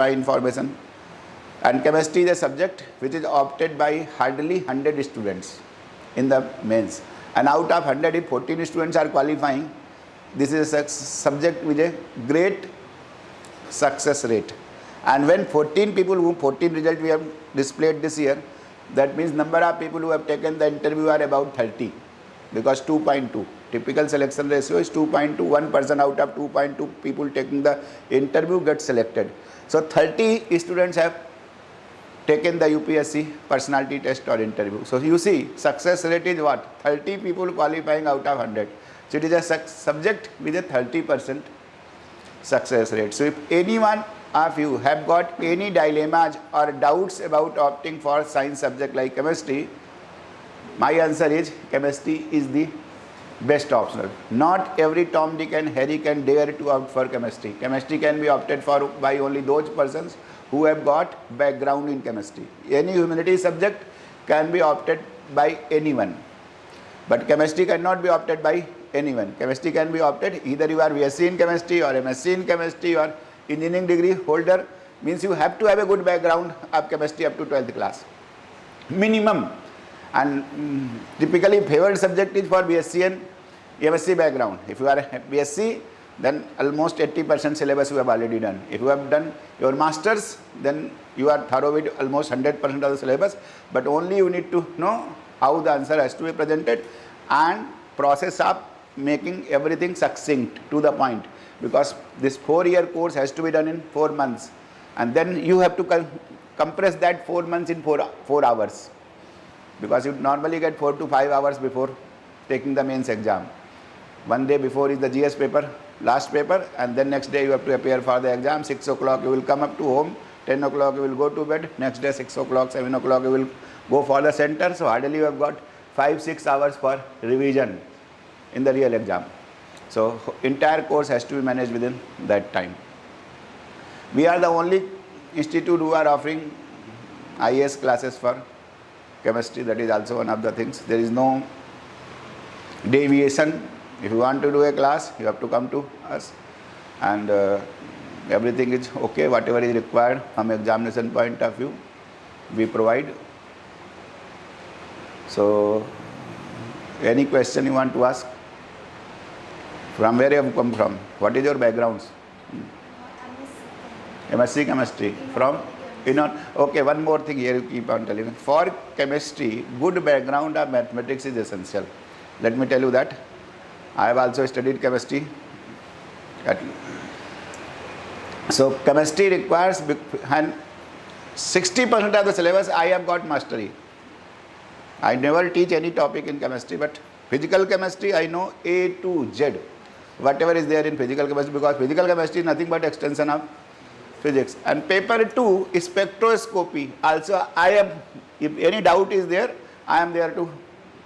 my information. And chemistry is a subject which is opted by hardly 100 students in the mains. And out of 100, if 14 students are qualifying, this is a subject with a great success rate. And when 14 people, who 14 result we have displayed this year, that means number of people who have taken the interview are about 30, because 2.2. Typical selection ratio is 2.2. 1 person out of 2.2 people taking the interview gets selected. So 30 students have taken the UPSC personality test or interview. So you see, success rate is what? 30 people qualifying out of 100. So it is a subject with a 30% success rate. So if anyone of you have got any dilemmas or doubts about opting for science subject like chemistry, my answer is chemistry is the best optional. Not every Tom, Dick and Harry can dare to opt for chemistry. Chemistry can be opted for by only those persons who have got background in chemistry. Any humanities subject can be opted by anyone, but chemistry cannot be opted by anyone. Chemistry can be opted either you are BSc in chemistry or MSc in chemistry or engineering degree holder, means you have to have a good background of chemistry up to 12th class minimum. And typically favored subject is for BSc and MSc background. If you are BSc, then almost 80% syllabus you have already done. If you have done your masters, then you are thorough with almost 100% of the syllabus, but only you need to know how the answer has to be presented and process of making everything succinct to the point, because this 4-year course has to be done in 4 months, and then you have to compress that 4 months in 4 hours, because you normally get 4 to 5 hours before taking the mains exam. One day before is the GS paper, last paper, and then next day you have to appear for the exam. 6 o'clock you will come up to home, 10 o'clock you will go to bed, next day 6 o'clock, 7 o'clock you will go for the center. So hardly you have got 5-6 hours for revision in the real exam. So entire course has to be managed within that time. We are the only institute who are offering IAS classes for chemistry. That is also one of the things. There is no deviation. If you want to do a class, you have to come to us, and everything is okay. Whatever is required from examination point of view, we provide. So any question you want to ask? From where you have come from? What is your backgrounds? MSc chemistry. From? Okay, one more thing here you keep on telling. For chemistry, good background of mathematics is essential. Let me tell you that. I have also studied chemistry. So chemistry requires, and 60% of the syllabus I have got mastery. I never teach any topic in chemistry, but physical chemistry I know A to Z. Whatever is there in physical chemistry, because physical chemistry is nothing but extension of physics. And paper 2 is spectroscopy. Also I am, if any doubt is there, I am there to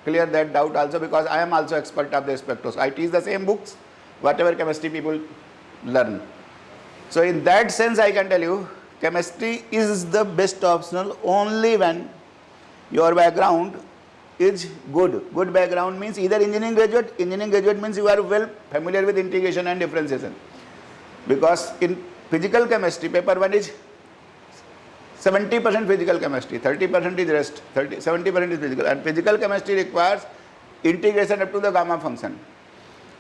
clear that doubt also, because I am also expert of the spectroscopy. I teach the same books, whatever chemistry people learn. So in that sense I can tell you, chemistry is the best optional only when your background is good. Good background means either engineering graduate. Engineering graduate means you are well familiar with integration and differentiation. Because in physical chemistry, paper 1 is 70% physical chemistry, 30% is rest, 70% is physical. And physical chemistry requires integration up to the gamma function.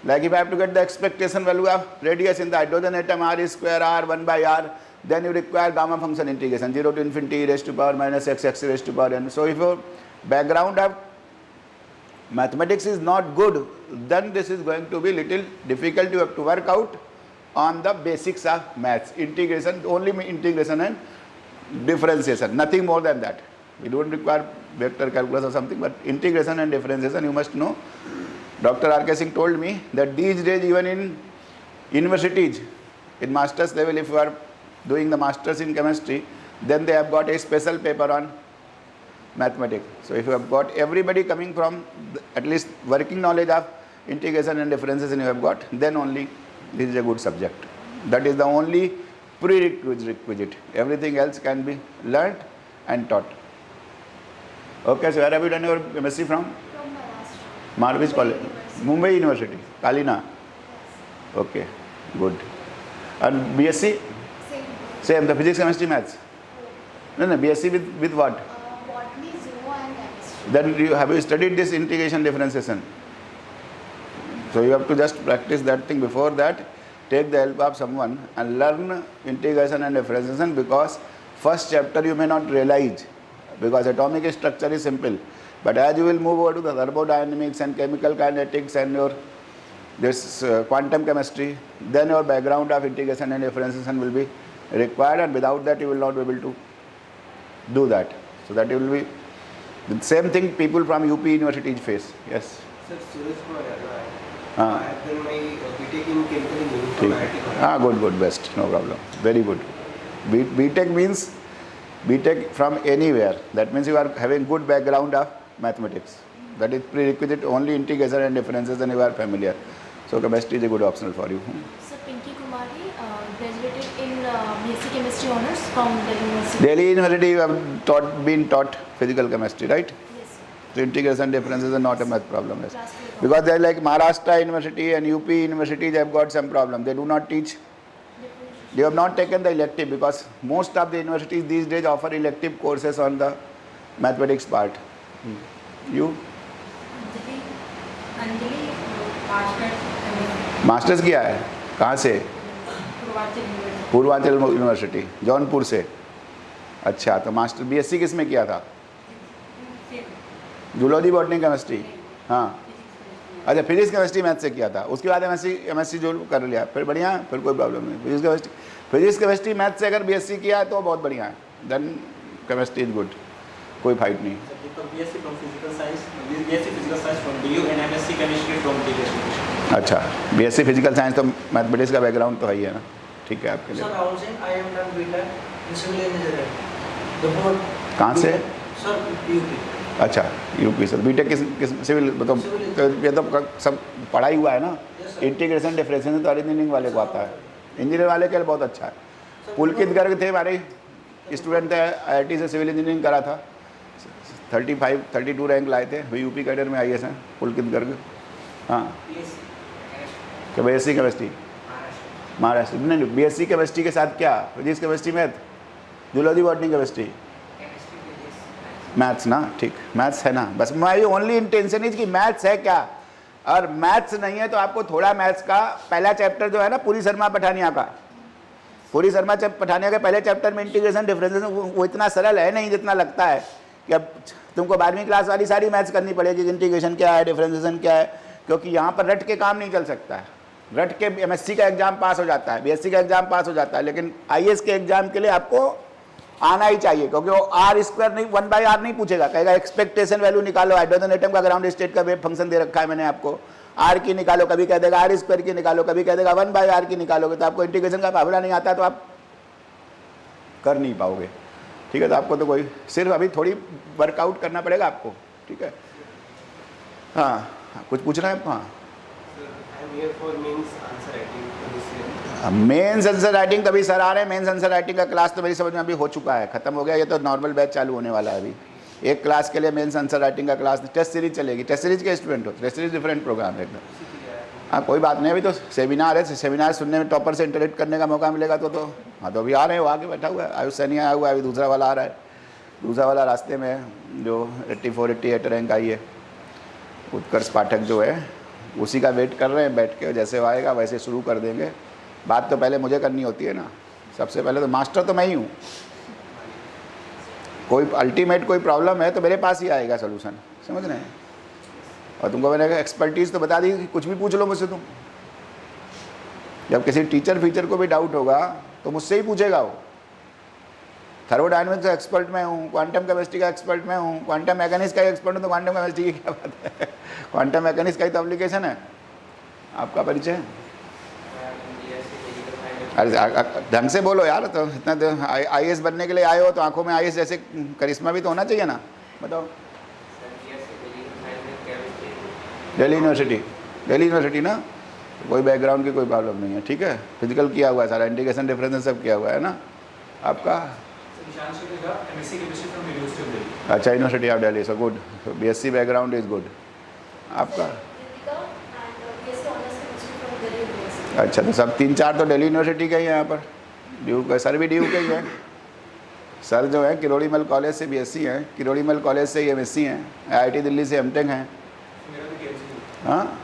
Like if I have to get the expectation value of radius in the hydrogen atom, r is square r 1 by r, then you require gamma function integration, 0 to infinity e raised to power minus x, x raised to power n. So if your background of mathematics is not good, then this is going to be little difficult. You have to work out on the basics of maths, integration, only integration and differentiation, nothing more than that. We don't require vector calculus or something, but integration and differentiation you must know. Dr. R.K. Singh told me that these days even in universities, in master's level, if you are doing the masters in chemistry, then they have got a special paper on mathematics. So if you have got everybody coming from at least working knowledge of integration and differentiation you have got, then only this is a good subject. That is the only prerequisite. Everything else can be learnt and taught. Okay, so where have you done your MSc from? From Maharashtra. Marvish College, Mumbai University, Kalina. Yes. Okay, good. And BSc? Same. Same, the physics, chemistry, maths. No, BSc with what? Botany, zoo and chemistry. Then have you studied this integration differentiation? So you have to just practice that thing. Before that, take the help of someone and learn integration and differentiation, because first chapter you may not realize, because atomic structure is simple. But as you will move over to the thermodynamics and chemical kinetics and your this quantum chemistry, then your background of integration and differentiation will be required, and without that you will not be able to do that. So that you will be the same thing people from UP universities face. Yes. Sir, Suraj Kumar Yadav. I have done my BTech in chemical engineering from IIT. Good, best, no problem. Very good. BTech means BTech from anywhere. That means you are having good background of mathematics. That is prerequisite. Only integration and differences and you are familiar. So chemistry is a good option for you. Sir, Pinky Kumari graduated in BSc Chemistry Honours from Delhi University. Delhi University, you have been taught physical chemistry, right? Yes, sir. So integration differences are not a math problem. Yes. Because they are like Maharashtra University and UP University, they have got some problem. They do not teach. They have not taken the elective, because most of the universities these days offer elective courses on the mathematics part. You? Anjali masters किया है कहाँ से? Purvanchal university Jaunpur से। अच्छा, तो master BSc किस में किया था? Zoology botany chemistry. हाँ, अच्छा, फिजिक्स केमिस्ट्री मैथ से किया था। उसके बाद MSc जो कर लिया, फिर बढ़िया, फिर कोई प्रॉब्लम नहीं। फिजिक्स केमिस्ट्री मैथ से अगर BSc किया है तो बहुत बढ़िया है, देन केमिस्ट्री इज गुड, कोई फाइट नहीं। BSc from physical science, BSc physical science from DU and MSc chemistry from DU. अच्छा, BSc फिजिकल साइंस तो मैथमेटिक्स का बैकग्राउंड तो है ही है ना, ठीक है आपके लिए। Sir, I am done BTech in civil engineering. The board. कहाँ से? Sir, UP. अच्छा, यूपी से। बीटेक किस सिविल, मतलब तो ये तो सब पढ़ा ही हुआ है ना। इंटीग्रेशन डिफरेंशिएशन तो इंजीनियरिंग वाले को आता है, इंजीनियर वाले के लिए बहुत अच्छा है। पुलकित गर्ग थे हमारे स्टूडेंट थे, IIT से सिविल इंजीनियरिंग करा था, 32 रैंक लाए थे, वे यूपी कैडर में IAS हैं पुलकित गर्ग। हाँ, BSc केमिस्ट्री महाराष्ट्र। नहीं, BSc केमिस्ट्री के साथ क्या? Physics chemistry math, zoology botany chemistry maths ना, ठीक, मैथ्स है ना। बस माई ओनली इंटेंशन इज कि मैथ्स है क्या, और मैथ्स नहीं है तो आपको थोड़ा मैथ्स का पहला चैप्टर जो है ना पूरी शर्मा पठानिया का, पूरी शर्मा पठानिया के पहले चैप्टर में इंटीग्रेशन डिफरेंसेस, वो इतना सरल है नहीं जितना लगता है कि अब तुमको 12वीं क्लास वाली सारी मैथ्स करनी पड़ेगी, इंटीग्रेशन क्या है, डिफरेंशिएशन क्या है, क्योंकि यहाँ पर रट के काम नहीं चल सकता है। रट के MSc का एग्जाम पास हो जाता है, BSc का एग्जाम पास हो जाता है, लेकिन IAS के एग्जाम के लिए आपको आना ही चाहिए, क्योंकि वो R² नहीं 1/r नहीं पूछेगा, कहेगा एक्सपेक्टेशन वैल्यू निकालो, हाइड्रोजन एटम का ग्राउंड स्टेट का वेव फंक्शन दे रखा है मैंने आपको, R की निकालो, कभी कह देगा R² की निकालो, कभी कह देगा 1/r की निकालोगे, तो आपको इंटीग्रेशन का फार्मूला नहीं आता तो आप कर नहीं पाओगे, ठीक है। तो आपको तो कोई सिर्फ अभी थोड़ी वर्कआउट करना पड़ेगा आपको, ठीक है। हाँ, कुछ पूछना है? हाँ, मेंस आंसर राइटिंग तभी सर आ रहे हैं। मेंस आंसर राइटिंग का क्लास तो मेरी समझ में अभी हो चुका है, खत्म हो गया, ये तो नॉर्मल बैच चालू होने वाला है अभी। एक क्लास के लिए मेंस आंसर राइटिंग का क्लास, टेस्ट सीरीज चलेगी। टेस्ट सीरीज के स्टूडेंट हो, टेस्ट सीरीज डिफरेंट प्रोग्राम है एकदम। हाँ, कोई बात नहीं, अभी तो सेमिनार है, सेमिनार सुनने में टॉपर से इंटरेक्ट करने का मौका मिलेगा तो हाँ, तो अभी आ रहे हैं, वो आगे बैठा हुआ है, आयुष सैनी आया हुआ है, अभी दूसरा वाला आ रहा है, दूसरा वाला रास्ते में है जो 84-88 रैंक आई है, उत्कर्ष पाठक जो है, उसी का वेट कर रहे हैं बैठ के, जैसे वो आएगा वैसे शुरू कर देंगे। बात तो पहले मुझे करनी होती है ना, सबसे पहले तो मास्टर तो मैं ही हूँ, कोई अल्टीमेट कोई प्रॉब्लम है तो मेरे पास ही आएगा सोल्यूशन, समझ रहे हैं। और तुमको मैंने एक्सपर्टीज़ तो बता दी कि कुछ भी पूछ लो मुझसे तुम, जब किसी टीचर फीचर को भी डाउट होगा तो मुझसे ही पूछेगा वो। थर्मोडायनामिक्स का एक्सपर्ट मैं हूँ, क्वांटम केमिस्ट्री का एक्सपर्ट मैं हूँ, क्वांटम मैकेनिक्स का एक्सपर्ट हूँ, तो क्वांटम केमिस्ट्री की क्या बात है, क्वांटम मैकेनिक्स का ही तो एप्लीकेशन है। आपका परिचय? अरे ढंग से बोलो यार, तो इतना IAS बनने के लिए आए हो तो आंखों में IAS जैसे करिश्मा भी तो होना चाहिए ना, बताओ। दिल्ली यूनिवर्सिटी ना, कोई बैकग्राउंड की कोई प्रॉब्लम नहीं है, ठीक है। फिजिकल किया हुआ है सारा, इंटीग्रेशन डिफरेंस सब किया हुआ है ना। आपका? अच्छा, university of Delhi, so good, BSc background is good. आपका? अच्छा, तो सब 3-4 तो दिल्ली यूनिवर्सिटी के ही हैं यहाँ पर, ड्यू का सर भी ड्यू के ही है। सर जो है किरोड़ीमल कॉलेज से बीएससी हैं, किरोड़ीमल कॉलेज से एमएससी हैं, आईआईटी दिल्ली से एमटेक हैं। हाँ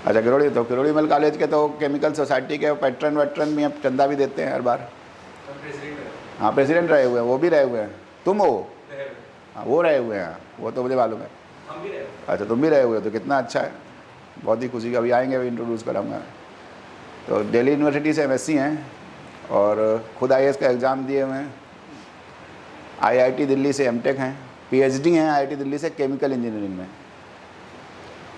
अच्छा, किरोड़ीमल कॉलेज के तो केमिकल सोसाइटी के पैट्रन वैट्रन भी अब चंदा भी देते हैं हर बार। हाँ प्रेसिडेंट रहे हुए हैं, वो भी रहे हुए हैं। तुम हो? हाँ वो रहे हुए हैं, वो तो मुझे मालूम है। अच्छा तुम भी रहे हुए हो, तो कितना अच्छा है, बहुत ही खुशी का। अभी आएंगे, अभी इंट्रोड्यूस कराऊंगा। तो दिल्ली यूनिवर्सिटी से एमएससी हैं और खुद आईएएस का एग्ज़ाम दिए हुए हैं। आईआईटी दिल्ली से एमटेक हैं, पीएचडी हैं आईआईटी दिल्ली से केमिकल इंजीनियरिंग में।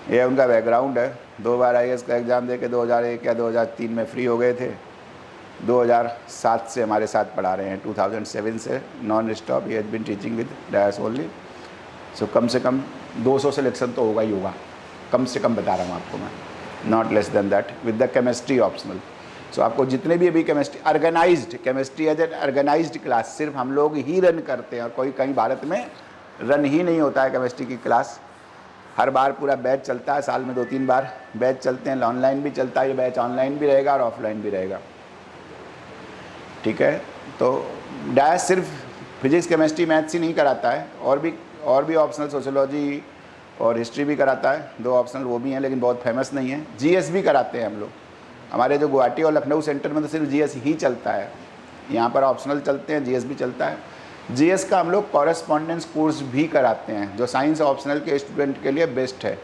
ये उनका बैकग्राउंड है। 2 बार आईएएस का एग्ज़ाम दे के 2001 या 2003 में फ्री हो गए थे। 2007 से हमारे साथ पढ़ा रहे हैं, 2007 से non stop. He has been teaching with dais only. So कम से कम 200 सिलेक्शन तो होगा ही होगा, कम से कम बता रहा हूँ आपको मैं, not less than that, with the chemistry optional. So आपको जितने भी अभी chemistry organized, chemistry as an organized class सिर्फ हम लोग ही रन करते हैं और कोई कहीं भारत में रन ही नहीं होता है केमिस्ट्री की क्लास। हर बार पूरा बैच चलता है, साल में 2-3 बार बैच चलते हैं। ऑनलाइन भी चलता है, ये बैच ऑनलाइन भी रहेगा और ऑफलाइन भी रहेगा, ठीक है। तो डायस सिर्फ फिजिक्स केमिस्ट्री मैथ्स ही नहीं कराता है, और भी ऑप्शनल सोशियोलॉजी और हिस्ट्री भी कराता है। 2 ऑप्शनल वो भी हैं, लेकिन बहुत फेमस नहीं है। जीएस भी कराते हैं हम लोग। हमारे जो गुवाहाटी और लखनऊ सेंटर में तो सिर्फ जीएस ही चलता है, यहाँ पर ऑप्शनल चलते हैं, जीएस भी चलता है। जीएस का हम लोग कॉरेस्पॉन्डेंस कोर्स भी कराते हैं, जो साइंस ऑप्शनल के स्टूडेंट के लिए बेस्ट है।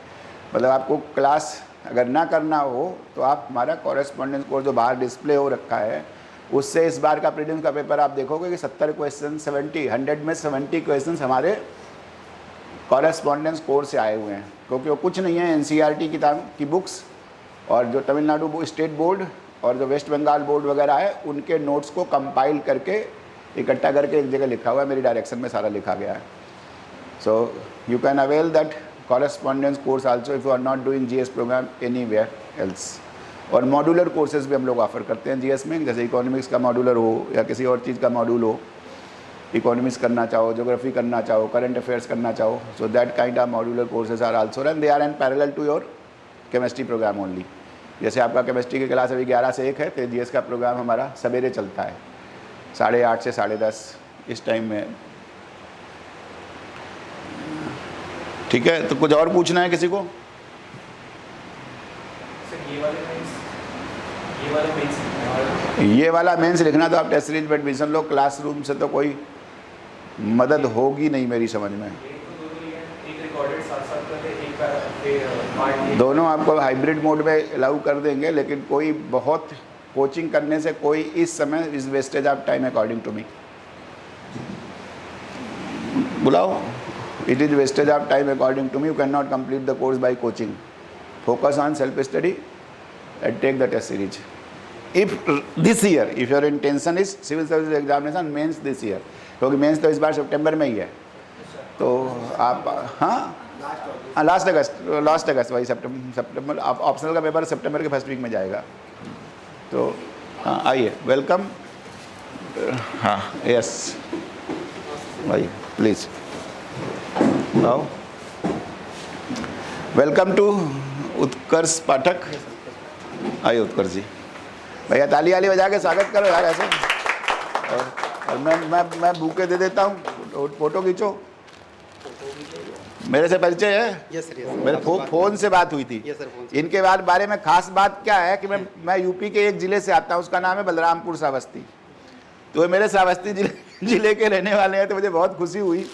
मतलब आपको क्लास अगर ना करना हो तो आप हमारा कॉरेस्पॉन्डेंस कोर्स जो बाहर डिस्प्ले हो रखा है, उससे इस बार का प्रीलिम्स का पेपर आप देखोगे कि 70 क्वेश्चन 100 में 70 क्वेश्चन हमारे कॉरेस्पॉन्डेंस कोर्स से आए हुए हैं। क्योंकि वो कुछ नहीं है, एनसीईआरटी किताब की बुक्स और जो तमिलनाडु स्टेट बोर्ड और जो वेस्ट बंगाल बोर्ड वगैरह है, उनके नोट्स को कंपाइल करके इकट्ठा करके एक जगह लिखा हुआ है। मेरी डायरेक्शन में सारा लिखा गया है। So you can avail that correspondence course also if you are not doing GS program anywhere else. और मॉड्यूलर कोर्सेज भी हम लोग ऑफर करते हैं जीएस में, जैसे इकोनॉमिक्स का मॉड्यूलर हो या किसी और चीज़ का मॉड्यूल हो। इकोनॉमिक्स करना चाहो, ज्योग्राफी करना चाहो, करंट अफेयर्स करना चाहो, so that kind of modular courses are also run. They are in parallel to your chemistry program only. जैसे आपका केमिस्ट्री की क्लास अभी 11 से 1 है, तो जीएस का प्रोग्राम हमारा सवेरे चलता है 8:30 से 10:30 इस टाइम में, ठीक है। तो कुछ और पूछना है किसी को? ये वाला मेंस लिखना तो आप टेस्ट सीरीज में एडमिशन लो, क्लासरूम से तो कोई मदद होगी नहीं मेरी समझ में। दोनों आपको हाइब्रिड मोड में अलाउ कर देंगे, लेकिन कोई बहुत कोचिंग करने से कोई इस समय is wastage of time according to me. बुलाओ, it is wastage of time according to me. You can not complete the course by coaching. Focus on self study and take the test series. If this year, if your intention is civil service examination mains this year, क्योंकि mains तो इस बार सितंबर में ही है, तो आप हाँ last अगस्त वही सितंबर। आप ऑप्शनल का पेपर सितंबर के फर्स्ट वीक में जाएगा। तो हाँ आइए, वेलकम। हाँ यस भाई प्लीज़ आओ। वेलकम टू उत्कर्ष पाठक। आइए उत्कर्ष जी, भैया ताली वाली बजा के स्वागत करो यार ऐसे। और मैं बुके दे देता हूँ, फोटो खींचो। मेरे से परिचय है? Yes sir, yes. मेरे फोन से बात हुई थी। यस सर, फोन से। इनके बारे में खास बात क्या है कि मैं यूपी के एक ज़िले से आता हूँ, उसका नाम है बलरामपुर श्रावस्ती। तो ये मेरे श्रावस्ती जिले के रहने वाले हैं, तो मुझे बहुत खुशी हुई।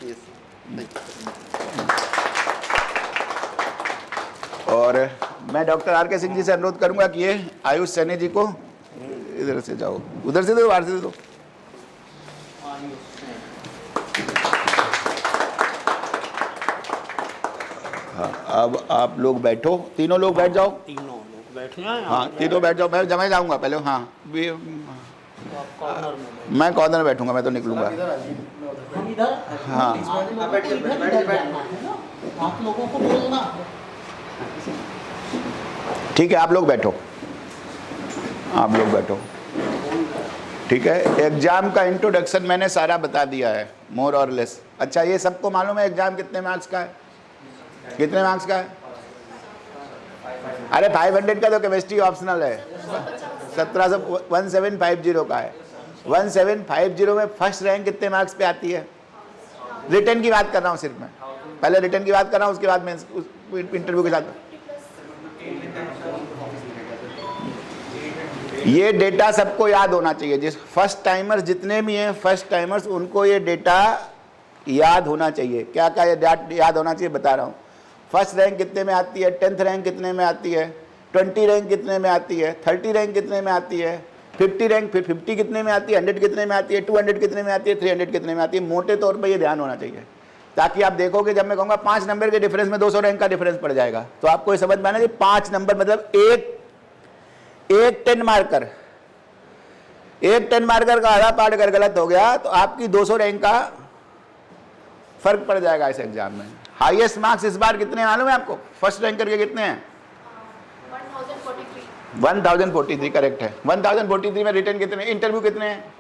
और मैं डॉक्टर आर के सिंह जी से अनुरोध करूंगा कि ये आयुष सैनी जी को इधर से जाओ, उधर से दो, बाहर से दो। हाँ अब आप लोग बैठो, तीनों लोग बैठ जाओ। तीनों लोग बैठे हैं। हाँ तीनों बैठ जाओ, मैं जमा जाऊंगा पहले। हाँ मैं कॉर्नर में बैठूंगा, मैं तो निकलूंगा। हम इधर, हाँ आप लोगों को बोलना। ठीक है, आप लोग बैठो, आप लोग बैठो, ठीक है। एग्जाम का इंट्रोडक्शन मैंने सारा बता दिया है, मोर और लेस। अच्छा ये सबको मालूम है एग्जाम कितने मार्क्स का है? कितने मार्क्स का है? अरे 500 का तो केमिस्ट्री ऑप्शनल है, 1750 का है। 1750 में फर्स्ट रैंक कितने मार्क्स पे आती है? रिटर्न की बात कर रहा हूँ सिर्फ मैं, पहले रिटर्न की बात कर रहा हूँ, उसके बाद मैं इंटरव्यू के साथ। ये डेटा सबको याद होना चाहिए, जिस फर्स्ट टाइमर्स जितने भी हैं फर्स्ट टाइमर्स, उनको ये डेटा याद होना चाहिए। क्या क्या ये याद होना चाहिए बता रहा हूँ। फर्स्ट रैंक कितने में आती है, 10th रैंक कितने में आती है, 20 रैंक कितने में आती है, 30 रैंक कितने में आती है, 50 रैंक, फिर 50 कितने में आती है, 100 कितने में आती है, 200 कितने में आती है, 300 कितने में आती है। मोटे तौर पर ये ध्यान होना चाहिए, ताकि आप देखोगे जब मैं कहूँगा 5 नंबर के डिफरेंस में 200 रैंक का डिफरेंस पड़ जाएगा, तो आपको ये समझ में आना चाहिए 5 नंबर मतलब एक 10 मार्कर, एक 10 मार्कर का आधा पार्ट अगर गलत हो गया तो आपकी 200 रैंक का फर्क पड़ जाएगा इस एग्जाम में। हाईएस्ट मार्क्स इस बार कितने मालूम है आपको? फर्स्ट रैंकर के कितने हैं? 1043 करेक्ट है। 1043 में रिटर्न कितने, इंटरव्यू कितने हैं?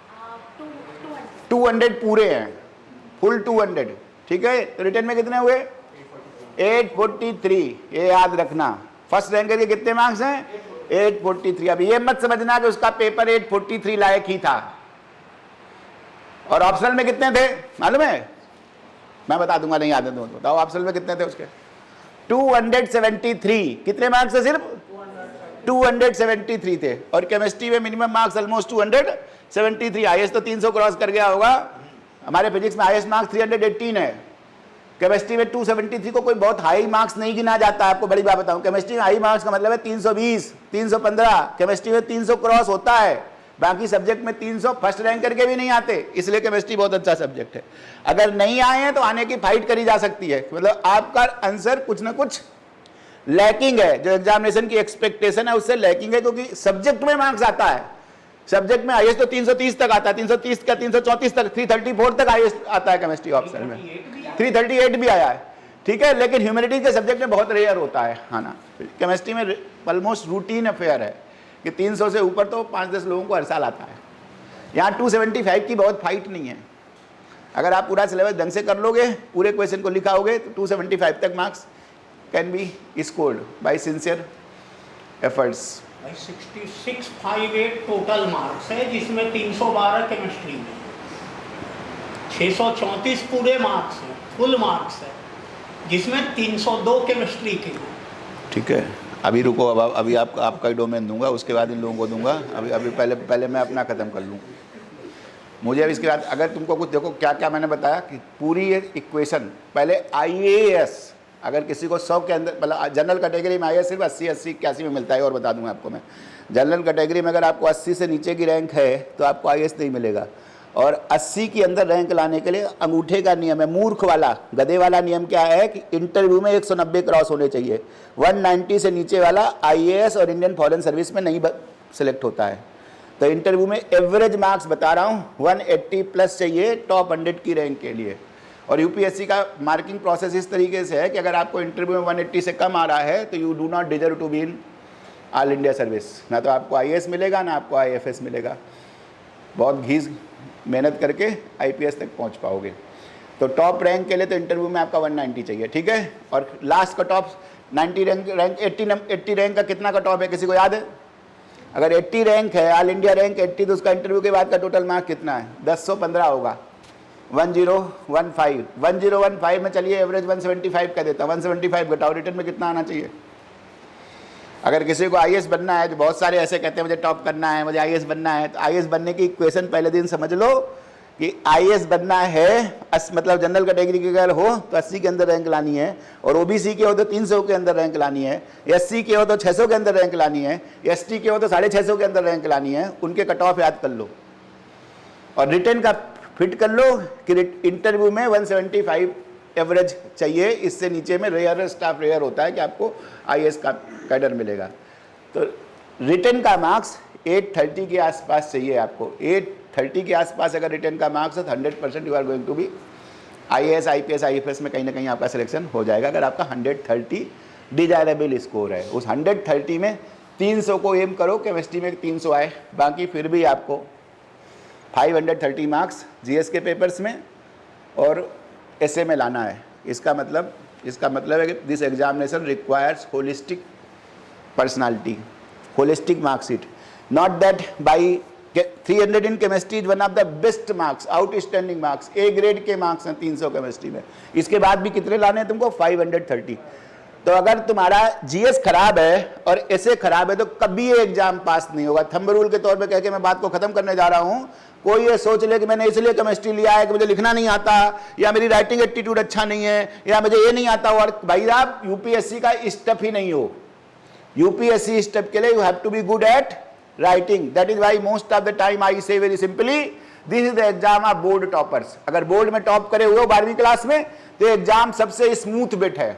200 पूरे हैं, फुल 200, ठीक है। तो रिटर्न में कितने हुए? 843, ये याद रखना। फर्स्ट रैंकर के कितने मार्क्स हैं? 843। अब ये मत समझना कि उसका पेपर 843 लायक ही था। और ऑप्शनल में कितने थे मालूम है? मैं बता दूंगा, नहीं याद है तो बताओ ऑप्शनल में कितने थे उसके? 273। कितने मार्क्स है? सिर्फ 273 थे। और केमिस्ट्री में मिनिमम मार्क्स ऑलमोस्ट 273। हाईएस्ट तो 300 क्रॉस कर गया होगा। हमारे फिजिक्स में हाईएस्ट मार्क्स 318 है, केमिस्ट्री में 273 को कोई बहुत हाई मार्क्स नहीं गिना जाता है। आपको बड़ी बात बताऊं, केमिस्ट्री में हाई मार्क्स का मतलब है 320, 315। केमिस्ट्री में 300 क्रॉस होता है, बाकी सब्जेक्ट में 300 फर्स्ट रैंक करके भी नहीं आते, इसलिए केमिस्ट्री बहुत अच्छा सब्जेक्ट है। अगर नहीं आए हैं तो आने की फाइट करी जा सकती है, मतलब आपका आंसर कुछ ना कुछ लैकिंग है, जो एग्जामिनेशन की एक्सपेक्टेशन है उससे लैकिंग है, क्योंकि सब्जेक्ट में मार्क्स आता है। सब्जेक्ट में हाईएस्ट तो 330 तक आता है, 330 का 334 तक, 334 तक हाईएस्ट आता है केमिस्ट्री ऑप्शन में, 338 भी आया है, ठीक है। लेकिन ह्यूमैनिटीज के सब्जेक्ट में बहुत रेयर होता है आना। केमिस्ट्री में ऑलमोस्ट रूटीन अफेयर है कि 300 से ऊपर तो 5-10 लोगों को हर साल आता है। यहाँ 275 की बहुत फाइट नहीं है। अगर आप पूरा सिलेबस ढंग से कर लोगे, पूरे क्वेश्चन को लिखाओगे, तो 275 तक marks can be scored by sincere efforts. 6658 total marks है, जिसमें 312 केमिस्ट्री में, 634 पूरे मार्क्स हैं, फुल मार्क्स है, जिसमें 302 केमिस्ट्री के हैं। ठीक है, अभी रुको, अब अभी आपका ही डोमेन दूंगा, उसके बाद इन लोगों को दूंगा। अभी पहले मैं अपना ख़त्म कर लूँ। मुझे अब इसके बाद अगर तुमको कुछ देखो क्या क्या मैंने बताया कि पूरी ये इक्वेशन पहले IAS, अगर किसी को 100 के अंदर, मतलब जनरल कैटेगरी में IAS सिर्फ 80, 81 में मिलता है, और बता दूंगा आपको मैं। जनरल कैटेगरी में अगर आपको 80 से नीचे की रैंक है तो आपको IAS नहीं मिलेगा, और 80 के अंदर रैंक लाने के लिए अंगूठे का नियम है, मूर्ख वाला, गधे वाला नियम क्या है कि इंटरव्यू में 190 क्रॉस होने चाहिए। 190 से नीचे वाला IAS और इंडियन फॉरेन सर्विस में नहीं सिलेक्ट होता है। तो इंटरव्यू में एवरेज मार्क्स बता रहा हूँ 180 प्लस चाहिए टॉप 100 की रैंक के लिए। और यूपीएससी का मार्किंग प्रोसेस इस तरीके से है कि अगर आपको इंटरव्यू में 180 से कम आ रहा है तो you do not deserve to be in all India service. ना तो आपको IAS मिलेगा ना आपको IFS मिलेगा। बहुत घीस मेहनत करके IPS तक पहुंच पाओगे। तो टॉप रैंक के लिए तो इंटरव्यू में आपका 190 चाहिए, ठीक है। और last cut off 90 rank 80 rank का कितना कट ऑफ है, किसी को याद है? अगर 80 रैंक है, ऑल इंडिया रैंक 80, तो उसका इंटरव्यू के बाद का टोटल मार्क कितना है? 1015 होगा। 1015 में चलिए एवरेज 175 का देता, 175 घटाओ, रिटर्न में कितना आना चाहिए? अगर किसी को IAS बनना है, तो बहुत सारे ऐसे कहते हैं मुझे टॉप करना है, मुझे IAS बनना है, तो IAS बनने की इक्वेशन पहले दिन समझ लो कि IAS बनना है, मतलब जनरल कैटेगरी के अगर हो तो 80 के अंदर रैंक लानी है, और OBC के हो तो 300 के अंदर रैंक लानी है, SC के हो तो 600 के अंदर रैंक लानी है, ST के हो तो 650 के अंदर रैंक लानी है। उनके कट ऑफ याद कर लो और रिटर्न का फिट कर लो कि इंटरव्यू में 175 एवरेज चाहिए, इससे नीचे में रेयर स्टाफ रेयर होता है कि आपको IAS का कैडर मिलेगा। तो रिटर्न का मार्क्स 830 के आसपास चाहिए आपको। 830 के आसपास अगर रिटर्न का मार्क्स है तो 100% you are going to be IAS, IPS, IFS में कहीं ना कहीं आपका सिलेक्शन हो जाएगा, अगर आपका 130 डिजायरेबल स्कोर है। उस 130 में 300 को एम करो, केमिस्ट्री में 300 आए, बाकी फिर भी आपको 530 मार्क्स GS के पेपर्स में और essay में लाना है। इसका मतलब है कि this examination requires holistic personality, holistic marksheet, not that by 300 in chemistry is one of the best marks, outstanding marks, A grade के मार्क्स हैं 300 केमिस्ट्री में। इसके बाद भी कितने लाने हैं तुमको? 530। तो अगर तुम्हारा जीएस खराब है और ऐसे खराब है तो कभी ये एग्जाम पास नहीं होगा। थंब रूल के तौर पे कह के मैं बात को खत्म करने जा रहा हूं। कोई ये सोच ले कि मैंने इसलिए केमिस्ट्री लिया है कि मुझे लिखना नहीं आता, या मेरी राइटिंग एटीट्यूड अच्छा नहीं है, या मुझे ये नहीं आता, और भाई आप यूपीएससी का स्टेप ही नहीं हो। यूपीएससी स्टेप के लिए you have to be good at writing. That is why most of the time I say very simply this is the exam of board toppers. अगर बोर्ड में टॉप करे हुए हो 12वीं क्लास में तो एग्जाम सबसे स्मूथ बिट है,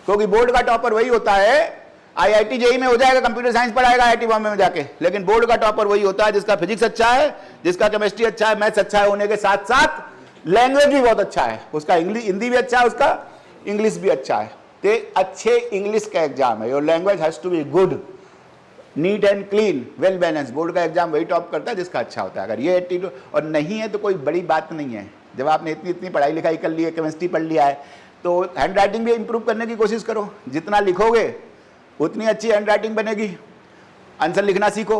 क्योंकि बोर्ड का टॉपर वही होता है। आईआईटी जेई में हो जाएगा, कंप्यूटर साइंस पढ़ाएगा आईआईटी बॉम्बे में जाके, लेकिन बोर्ड का टॉपर वही होता है जिसका फिजिक्स अच्छा है, जिसका केमिस्ट्री अच्छा है, मैथ्स अच्छा है, होने के साथ साथ लैंग्वेज भी बहुत अच्छा है, उसका हिंदी भी अच्छा है, उसका इंग्लिश भी अच्छा है। तो अच्छे इंग्लिश का एग्जाम है। Your language has to be good, neat and clean, well balance. Board का एग्जाम वही टॉप करता है जिसका अच्छा होता है। अगर ये एटीट्यूड और नहीं है तो कोई बड़ी बात नहीं है। जब आपने इतनी पढ़ाई लिखाई कर ली है, केमिस्ट्री पढ़ लिया है, तो हैंड राइटिंग भी इंप्रूव करने की कोशिश करो। जितना लिखोगे उतनी अच्छी हैंड राइटिंग बनेगी। आंसर लिखना सीखो।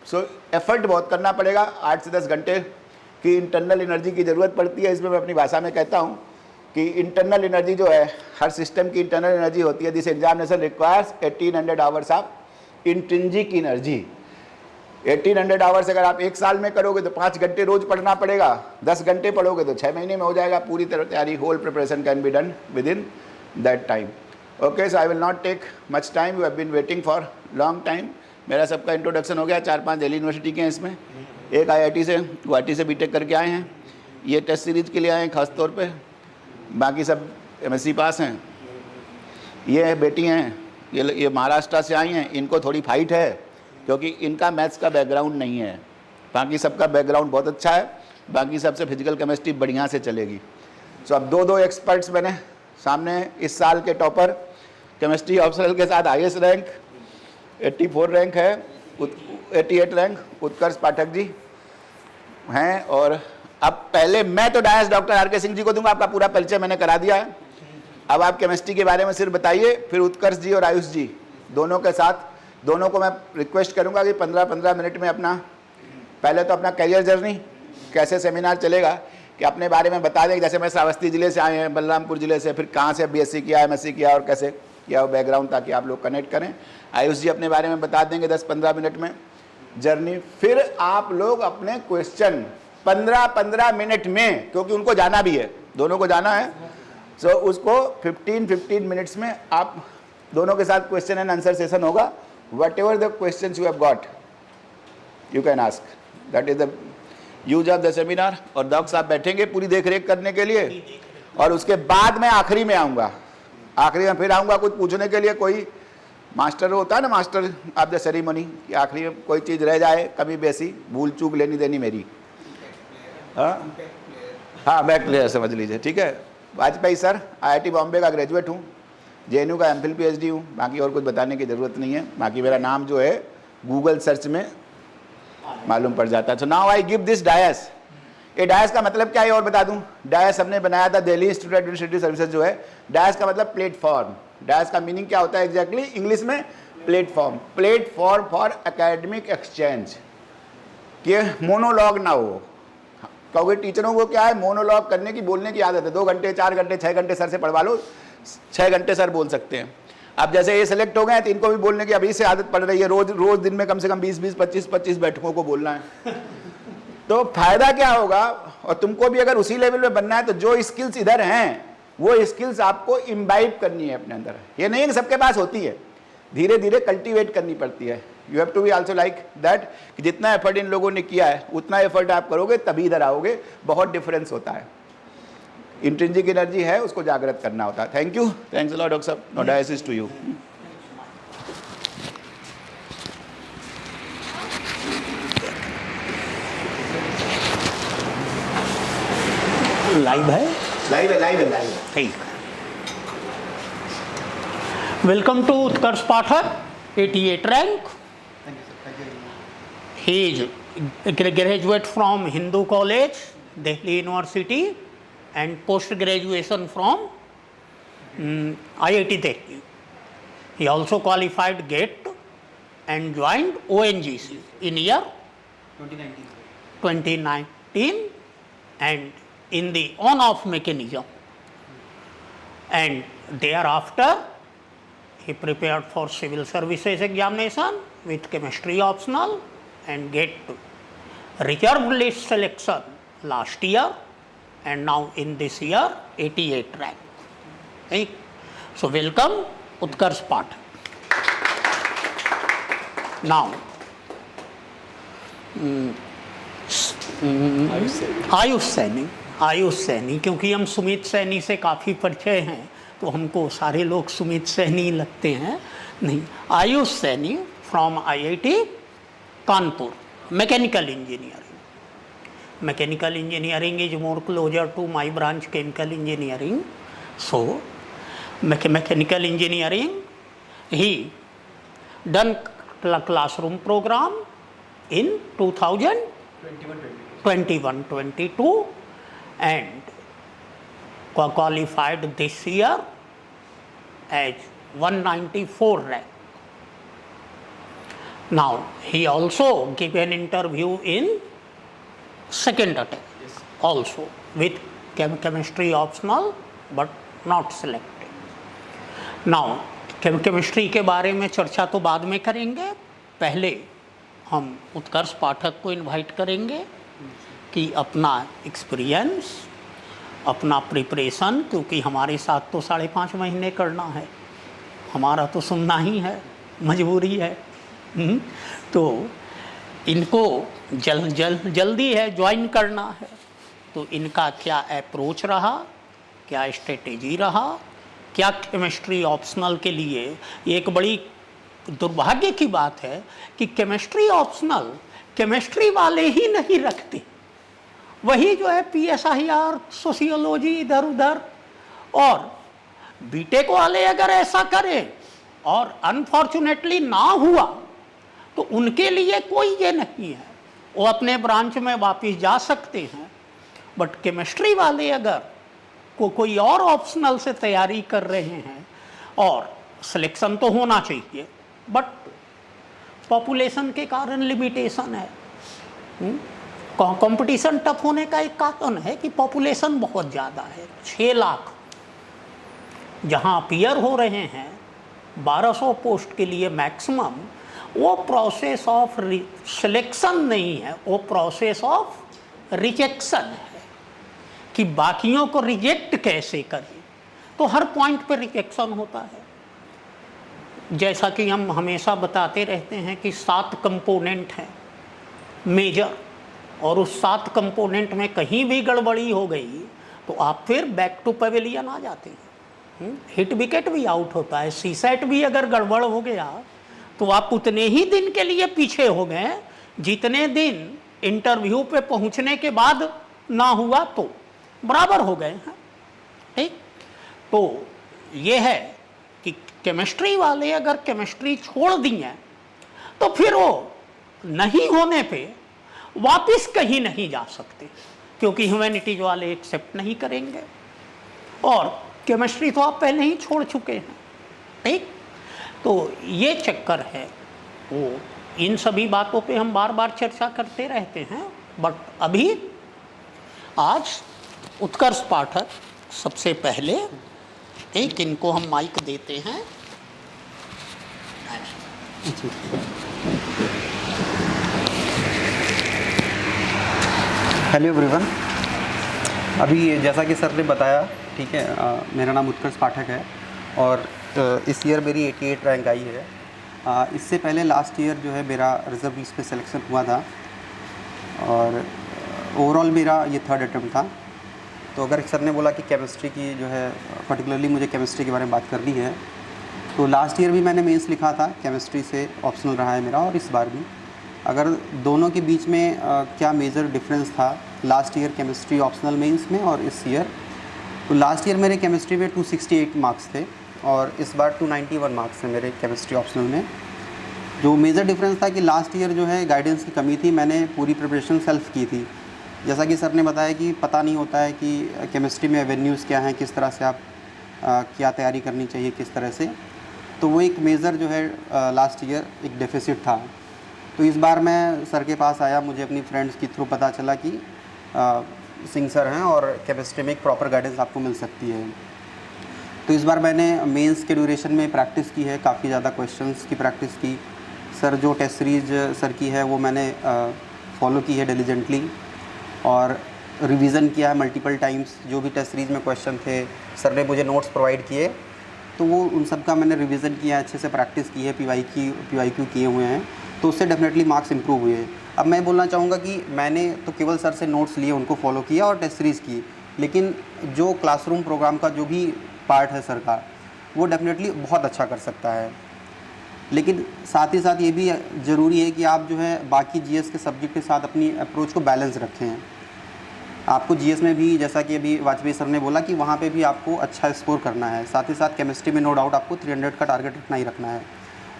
सो एफर्ट बहुत करना पड़ेगा। 8 से 10 घंटे की इंटरनल एनर्जी की ज़रूरत पड़ती है। इसमें मैं अपनी भाषा में कहता हूँ कि इंटरनल एनर्जी जो है, हर सिस्टम की इंटरनल एनर्जी होती है। This examination requires 1800 hours of intrinsic energy. 1800 hours अगर आप 1 साल में करोगे तो 5 घंटे रोज पढ़ना पड़ेगा। 10 घंटे पढ़ोगे तो 6 महीने में हो जाएगा पूरी तरह तैयारी। Whole preparation can be done within that time. Okay, so I will not take much time, you have been waiting for long time. मेरा सबका इंट्रोडक्शन हो गया। 4-5 दिल्ली यूनिवर्सिटी के हैं इसमें, एक आईआईटी से, गुवाहाटी से बीटेक करके आए हैं। ये टेस्ट सीरीज के लिए आए हैं खास तौर पे, बाकी सब एमएससी पास हैं। ये बेटी हैं, ये महाराष्ट्र से आई हैं। इनको थोड़ी फाइट है क्योंकि इनका मैथ्स का बैकग्राउंड नहीं है। बाकी सबका बैकग्राउंड बहुत अच्छा है, बाकी सबसे फिजिकल केमिस्ट्री बढ़िया से चलेगी। सो अब दो एक्सपर्ट्स बने सामने। इस साल के टॉपर केमिस्ट्री ऑप्शनल के साथ हाईएस्ट रैंक 84 रैंक है, 88 रैंक उत्कर्ष पाठक जी हैं। और अब पहले मैं तो डायस डॉक्टर आर के सिंह जी को दूंगा, आपका पूरा परिचय मैंने करा दिया है। अब आप केमिस्ट्री के बारे में सिर्फ बताइए, फिर उत्कर्ष जी और आयुष जी दोनों के साथ, दोनों को मैं रिक्वेस्ट करूंगा कि 15-15 मिनट में अपना, पहले तो अपना करियर जर्नी कैसे सेमिनार चलेगा कि अपने बारे में बता दें। जैसे मैं श्रावस्ती जिले से आए हैं, बलरामपुर जिले से, फिर कहाँ से बीएससी किया, एमएससी किया और कैसे किया वो बैकग्राउंड, ताकि आप लोग कनेक्ट करें। आयुष जी अपने बारे में बता देंगे 10-15 मिनट में जर्नी। फिर आप लोग अपने क्वेश्चन 15-15 मिनट में, क्योंकि उनको जाना भी है, दोनों को जाना है, सो उसको 15-15 मिनट्स में आप दोनों के साथ क्वेश्चन एंड आंसर सेशन होगा। Whatever the questions you have got, you can ask. That is the use of the seminar. और डॉक्टर साहब बैठेंगे पूरी देख रेख करने के लिए, और उसके बाद मैं आखिरी में आऊँगा। आखिरी में फिर आऊँगा कुछ पूछने के लिए। कोई मास्टर होता है ना, मास्टर ऑफ द सेरेमनी, कि आखिरी में कोई चीज़ रह जाए कभी बेसी भूल चूक लेनी देनी मेरी। हाँ, बैक प्लेयर समझ लीजिए, ठीक है। वाजपेयी सर, आईआईटी बॉम्बे का ग्रेजुएट हूँ, जेएनयू का एमफिल पीएचडी हूँ। बाकी और कुछ बताने की ज़रूरत नहीं है। बाकी मेरा नाम जो है गूगल सर्च में मालूम पड़ जाता है। So now I give this dais. ये डायस का मतलब क्या है और बता दूं। डायस हमने बनाया था Delhi institute of administrative services जो है। डायस का मतलब प्लेटफॉर्म। डायस का मीनिंग क्या होता है एग्जैक्टली इंग्लिश में? Platform. Platform for academic exchange. कि मोनोलॉग ना हो, क्योंकि टीचरों को क्या है, मोनोलॉग करने की, बोलने की आदत है। 2 घंटे 4 घंटे 6 घंटे सर से पढ़वा लो, 6 घंटे सर बोल सकते हैं। अब जैसे ये सेलेक्ट हो गए हैं तो इनको भी बोलने की अभी से आदत पड़ रही है। रोज दिन में कम से कम 20-20 25-25 बैठकों को बोलना है। तो फायदा क्या होगा, और तुमको भी अगर उसी लेवल में बनना है तो जो स्किल्स इधर हैं वो स्किल्स आपको इम्बाइब करनी है अपने अंदर। ये नहीं है कि सबके पास होती है, धीरे धीरे कल्टीवेट करनी पड़ती है। You have to be also like that, कि जितना एफर्ट इन लोगों ने किया है उतना एफर्ट आप करोगे तभी इधर आओगे। बहुत डिफरेंस होता है। इंट्रिंसिक एनर्जी है, उसको जागृत करना होता है। Thank you, thanks a lot doctor साहब। No dais is to you. Live है, लाइव है, लाइव है, लाइव है। ठीक। Welcome to Utkarsh Pathak, 88 rank. He is graduate from Hindu College, Delhi University, and post graduation from IIT Delhi. He also qualified GATE and joined ONGC in year 2019 and in the on-off mechanism, and thereafter he prepared for civil services examination with chemistry optional and get reserve list selection last year, and now in this year 88 rank. Okay? So welcome Utkarsh Pathak. Now Ayush Saini, क्योंकि हम सुमित सैनी से काफ़ी परिचय हैं तो हमको सारे लोग सुमित सैनी लगते हैं, नहीं, Ayush Saini from IIT Kanpur, mechanical engineering is more closer to my branch, chemical engineering. So mechanical engineering, he done classroom program in 2021-22 and qualified this year as 194 rank. Now he also gave an interview in second attempt also with chemistry optional but not selected. Now chemistry के बारे में चर्चा तो बाद में करेंगे, पहले हम उत्कर्ष पाठक को इनवाइट करेंगे कि अपना एक्सपीरियंस, अपना प्रिपरेशन, क्योंकि हमारे साथ तो 5.5 महीने करना है, हमारा तो सुनना ही है, मजबूरी है। तो इनको जल्दी है, ज्वाइन करना है, तो इनका क्या अप्रोच रहा, क्या स्ट्रेटेजी रहा, क्या केमिस्ट्री ऑप्शनल के लिए, एक बड़ी दुर्भाग्य की बात है कि केमिस्ट्री ऑप्शनल केमिस्ट्री वाले ही नहीं रखते, वही जो है PSIR, सोशियोलॉजी इधर उधर, और बीटेक वाले अगर ऐसा करें और अनफॉर्चुनेटली ना हुआ तो उनके लिए कोई ये नहीं है, वो अपने ब्रांच में वापस जा सकते हैं। बट केमिस्ट्री वाले अगर कोई और ऑप्शनल से तैयारी कर रहे हैं, और सिलेक्शन तो होना चाहिए बट पॉपुलेशन के कारण लिमिटेशन है, कंपटीशन टफ होने का एक कारण है कि पॉपुलेशन बहुत ज़्यादा है, 6 लाख जहां अपीयर हो रहे हैं 1200 पोस्ट के लिए मैक्सिमम, वो प्रोसेस ऑफ सिलेक्शन नहीं है, वो प्रोसेस ऑफ रिजेक्शन है कि बाकियों को रिजेक्ट कैसे करें। तो हर पॉइंट पर रिजेक्शन होता है। जैसा कि हम हमेशा बताते रहते हैं कि 7 कंपोनेंट हैं मेजर, और उस 7 कंपोनेंट में कहीं भी गड़बड़ी हो गई तो आप फिर बैक टू पवेलियन आ जाते हैं। हिट विकेट भी आउट होता है, सीसेट भी अगर गड़बड़ हो गया तो आप उतने ही दिन के लिए पीछे हो गए जितने दिन इंटरव्यू पे पहुंचने के बाद ना हुआ तो बराबर हो गए हैं। ठीक, तो ये है कि केमिस्ट्री वाले अगर केमिस्ट्री छोड़ दिए तो फिर वो नहीं होने पे वापस कहीं नहीं जा सकते, क्योंकि ह्यूमैनिटीज वाले एक्सेप्ट नहीं करेंगे, और केमिस्ट्री तो आप पहले ही छोड़ चुके हैं। ठीक, तो ये चक्कर है। वो इन सभी बातों पे हम बार बार चर्चा करते रहते हैं, बट अभी आज उत्कर्ष पाठक सबसे पहले, एक इनको हम माइक देते हैं। हेलो एवरीवन, अभी जैसा कि सर ने बताया, ठीक है, मेरा नाम उत्कर्ष पाठक है और इस ईयर मेरी 88 रैंक आई है। इससे पहले लास्ट ईयर जो है मेरा रिजर्व लिस्ट पे सिलेक्शन हुआ था और ओवरऑल मेरा ये 3rd अटेम्प्ट था। तो अगर सर ने बोला कि केमिस्ट्री की जो है पर्टिकुलरली मुझे केमिस्ट्री के बारे में बात करनी है, तो लास्ट ईयर भी मैंने मेंस लिखा था, केमिस्ट्री से ऑप्शनल रहा है मेरा, और इस बार भी अगर दोनों के बीच में क्या मेजर डिफरेंस था last year chemistry optional mains में और इस ईयर, तो लास्ट ईयर मेरे केमिस्ट्री में 268 मार्क्स थे और इस बार 291 मार्क्स हैं मेरे केमिस्ट्री ऑप्शनल में। जो मेजर डिफरेंस था कि लास्ट ईयर जो है गाइडेंस की कमी थी, मैंने पूरी प्रिपरेशन सेल्फ की थी। जैसा कि सर ने बताया कि पता नहीं होता है कि केमिस्ट्री में एवेन्यूज़ क्या हैं, किस तरह से आप क्या तैयारी करनी चाहिए, किस तरह से, तो वो एक मेजर जो है लास्ट ईयर एक डेफिसिट था। तो इस बार मैं सर के पास आया, मुझे अपनी फ्रेंड्स के थ्रू पता चला कि सिंह सर हैं और केमिस्ट्री में एक प्रॉपर गाइडेंस आपको मिल सकती है। तो इस बार मैंने मेंस के ड्यूरेशन में प्रैक्टिस की है, काफ़ी ज़्यादा क्वेश्चंस की प्रैक्टिस की। सर जो टेस्ट सीरीज सर की है वो मैंने फॉलो की है डिलीजेंटली, और रिवीज़न किया है मल्टीपल टाइम्स। जो भी टेस्ट सीरीज में क्वेश्चन थे सर ने मुझे नोट्स प्रोवाइड किए, तो वो उन सब का मैंने रिवीज़न किया, अच्छे से प्रैक्टिस की है, PYQ किए हुए हैं, तो उससे डेफिनेटली मार्क्स इंप्रूव हुए हैं। अब मैं बोलना चाहूँगा कि मैंने तो केवल सर से नोट्स लिए, उनको फॉलो किया और टेस्ट सीरीज़ की, लेकिन जो क्लासरूम प्रोग्राम का जो भी पार्ट है सर का, वो डेफिनेटली बहुत अच्छा कर सकता है। लेकिन साथ ही साथ ये भी ज़रूरी है कि आप जो है बाकी GS के सब्जेक्ट के साथ अपनी अप्रोच को बैलेंस रखें। आपको GS में भी, जैसा कि अभी वाजपेयी सर ने बोला, कि वहाँ पे भी आपको अच्छा स्कोर करना है। साथ ही साथ केमिस्ट्री में नो डाउट आपको 300 का टारगेट रखना ही रखना है,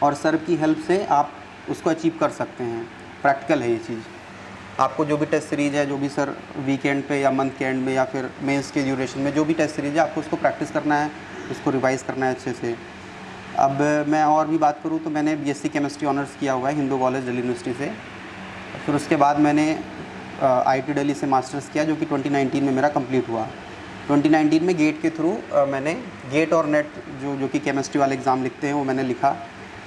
और सर की हेल्प से आप उसको अचीव कर सकते हैं। प्रैक्टिकल है ये चीज़। आपको जो भी टेस्ट सीरीज़ है, जो भी सर वीकेंड पे या मंथ के एंड में या फिर मेंस के ड्यूरेशन में जो भी टेस्ट सीरीज़ है, आपको उसको प्रैक्टिस करना है, उसको रिवाइज़ करना है अच्छे से। अब मैं और भी बात करूँ तो मैंने BSc केमिस्ट्री ऑनर्स किया हुआ है हिंदू कॉलेज दिल्ली यूनिवर्सिटी से। फिर उसके बाद मैंने IIT दिल्ली से मास्टर्स किया, जो कि 2019 में मेरा कंप्लीट हुआ। 2019 में गेट के थ्रू मैंने गेट और नेट जो कि केमिस्ट्री वाले एग्ज़ाम लिखते हैं वो मैंने लिखा।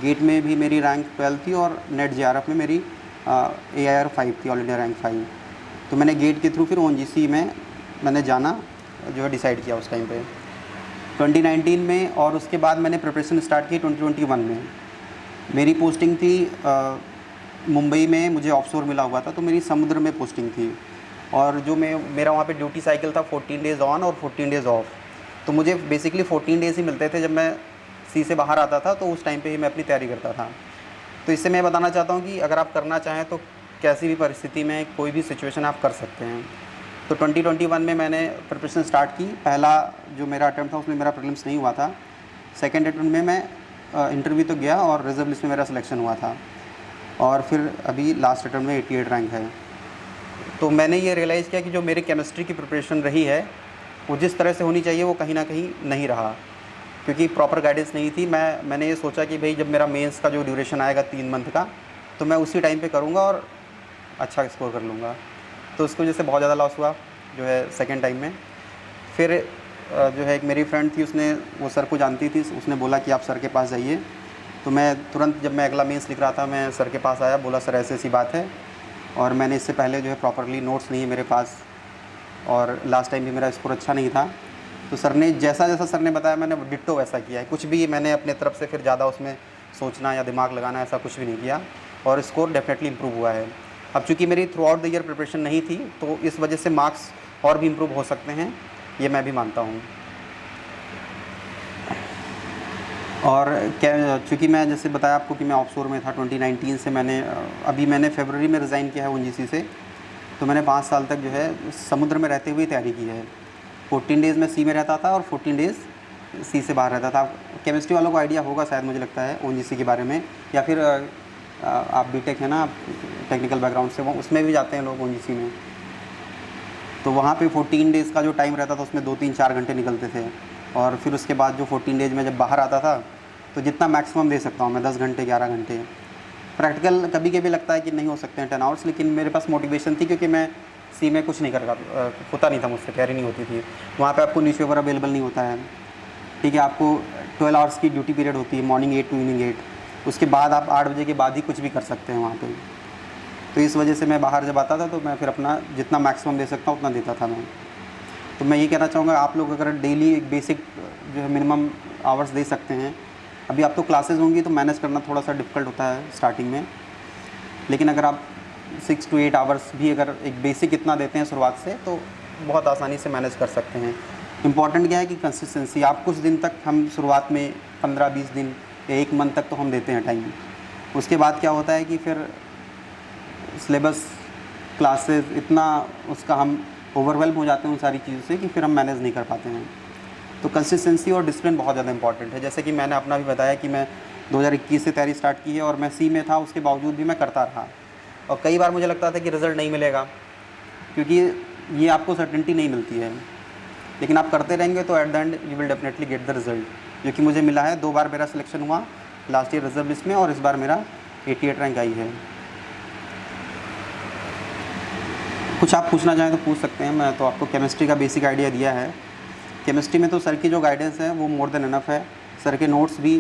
गेट में भी मेरी रैंक 12 थी और नेट JRF में मेरी AIR 5 थी, ऑल इंडिया रैंक 5। तो मैंने गेट के थ्रू फिर ONGC में मैंने जाना जो है डिसाइड किया उस टाइम पे 2019 में। और उसके बाद मैंने प्रिपरेशन स्टार्ट की 2021 में। मेरी पोस्टिंग थी मुंबई में, मुझे ऑफशोर मिला हुआ था, तो मेरी समुद्र में पोस्टिंग थी। और जो मेरा वहाँ पे ड्यूटी साइकिल था 14 डेज़ ऑन और 14 डेज़ ऑफ। तो मुझे बेसिकली 14 डेज़ ही मिलते थे। जब मैं सी से बाहर आता था तो उस टाइम पे ही मैं अपनी तैयारी करता था। तो इससे मैं बताना चाहता हूँ कि अगर आप करना चाहें तो कैसी भी परिस्थिति में कोई भी सिचुएशन आप कर सकते हैं। तो 2021 में मैंने प्रिपरेशन स्टार्ट की। पहला जो मेरा अटैम्प्ट था उसमें मेरा प्रीलिम्स नहीं हुआ था। सेकेंड अटैम्प्ट में मैं इंटरव्यू तो गया और रिजर्व लिस्ट में मेरा सिलेक्शन हुआ था, और फिर अभी लास्ट अटैम्प्ट में 88 रैंक है। तो मैंने ये रियलाइज़ किया कि जो मेरी केमिस्ट्री की प्रिपरेशन रही है वो जिस तरह से होनी चाहिए वो कहीं ना कहीं नहीं रहा, क्योंकि प्रॉपर गाइडेंस नहीं थी। मैंने ये सोचा कि भाई जब मेरा मेंस का जो ड्यूरेशन आएगा 3 मंथ का, तो मैं उसी टाइम पे करूँगा और अच्छा स्कोर कर लूँगा। तो उसकी वजह से बहुत ज़्यादा लॉस हुआ जो है सेकेंड टाइम में। फिर जो है एक मेरी फ्रेंड थी, वो सर को जानती थी, उसने बोला कि आप सर के पास जाइए। तो मैं तुरंत, जब मैं अगला मेंस लिख रहा था, मैं सर के पास आया, बोला सर ऐसी ऐसी बात है, और मैंने इससे पहले जो है प्रॉपरली नोट्स नहीं है मेरे पास, और लास्ट टाइम भी मेरा स्कोर अच्छा नहीं था। तो सर ने जैसा जैसा सर ने बताया मैंने डिट्टो वैसा किया है। कुछ भी मैंने अपने तरफ से फिर ज़्यादा उसमें सोचना या दिमाग लगाना ऐसा कुछ भी नहीं किया, और स्कोर डेफिनेटली इंप्रूव हुआ है। अब चूँकि मेरी through out the year preparation नहीं थी, तो इस वजह से मार्क्स और भी इम्प्रूव हो सकते हैं, ये मैं भी मानता हूँ। और क्या, चूँकि मैं जैसे बताया आपको कि मैं ऑफशोर में था 2019 से, मैंने फरवरी में रिज़ाइन किया है ONGC से। तो मैंने 5 साल तक जो है समुद्र में रहते हुए तैयारी की है। 14 डेज़ में सी में रहता था और 14 डेज़ सी से बाहर रहता था। केमिस्ट्री वालों को आइडिया होगा शायद, मुझे लगता है ONGC के बारे में, या फिर आप बीटेक है ना, आप टेक्निकल बैकग्राउंड से, वो उसमें भी जाते हैं लोग ONGC में। तो वहाँ पे 14 डेज़ का जो टाइम रहता था उसमें 2-3-4 घंटे निकलते थे, और फिर उसके बाद जो 14 डेज़ में जब बाहर आता था तो जितना मैक्सिमम दे सकता हूँ मैं 10 घंटे 11 घंटे। प्रैक्टिकल कभी कभी लगता है कि नहीं हो सकते हैं 10 आवर्स, लेकिन मेरे पास मोटिवेशन थी, क्योंकि मैं सी में कुछ नहीं होता नहीं था मुझसे, तैयारी नहीं होती थी। वहाँ पे आपको न्यूज़पेपर अवेलेबल नहीं होता है, ठीक है। आपको 12 आवर्स की ड्यूटी पीरियड होती है, मॉर्निंग 8 टू इवनिंग 8। उसके बाद आप 8 बजे के बाद ही कुछ भी कर सकते हैं वहाँ पे। तो इस वजह से मैं बाहर जब आता था तो मैं फिर अपना जितना मैक्सिमम दे सकता हूँ उतना देता था मैं। तो मैं ये कहना चाहूँगा, आप लोग अगर डेली एक बेसिक जो है मिनिमम आवर्स दे सकते हैं। अभी आप तो क्लासेस होंगी तो मैनेज करना थोड़ा सा डिफ़िकल्ट होता है स्टार्टिंग में, लेकिन अगर आप 6 to 8 आवर्स भी अगर एक बेसिक इतना देते हैं शुरुआत से, तो बहुत आसानी से मैनेज कर सकते हैं। इम्पॉर्टेंट क्या है कि कंसिस्टेंसी। आप कुछ दिन तक, हम शुरुआत में 15-20 दिन या 1 मंथ तक तो हम देते हैं टाइम। उसके बाद क्या होता है कि फिर सिलेबस, क्लासेस, इतना उसका हम ओवरवेल्म हो जाते हैं उन सारी चीज़ों से कि फिर हम मैनेज नहीं कर पाते हैं। तो कंसिस्टेंसी और डिसिप्लिन बहुत ज़्यादा इंपॉर्टेंट है। जैसे कि मैंने अपना भी बताया कि मैं 2021 से तैयारी स्टार्ट की है और मैं सी में था, उसके बावजूद भी मैं करता रहा। और कई बार मुझे लगता था कि रिज़ल्ट नहीं मिलेगा, क्योंकि ये आपको सर्टेनिटी नहीं मिलती है, लेकिन आप करते रहेंगे तो at the end you will definitely get the result, जो कि मुझे मिला है। 2 बार मेरा सिलेक्शन हुआ, लास्ट ईयर रिजर्व लिस्ट में, और इस बार मेरा 88 रैंक आई है। कुछ आप पूछना चाहें तो पूछ सकते हैं। मैं तो आपको केमिस्ट्री का बेसिक आइडिया दिया है। केमिस्ट्री में तो सर की जो गाइडेंस है वो मोर देन इनफ है। सर के नोट्स भी,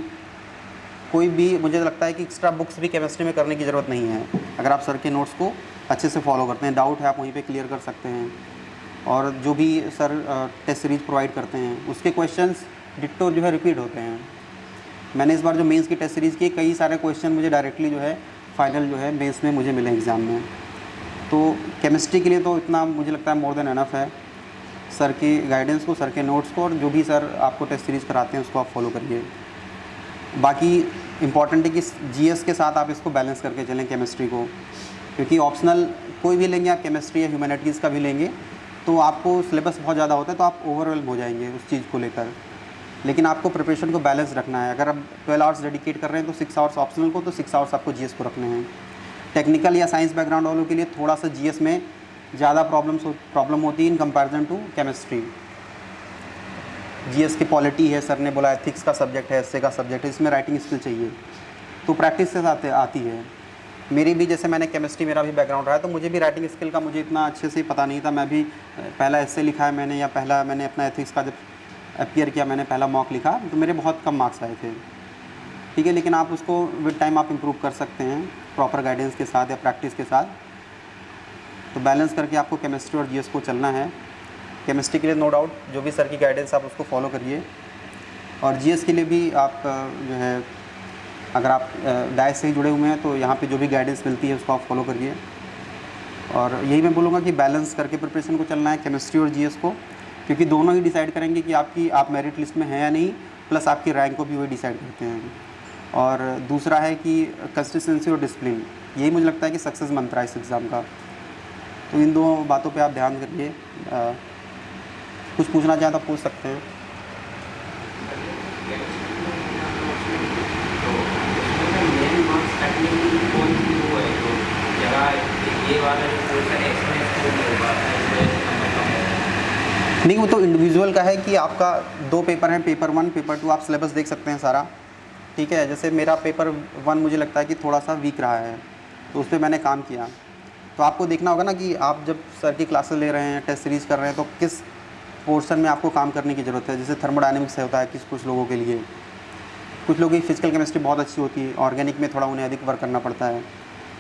कोई भी मुझे लगता है कि एक्स्ट्रा बुक्स भी केमिस्ट्री में करने की ज़रूरत नहीं है। अगर आप सर के नोट्स को अच्छे से फॉलो करते हैं, डाउट है आप वहीं पे क्लियर कर सकते हैं। और जो भी सर टेस्ट सीरीज प्रोवाइड करते हैं उसके क्वेश्चंस डिट्टो जो है रिपीट होते हैं। मैंने इस बार जो मेंस की टेस्ट सीरीज़ की, कई सारे क्वेश्चन मुझे डायरेक्टली जो है फाइनल जो है मेंस में मुझे मिले एग्ज़ाम में। तो केमिस्ट्री के लिए तो इतना मुझे लगता है मोर देन इनफ है। सर की गाइडेंस को, सर के नोट्स को, और जो भी सर आपको टेस्ट सीरीज़ कराते हैं उसको आप फॉलो करिए। बाकी इम्पॉर्टेंट है कि जीएस के साथ आप इसको बैलेंस करके चलें केमिस्ट्री को, क्योंकि ऑप्शनल कोई भी लेंगे आप, केमिस्ट्री या ह्यूमैनिटीज़ का भी लेंगे तो आपको सिलेबस बहुत ज़्यादा होता है तो आप ओवरवेल्म हो जाएंगे उस चीज़ को लेकर। लेकिन आपको प्रिपरेशन को बैलेंस रखना है। अगर आप 12 आवर्स डेडिकेट कर रहे हैं तो 6 आवर्स ऑप्शनल को, तो 6 आवर्स आपको जीएस को रखने हैं। टेक्निकल या साइंस बैकग्राउंड वालों के लिए थोड़ा सा जीएस में ज़्यादा प्रॉब्लम होती है in comparison to chemistry. GS की पॉलिटी है, सर ने बोला एथिक्स का सब्जेक्ट है, एसए का सब्जेक्ट है, इसमें राइटिंग स्किल चाहिए, तो प्रैक्टिस से साथ आती है। मेरी भी, जैसे मैंने केमिस्ट्री मेरा भी बैकग्राउंड रहा है तो मुझे भी राइटिंग स्किल का मुझे इतना अच्छे से पता नहीं था। मैं भी पहला एसए लिखा है मैंने, या पहला मैंने अपना एथिक्स का जब अपीयर किया मैंने पहला मॉक लिखा तो मेरे बहुत कम मार्क्स आए थे। ठीक है, लेकिन आप उसको विद टाइम आप इम्प्रूव कर सकते हैं प्रॉपर गाइडेंस के साथ या प्रैक्टिस के साथ। तो बैलेंस करके आपको केमिस्ट्री और जीएस को चलना है। केमिस्ट्री के लिए नो डाउट जो भी सर की गाइडेंस आप उसको फॉलो करिए, और जीएस के लिए भी आप जो है अगर आप डाइस से ही जुड़े हुए हैं तो यहाँ पे जो भी गाइडेंस मिलती है उसको आप फॉलो करिए। और यही मैं बोलूँगा कि बैलेंस करके प्रिपरेशन को चलना है केमिस्ट्री और जीएस को, क्योंकि दोनों ही डिसाइड करेंगे कि आप मेरिट लिस्ट में हैं या नहीं, प्लस आपकी रैंक को भी वही डिसाइड करते हैं। और दूसरा है कि कंसिस्टेंसी और डिसिप्लिन, यही मुझे लगता है कि सक्सेस मंत्र है इस एग्ज़ाम का। तो इन दो बातों पे आप ध्यान करिए। कुछ पूछना चाहें तो पूछ सकते हैं। नहीं, वो तो इंडिविजुअल का है कि आपका 2 पेपर हैं, पेपर 1 पेपर 2, आप सिलेबस देख सकते हैं सारा। ठीक है, जैसे मेरा पेपर 1 मुझे लगता है कि थोड़ा सा वीक रहा है तो उस पर मैंने काम किया। तो आपको देखना होगा ना कि आप जब सर की क्लासेस ले रहे हैं, टेस्ट सीरीज़ कर रहे हैं, तो किस पोर्शन में आपको काम करने की ज़रूरत है। जैसे थर्मोडायनेमिक्स होता है कुछ लोगों के लिए, कुछ लोगों की फिजिकल केमिस्ट्री बहुत अच्छी होती है, ऑर्गेनिक में थोड़ा उन्हें अधिक वर्क करना पड़ता है।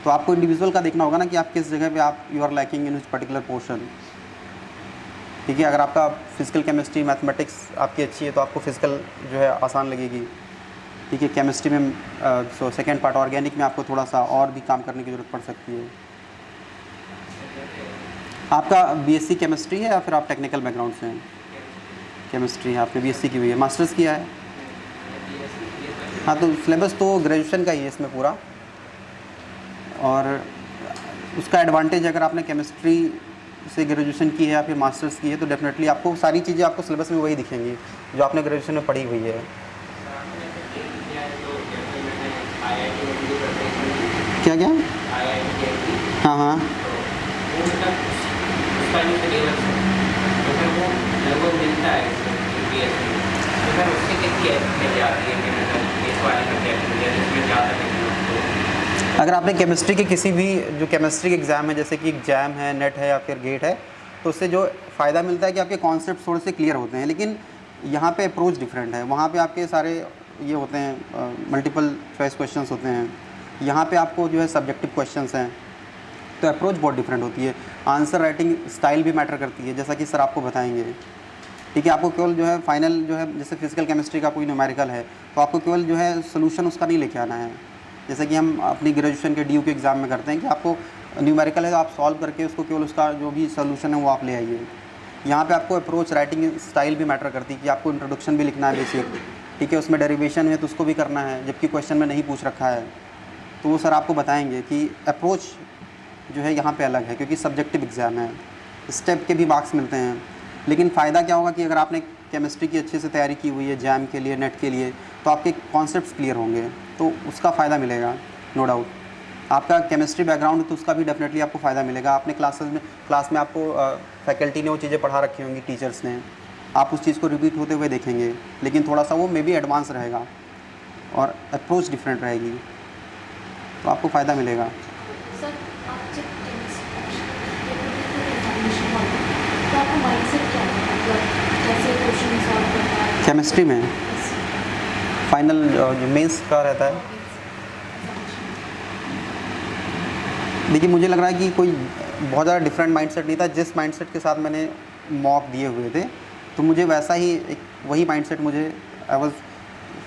तो आपको इंडिविजुअल का देखना होगा ना कि आप किस जगह पे आप you are lacking in particular portion. ठीक है, अगर आपका फिजिकल केमिस्ट्री मैथमेटिक्स आपकी अच्छी है तो आपको फिजिकल जो है आसान लगेगी। ठीक है, केमिस्ट्री में सेकेंड पार्ट ऑर्गेनिक में आपको थोड़ा सा और भी काम करने की ज़रूरत पड़ सकती है। आपका बीएससी केमिस्ट्री है या फिर आप टेक्निकल बैकग्राउंड से हैं? केमिस्ट्री है, आपने बीएससी की हुई है, मास्टर्स किया है? हाँ, तो सिलेबस तो ग्रेजुएशन का ही है इसमें पूरा। और उसका एडवांटेज अगर आपने केमिस्ट्री से ग्रेजुएशन की है या फिर मास्टर्स की है तो डेफिनेटली आपको सारी चीज़ें आपको सिलेबस में वही दिखेंगी जो आपने ग्रेजुएशन में पढ़ी हुई है। क्या क्या? हाँ हाँ, अगर आपने केमिस्ट्री के किसी भी जो केमिस्ट्री के एग्ज़ाम है, जैसे कि जैम है, नेट है या फिर गेट है, तो उससे जो फ़ायदा मिलता है कि आपके कॉन्सेप्ट थोड़े से क्लियर होते हैं। लेकिन यहाँ पे अप्रोच डिफरेंट है। वहाँ पे आपके सारे ये होते हैं मल्टीपल चॉइस क्वेश्चंस होते हैं, यहाँ पे आपको जो है सब्जेक्टिव क्वेश्चंस हैं, तो अप्रोच बहुत डिफरेंट होती है। आंसर राइटिंग स्टाइल भी मैटर करती है, जैसा कि सर आपको बताएंगे। ठीक है, आपको केवल जो है फाइनल जो है, जैसे फिजिकल केमिस्ट्री का कोई न्यूमेरिकल है तो आपको केवल जो है सोल्यूशन उसका नहीं लेके आना है, जैसे कि हम अपनी ग्रेजुएशन के ड्यू के एग्ज़ाम में करते हैं कि आपको न्यूमेरिकल है तो आप सॉल्व करके उसको केवल उसका जो भी सोल्यूशन है वो आप ले आइए। यहाँ पे आपको अप्रोच राइटिंग स्टाइल भी मैटर करती है कि आपको इंट्रोडक्शन भी लिखना है बेसिक। ठीक है, उसमें डेरिवेशन है तो उसको भी करना है, जबकि क्वेश्चन में नहीं पूछ रखा है, तो वो सर आपको बताएंगे कि अप्रोच जो है यहाँ पे अलग है, क्योंकि सब्जेक्टिव एग्ज़ाम है, स्टेप के भी मार्क्स मिलते हैं। लेकिन फ़ायदा क्या होगा कि अगर आपने केमिस्ट्री की अच्छे से तैयारी की हुई है जैम के लिए, नेट के लिए, तो आपके कॉन्सेप्ट्स क्लियर होंगे, तो उसका फ़ायदा मिलेगा नो डाउट। आपका केमिस्ट्री बैकग्राउंड है तो उसका भी डेफिनेटली आपको फ़ायदा मिलेगा। आपने क्लास में आपको फैकल्टी ने वो चीज़ें पढ़ा रखी होंगी, टीचर्स ने, आप उस चीज़ को रिपीट होते हुए देखेंगे, लेकिन थोड़ा सा वो मे बी एडवांस रहेगा और अप्रोच डिफरेंट रहेगी, तो आपको फ़ायदा मिलेगा। सर, आप तो आपका माइंडसेट क्या है, मतलब कैसे क्वेश्चन सॉल्व करना है? केमिस्ट्री में फाइनल जो मेंस का रहता है, देखिए मुझे लग रहा है कि कोई बहुत ज़्यादा डिफरेंट माइंडसेट नहीं था। जिस माइंडसेट के साथ मैंने मॉक दिए हुए थे तो मुझे वैसा ही एक वही माइंडसेट मुझे I was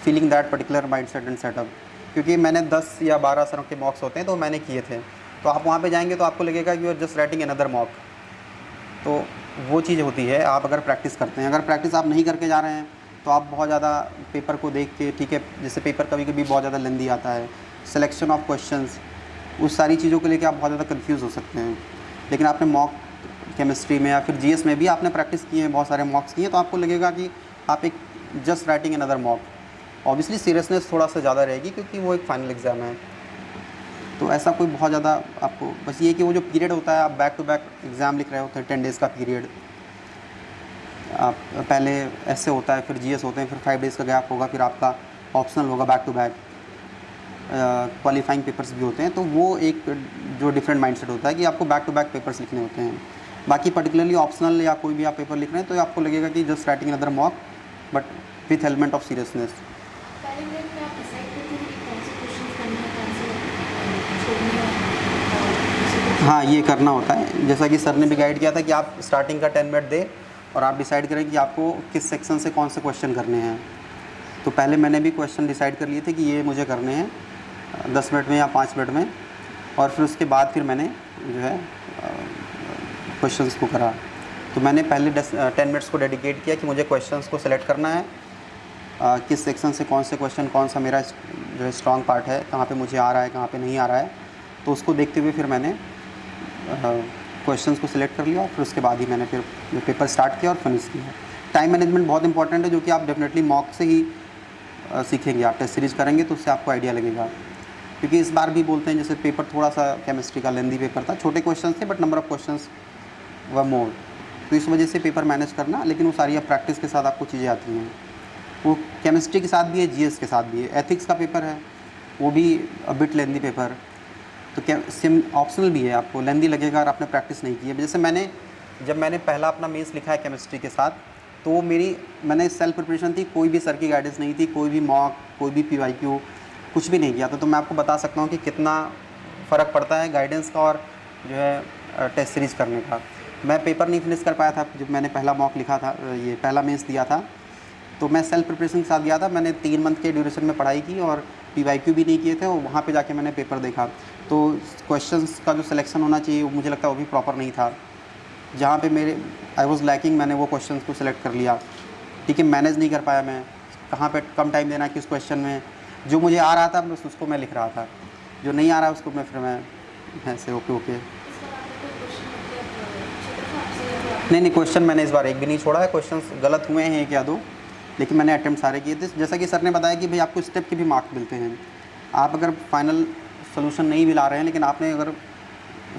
feeling that particular mindset and setup, क्योंकि मैंने 10 या 12 तरह के मॉक्स होते हैं तो मैंने किए थे। तो आप वहाँ पे जाएंगे तो आपको लगेगा कि you are just writing another mock. तो वो चीज़ होती है आप अगर प्रैक्टिस करते हैं। अगर प्रैक्टिस आप नहीं करके जा रहे हैं तो आप बहुत ज़्यादा पेपर को देख के, ठीक है, जैसे पेपर कभी कभी बहुत ज़्यादा लेंदी आता है, सिलेक्शन ऑफ क्वेश्चंस, उस सारी चीज़ों को लेके आप बहुत ज़्यादा कंफ्यूज हो सकते हैं। लेकिन आपने मॉक केमिस्ट्री में या फिर जीएस में भी आपने प्रैक्टिस की है, बहुत सारे मॉक्स किए, तो आपको लगेगा कि आप एक just writing another mock. Obviously seriousness थोड़ा सा ज़्यादा रहेगी क्योंकि वो एक फाइनल एग्ज़ाम है। तो ऐसा कोई बहुत ज़्यादा आपको बस ये कि वो जो पीरियड होता है, आप बैक टू बैक एग्ज़ाम लिख रहे होते हैं, 10 डेज़ का पीरियड, आप पहले ऐसे होता है, फिर जीएस होते हैं, फिर 5 डेज़ का गैप होगा, फिर आपका ऑप्शनल होगा, back to back qualifying papers भी होते हैं। तो वो एक जो डिफरेंट माइंडसेट होता है कि आपको बैक टू बैक पेपर्स लिखने होते हैं। बाकी पर्टिकुलरली ऑप्शनल या कोई भी आप पेपर लिख रहे हैं तो आपको लगेगा कि just writing another mock but with element of seriousness. पहले मिनट में आप डिसाइड करते हैं कि कौन से क्वेश्चन करने हैं, कौन से छोड़ने हैं? हाँ, ये करना होता है। जैसा कि सर ने भी गाइड किया था कि आप स्टार्टिंग का 10 मिनट दें और आप डिसाइड करें कि आपको किस सेक्शन से कौन से क्वेश्चन करने हैं। तो पहले मैंने भी क्वेश्चन डिसाइड कर लिए थे कि ये मुझे करने हैं 10 मिनट में या 5 मिनट में, और फिर उसके बाद फिर मैंने जो है क्वेश्चंस को करा। तो मैंने पहले 10 मिनट्स को डेडिकेट किया कि मुझे क्वेश्चंस को सिलेक्ट करना है, किस सेक्शन से कौन से क्वेश्चन, कौन सा मेरा जो है स्ट्रॉन्ग पार्ट है, कहाँ पे मुझे आ रहा है, कहाँ पे नहीं आ रहा है। तो उसको देखते हुए फिर मैंने क्वेश्चंस को सिलेक्ट कर लिया और फिर उसके बाद ही मैंने फिर पेपर स्टार्ट किया और फिनिश किया। टाइम मैनेजमेंट बहुत इंपॉर्टेंट है, जो कि आप डेफिनेटली मॉक से ही सीखेंगे। आप टेस्ट सीरीज करेंगे तो उससे आपको आइडिया लगेगा, क्योंकि इस बार भी बोलते हैं जैसे पेपर थोड़ा सा केमिस्ट्री का लेंदी पेपर था, छोटे क्वेश्चन थे बट नंबर ऑफ़ क्वेश्चंस व मोर। तो इस वजह से पेपर मैनेज करना, लेकिन वो सारी प्रैक्टिस के साथ आपको चीज़ें आती हैं। वो केमिस्ट्री के साथ भी है, जीएस के साथ भी है। एथिक्स का पेपर है, वो भी बिट लेंदी पेपर, तो क्या सिम ऑप्शनल भी है, आपको लेंदी लगेगा और आपने प्रैक्टिस नहीं की है। जैसे जब मैंने पहला अपना मेंस लिखा है केमिस्ट्री के साथ, तो वो मैंने सेल्फ प्रिपरेशन थी, कोई भी सर की गाइडेंस नहीं थी, कोई भी मॉक, कोई भी पीवाईक्यू, कुछ भी नहीं किया था। तो मैं आपको बता सकता हूँ कि कितना फ़र्क पड़ता है गाइडेंस का और जो है टेस्ट सीरीज़ करने का। मैं पेपर नहीं फिनिश कर पाया था जब मैंने पहला मॉक लिखा था, ये पहला मेंस दिया था। तो मैं सेल्फ प्रिपरेशन के साथ गया था, मैंने 3 मंथ के ड्यूरेशन में पढ़ाई की और पीवाईक्यू भी नहीं किए थे, और वहाँ पे जाके मैंने पेपर देखा। तो क्वेश्चंस का जो सिलेक्शन होना चाहिए वो मुझे लगता है वो भी प्रॉपर नहीं था। जहाँ पे आई वाज लैकिंग, मैंने वो क्वेश्चंस को सिलेक्ट कर लिया। ठीक है, मैनेज नहीं कर पाया मैं, कहाँ पे कम टाइम देना है किस क्वेश्चन में। जो मुझे आ रहा था बस उसको मैं लिख रहा था, जो नहीं आ रहा उसको मैं ऐसे ओके। नहीं, क्वेश्चन मैंने इस बार एक भी नहीं छोड़ा है। क्वेश्चंस गलत हुए हैं 1 या 2, लेकिन मैंने अटैम्प्ट सारे किए थे। जैसा कि सर ने बताया कि भाई आपको स्टेप के भी मार्क्स मिलते हैं। आप अगर फाइनल सोल्यूशन नहीं भी ला रहे हैं, लेकिन आपने अगर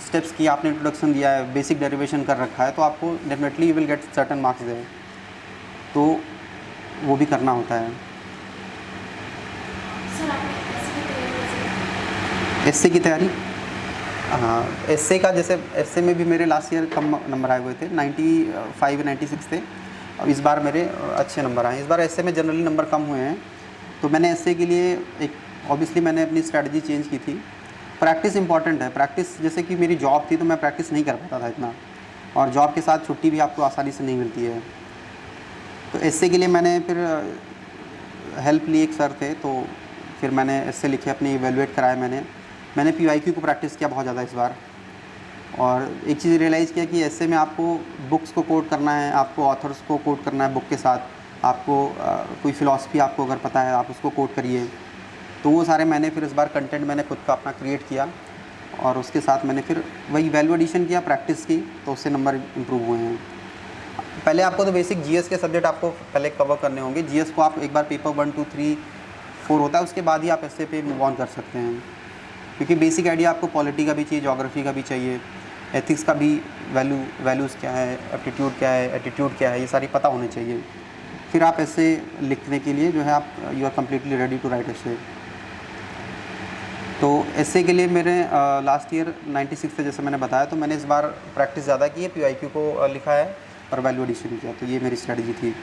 स्टेप्स की, आपने इंट्रोडक्शन दिया है, बेसिक डेरिवेशन कर रखा है, तो आपको definitely you will get certain marks there. तो वो भी करना होता है। सर आपने एसए की तैयारी, हाँ, एसए का जैसे एसए में भी मेरे लास्ट ईयर कम नंबर आए हुए थे, 95 96 थे। अब इस बार मेरे अच्छे नंबर आए। इस बार एसए में जनरली नंबर कम हुए हैं, तो मैंने एसए के लिए एक ऑब्वियसली मैंने अपनी स्ट्रैटेजी चेंज की थी। प्रैक्टिस इंपॉर्टेंट है। प्रैक्टिस, जैसे कि मेरी जॉब थी तो मैं प्रैक्टिस नहीं कर पाता था इतना, और जॉब के साथ छुट्टी भी आपको आसानी से नहीं मिलती है। तो एसए के लिए मैंने फिर हेल्प ली, एक सर थे, तो फिर मैंने एसए लिखे, अपनी इवेलुएट कराया। मैंने पीवाईक्यू को प्रैक्टिस किया बहुत ज़्यादा इस बार, और एक चीज़ रियलाइज़ किया कि एसए में आपको बुक्स को कोट करना है, आपको ऑथर्स को कोट करना है बुक के साथ, आपको कोई फ़िलासफ़ी आपको अगर पता है आप उसको कोट करिए। तो वो सारे मैंने फिर इस बार कंटेंट मैंने खुद का अपना क्रिएट किया, और उसके साथ मैंने फिर वही वैल्यू एडिशन किया, प्रैक्टिस की, तो उससे नंबर इम्प्रूव हुए हैं। पहले आपको तो बेसिक जीएस के सब्जेक्ट आपको पहले कवर करने होंगे। जीएस को आप एक बार पेपर 1 2 3 4 होता है, उसके बाद ही आप एसए पे मूव ऑन कर सकते हैं, क्योंकि बेसिक आइडिया आपको पॉलिटी का भी चाहिए, ज्योग्राफी का भी चाहिए, एथिक्स का भी, वैल्यूज़ क्या है, एप्टीट्यूड क्या है, एटीट्यूड क्या है, ये सारी पता होने चाहिए। फिर आप ऐसे लिखने के लिए जो है आप you are completely ready to write essay. तो एसए के लिए मेरे लास्ट ईयर 96 थे जैसे मैंने बताया, तो मैंने इस बार प्रैक्टिस ज़्यादा की है, पीवाईक्यू को लिखा है, और वैल्यू एडिशन किया। तो ये मेरी स्ट्रेटजी थी।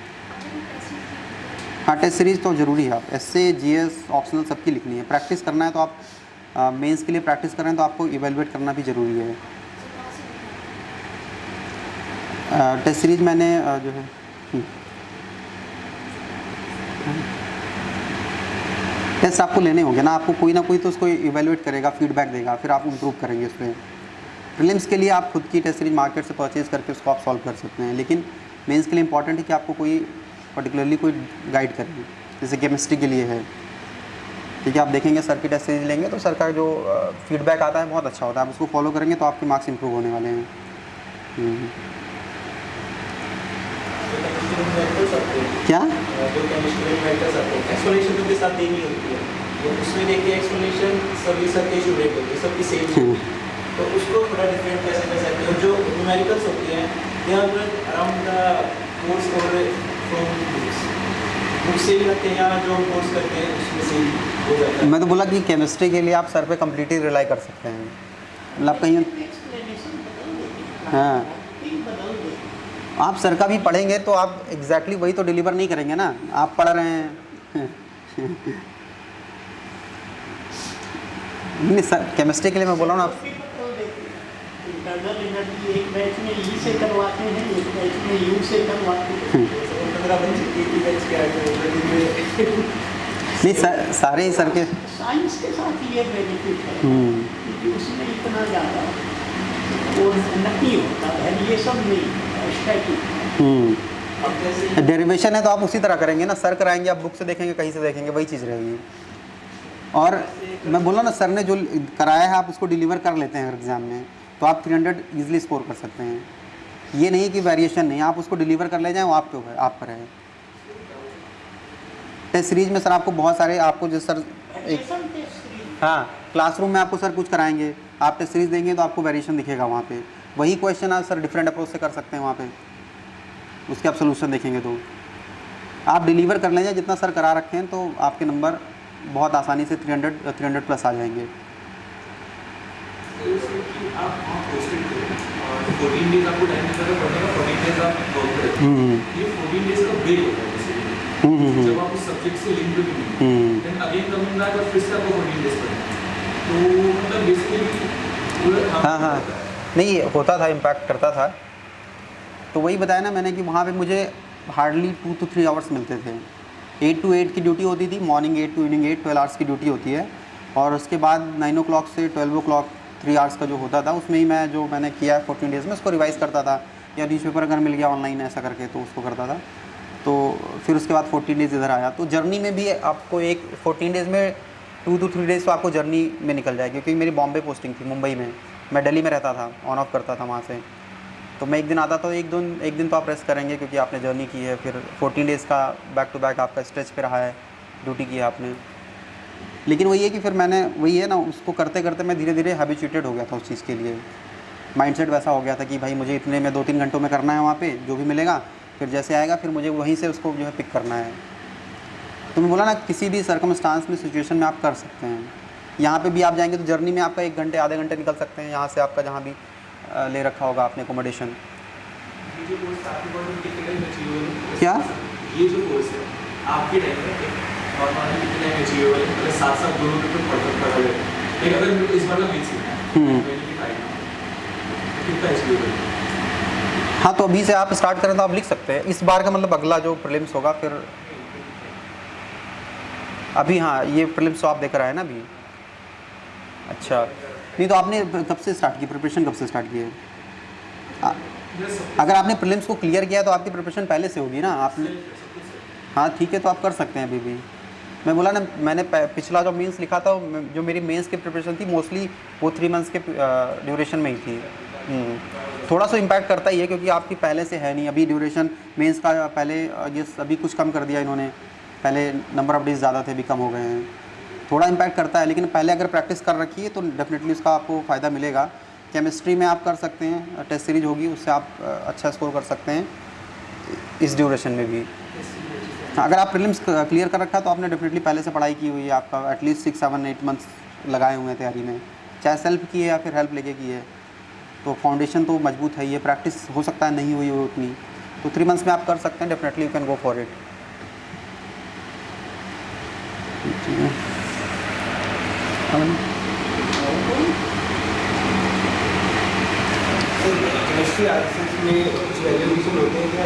हाँ, टेस्ट सीरीज़ तो ज़रूरी है। आप एसए, जीएस, ऑप्शनल सबकी लिखनी है। प्रैक्टिस करना है तो आप मेंस के लिए प्रैक्टिस कर रहे हैं तो आपको इवेलुएट करना भी ज़रूरी है। टेस्ट सीरीज़ मैंने जो है टेस्ट आपको लेने होंगे ना, आपको कोई ना कोई तो उसको इवेलुएट करेगा, फीडबैक देगा, फिर आप इम्प्रूव करेंगे उस पर। प्रीलिम्स के लिए आप खुद की टेस्ट सीरीज मार्केट से परचेज़ करके उसको आप सॉल्व कर सकते हैं, लेकिन मेंस के लिए इंपॉर्टेंट है कि आपको कोई पर्टिकुलरली कोई गाइड करे। जैसे केमिस्ट्री के लिए है, ठीक है, आप देखेंगे सर की टेस्ट सीरीज लेंगे तो सर का जो फीडबैक आता है बहुत अच्छा होता है, आप उसको फॉलो करेंगे तो आपके मार्क्स इंप्रूव होने वाले हैं। क्या जो केमिस्ट्री में मेटर्स आते हैं, एक्सप्लेनेशन तो के साथ देनी होती है, तो उसमें देखिए एक्सप्लेनेशन सभी सर के स्टूडेंट होते हैं, सबकी सेम होती है, तो उसको थोड़ा डिफरेंट कैसे कर सकते हैं। जो न्यूमेरिकल्स होती हैं they are around the course और फ्रॉम बुक से भी आते हैं या जो कोर्स करते हैं उसमें से हो जाता है। मैं तो बोला कि केमिस्ट्री के लिए आप सर पे कम्प्लीटली रिलाई कर सकते हैं, मतलब कहीं हाँ आप सर का भी पढ़ेंगे तो आप एग्जैक्टली वही तो डिलीवर नहीं करेंगे ना, आप पढ़ रहे हैं नहीं सर, केमिस्ट्री के लिए मैं बोला ना आप इंटरनल एनर्जी एक बैच में ई से करवाते हैं, एक बैच में यू से करवाते हैं। नहीं सर, सारे ही सर के साइंस के साथ ये बेनिफिट है क्योंकि उसमें इतना ज़्यादा वो नहीं होता है, ये सब नहीं स्टैटिक। डेरिवेशन है तो आप उसी तरह करेंगे ना, सर कराएंगे, आप बुक से देखेंगे, कहीं से देखेंगे, वही चीज़ रहेगी। और मैं बोला ना सर ने जो कराया है आप उसको डिलीवर कर लेते हैं एग्ज़ाम में तो आप 300 ईजिली स्कोर कर सकते हैं। ये नहीं कि वेरिएशन नहीं, आप उसको डिलीवर कर ले जाएँ वो आप पर है। टेस्ट सीरीज में सर आपको बहुत सारे आपको जो सर हाँ क्लासरूम में आपको सर कुछ कराएंगे, आप टेस्ट सीरीज देंगे तो आपको वेरिएशन दिखेगा वहाँ पे, वही क्वेश्चन आप सर डिफरेंट अप्रोच से कर सकते हैं वहाँ पे, उसके आप सोल्यूशन देखेंगे तो आप डिलीवर कर लेंगे जितना सर करा रखे हैं तो आपके नंबर बहुत आसानी से 300 प्लस आ जाएंगे। जब आप उस सब्जेक्ट से लिंक भी देन अगेन कमिंग बैक और फिर से आपको 14 डेज पढ़ना, तो मतलब बेसिकली हाँ नहीं होता था, इम्पैक्ट करता था। तो वही बताया ना मैंने कि वहाँ पे मुझे हार्डली 2 to 3 आवर्स मिलते थे। 8 to 8 की ड्यूटी होती थी, मॉर्निंग 8 to इवनिंग 8, 12 आवर्स की ड्यूटी होती है। और उसके बाद 9 o'clock से 12 o'clock 3 आवर्स का जो होता था उसमें ही मैं जो मैंने किया 14 डेज़ में उसको रिवाइज़ करता था, या न्यूज़पेपर अगर मिल गया ऑनलाइन ऐसा करके तो उसको करता था। तो फिर उसके बाद 14 डेज़ इधर आया। तो जर्नी में भी आपको एक 14 डेज़ में 2 to 3 डेज़ तो आपको जर्नी में निकल जाएगी, क्योंकि मेरी बॉम्बे पोस्टिंग थी, मुंबई में, मैं दिल्ली में रहता था, ऑन ऑफ करता था वहाँ से। तो मैं एक दिन आता तो एक दिन तो आप रेस्ट करेंगे क्योंकि आपने जर्नी की है, फिर 14 डेज़ का बैक टू बैक आपका स्ट्रेच पे रहा है, ड्यूटी की है आपने। लेकिन वही है कि फिर मैंने वही है ना उसको करते करते मैं धीरे धीरे हैबिचुएटेड हो गया था उस चीज़ के लिए। माइंडसेट वैसा हो गया था कि भाई मुझे इतने में 2-3 घंटों में करना है वहाँ पे जो भी मिलेगा, फिर जैसे आएगा फिर मुझे वहीं से उसको जो है पिक करना है। तो मैं बोला ना किसी भी सर्कमस्टांस में सिचुएशन में आप कर सकते हैं। यहाँ पे भी आप जाएंगे तो जर्नी में आपका 1 घंटे आधे घंटे निकल सकते हैं यहाँ से, आपका जहाँ भी ले रखा होगा आपने एकोमोडेशन। क्या ये जो कोर्स है आपके टाइम में नॉर्मली कितने टाइम अचीवेबल है, मतलब साथ दोनों पेपर पढ़ रहे हैं, लेकिन अगर इस बार का मेन सीखना है कितना अचीवेबल है? हाँ तो अभी से आप स्टार्ट करें तो आप लिख सकते हैं। इस बार का मतलब अगला जो प्रीलिम्स होगा फिर अभी, हाँ ये प्रीलिम्स तो आप देकर आए ना अभी। अच्छा नहीं तो आपने कब से स्टार्ट की प्रिपरेशन, कब से स्टार्ट की है? अगर आपने प्रीलिम्स को क्लियर किया तो आपकी प्रिपरेशन पहले से होगी ना आपने। हाँ ठीक है तो आप कर सकते हैं अभी भी। मैं बोला ना मैंने पिछला जो मेंस लिखा था जो मेरी मेंस की प्रिपरेशन थी मोस्टली वो 3 मंथ्स के ड्यूरेशन में ही थी। थोड़ा सा इम्पैक्ट करता ही है क्योंकि आपकी पहले से है नहीं, अभी ड्यूरेशन मेंस का पहले ये अभी कुछ कम कर दिया इन्होंने, पहले नंबर ऑफ डेज ज़्यादा थे अभी कम हो गए हैं, थोड़ा इम्पैक्ट करता है। लेकिन पहले अगर प्रैक्टिस कर रखी है तो डेफिनेटली उसका आपको फ़ायदा मिलेगा। केमिस्ट्री में आप कर सकते हैं, टेस्ट सीरीज होगी उससे आप अच्छा स्कोर कर सकते हैं इस ड्यूरेशन में भी। अगर आप प्रीलिम्स क्लियर कर रखा तो आपने डेफिनेटली पहले से पढ़ाई की हुई है, आपका एटलीस्ट 6, 7, 8 मंथ्स लगाए हुए हैं तैयारी में, चाहे सेल्फ की है या फिर हेल्प लेके की है, तो फाउंडेशन तो मजबूत है। ये प्रैक्टिस हो सकता है नहीं हुई हो उतनी, तो 3 मंथ्स में आप कर सकते हैं, definitely you can go for it. Chemistry answers में कुछ वैल्यूएशन होते हैं क्या?